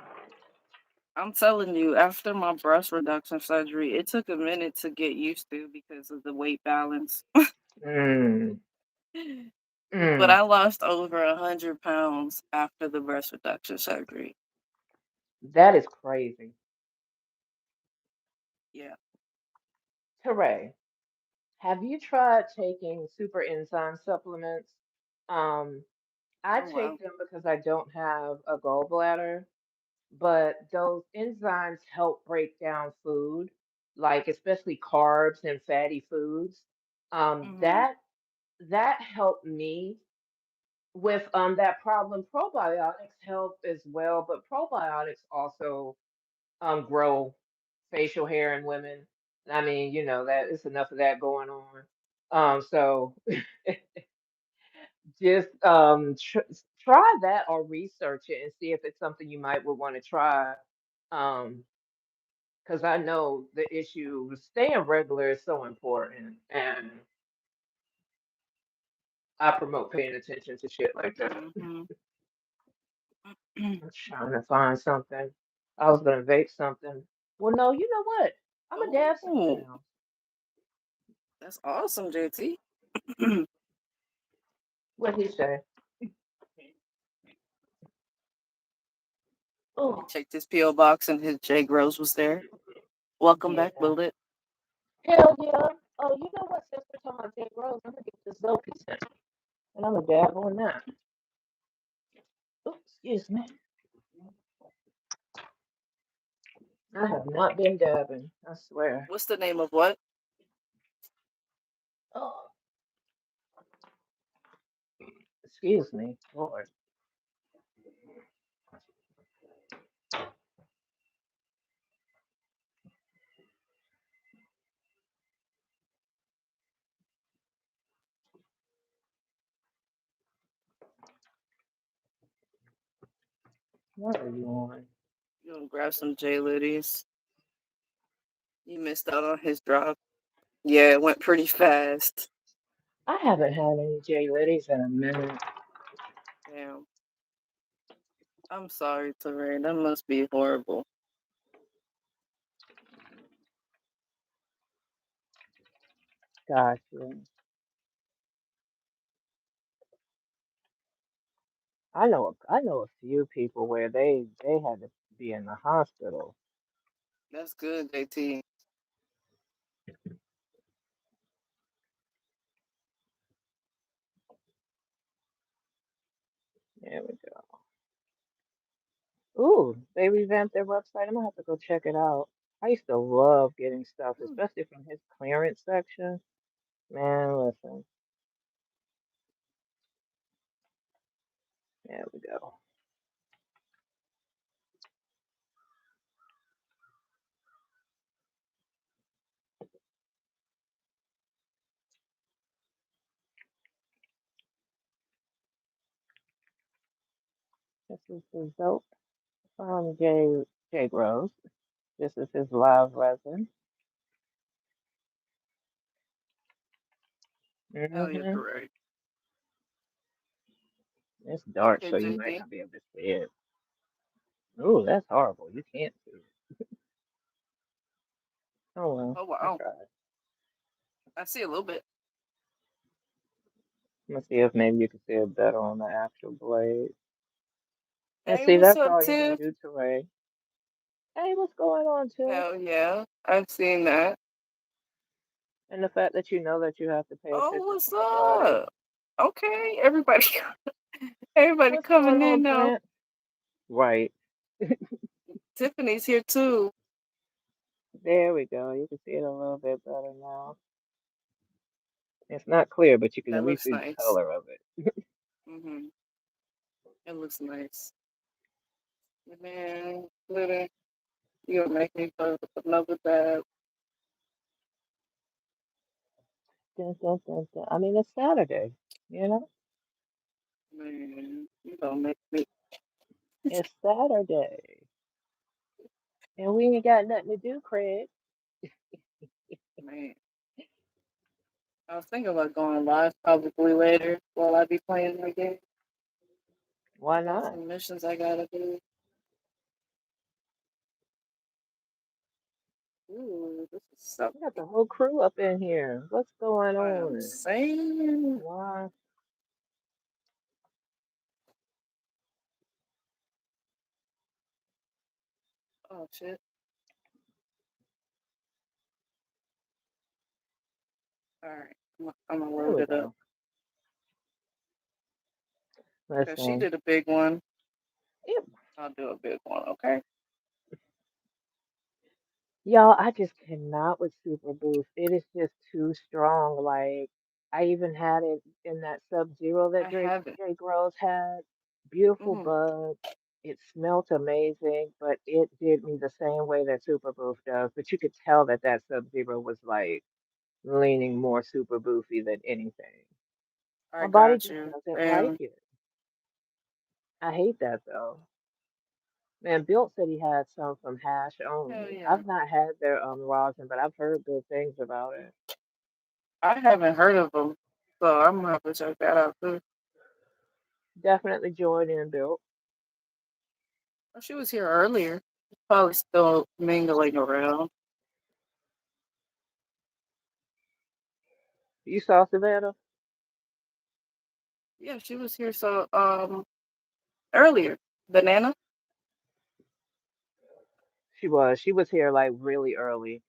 I'm telling you, after my breast reduction surgery, it took a minute to get used to because of the weight balance. Mm, But mm. I lost over 100 pounds after the breast reduction surgery. That is crazy. Yeah. Teray, have you tried taking super enzyme supplements? Um, I Oh, wow. take them because I don't have a gallbladder, but those enzymes help break down food, like especially carbs and fatty foods. Um, Hmm. that that helped me with that problem. Probiotics help as well, but probiotics also grow facial hair in women. I mean, that it's enough of that going on. So just try that or research it and see if it's something you might would want to try. Um, because I know the issue. Staying regular is so important, and I promote paying attention to shit like that. Mm-hmm. I'm trying to find something. I was gonna vape something. Well, no, you know what? I'm gonna dab something Oh, else. that's awesome, JT. What he say? He Oh, checked his P.O. box and his J Grows was there. Welcome yeah. back, Bullet. Hell yeah. Oh, you know what? Since we're talking about Jake Rose, I'm gonna get this Zoe scent, and I'm gonna dab on that. Oops, excuse me. I have not been dabbing. I swear. What's the name of what? Oh, excuse me, Lord. What are you on? You gonna grab some J Liddies. You missed out on his drop. Yeah, it went pretty fast. I haven't had any J Liddies in a minute. Damn. I'm sorry, Terrain. That must be horrible. Gosh, yeah. I know a few people where they had to be in the hospital. That's good, JT. There we go. Ooh, they revamped their website. I'm gonna have to go check it out. I used to love getting stuff, Hmm. especially from his clearance section. Man, listen. There we go. This is the Zope from J Rose. This is his live resin. Hell, you're Mm-hmm. correct. It's dark, Okay, so you might JT. not be able to see it. Ooh, that's horrible. You can't see it. Oh well, Oh, I wow. tried. I see a little bit. I'm gonna see if maybe you can see it better on the actual blade. And Hey, see, what's that's up, all you can Tiff? do, Teray. Hey, what's going on, Tiff? Hell yeah. I've seen that. And the fact that you know that you have to pay Oh, attention what's to your body. up? Okay, everybody, everybody What's going coming on, in now. Prince? Right. Tiffany's here too. There we go. You can see it a little bit better now. It's not clear, but you can at That least looks see the nice. color of it. Mm-hmm. It looks nice. Man, glitter, you gonna make me put another bad. Dun, dun, dun, dun. I mean, it's Saturday, you know? Man, you gonna make me. It's Saturday. And we ain't got nothing to do, Craig. Man, I was thinking about going live probably later while I be playing my game. Why Got not? some missions I gotta do. Ooh, this is so. We got the whole crew up in here. What's going I'm on? saying. Why? Oh shit. All right, I'm gonna There load we it up go. because she Listen, did a big one. it, I'll do a big one. Okay. y'all, I just cannot with Super Boost. It is just too strong. Like, I even had it in that Sub Zero that I have it. Drake Rose had. Beautiful Hmm. bud. It smelt amazing, but it did me the same way that Super Boost does. But you could tell that that Sub Zero was like leaning more Super Boofy than anything. I My body got just you. doesn't like Bam. it. I hate that though. Man, Bill said he had some from Hash Hell only. yeah. I've not had their rosin, but I've heard good things about it. I haven't heard of them, so I'm gonna have to check that out too. Definitely join in, Bill. Oh, she was here earlier. Probably still mingling around. You saw Savannah? Yeah, she was here so earlier. Banana? She was. She was here like really early.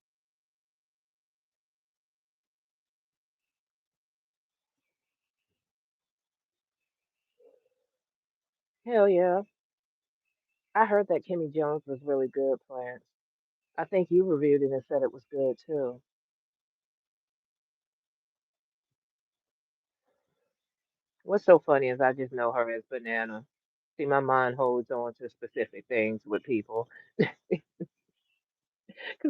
Hell yeah. I heard that Kimmy Jones was really good, Plants. I think you reviewed it and said it was good too. What's so funny is I just know her as Banana. See, my mind holds on to specific things with people. Because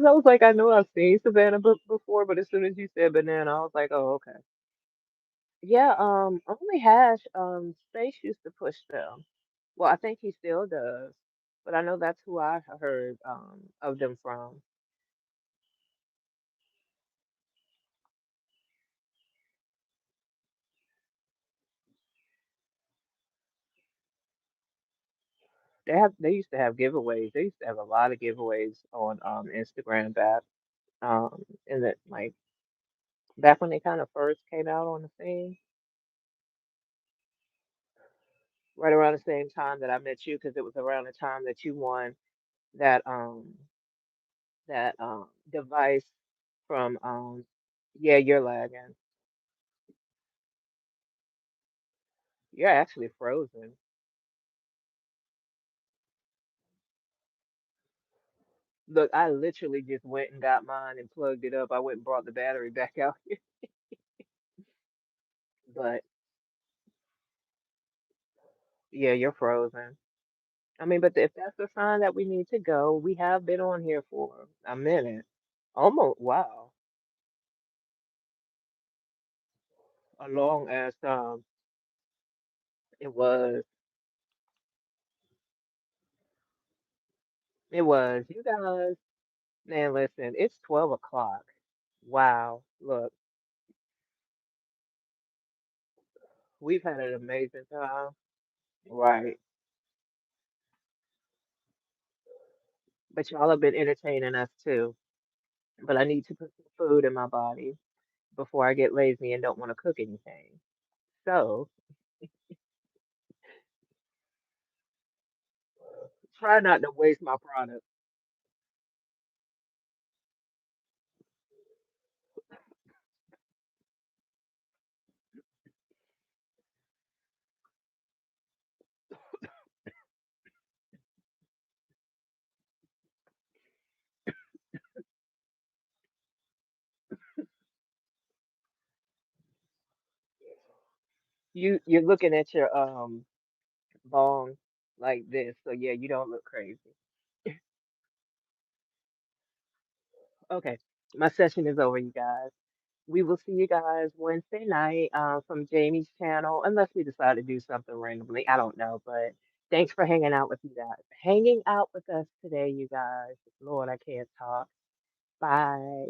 I was like, I know I've seen Savannah before, but as soon as you said Banana, I was like, oh, okay. Yeah, only Hash, Space used to push them. Well, I think he still does, but I know that's who I heard of them from. They used to have giveaways. They used to have a lot of giveaways on Instagram back in the like back when they kind of first came out on the scene, right around the same time that I met you, because it was around the time that you won that device from yeah, you're lagging. You're actually frozen. Look, I literally just went and got mine and plugged it up. I went and brought the battery back out. But yeah, you're frozen. I mean, but if that's a sign that we need to go, we have been on here for a minute. Almost, wow, a long ass time. It was. It was. You guys, man, listen, it's 12 o'clock. Wow. Look, we've had an amazing time. Right. But y'all have been entertaining us too. But I need to put some food in my body before I get lazy and don't want to cook anything. So try not to waste my product. You're looking at your bong like this, so yeah, you don't look crazy. Okay, my session is over, you guys. We will see you guys Wednesday night from Jamie's channel, unless we decide to do something randomly. I don't know, but thanks for hanging out with us today, you guys. Lord, I can't talk. Bye.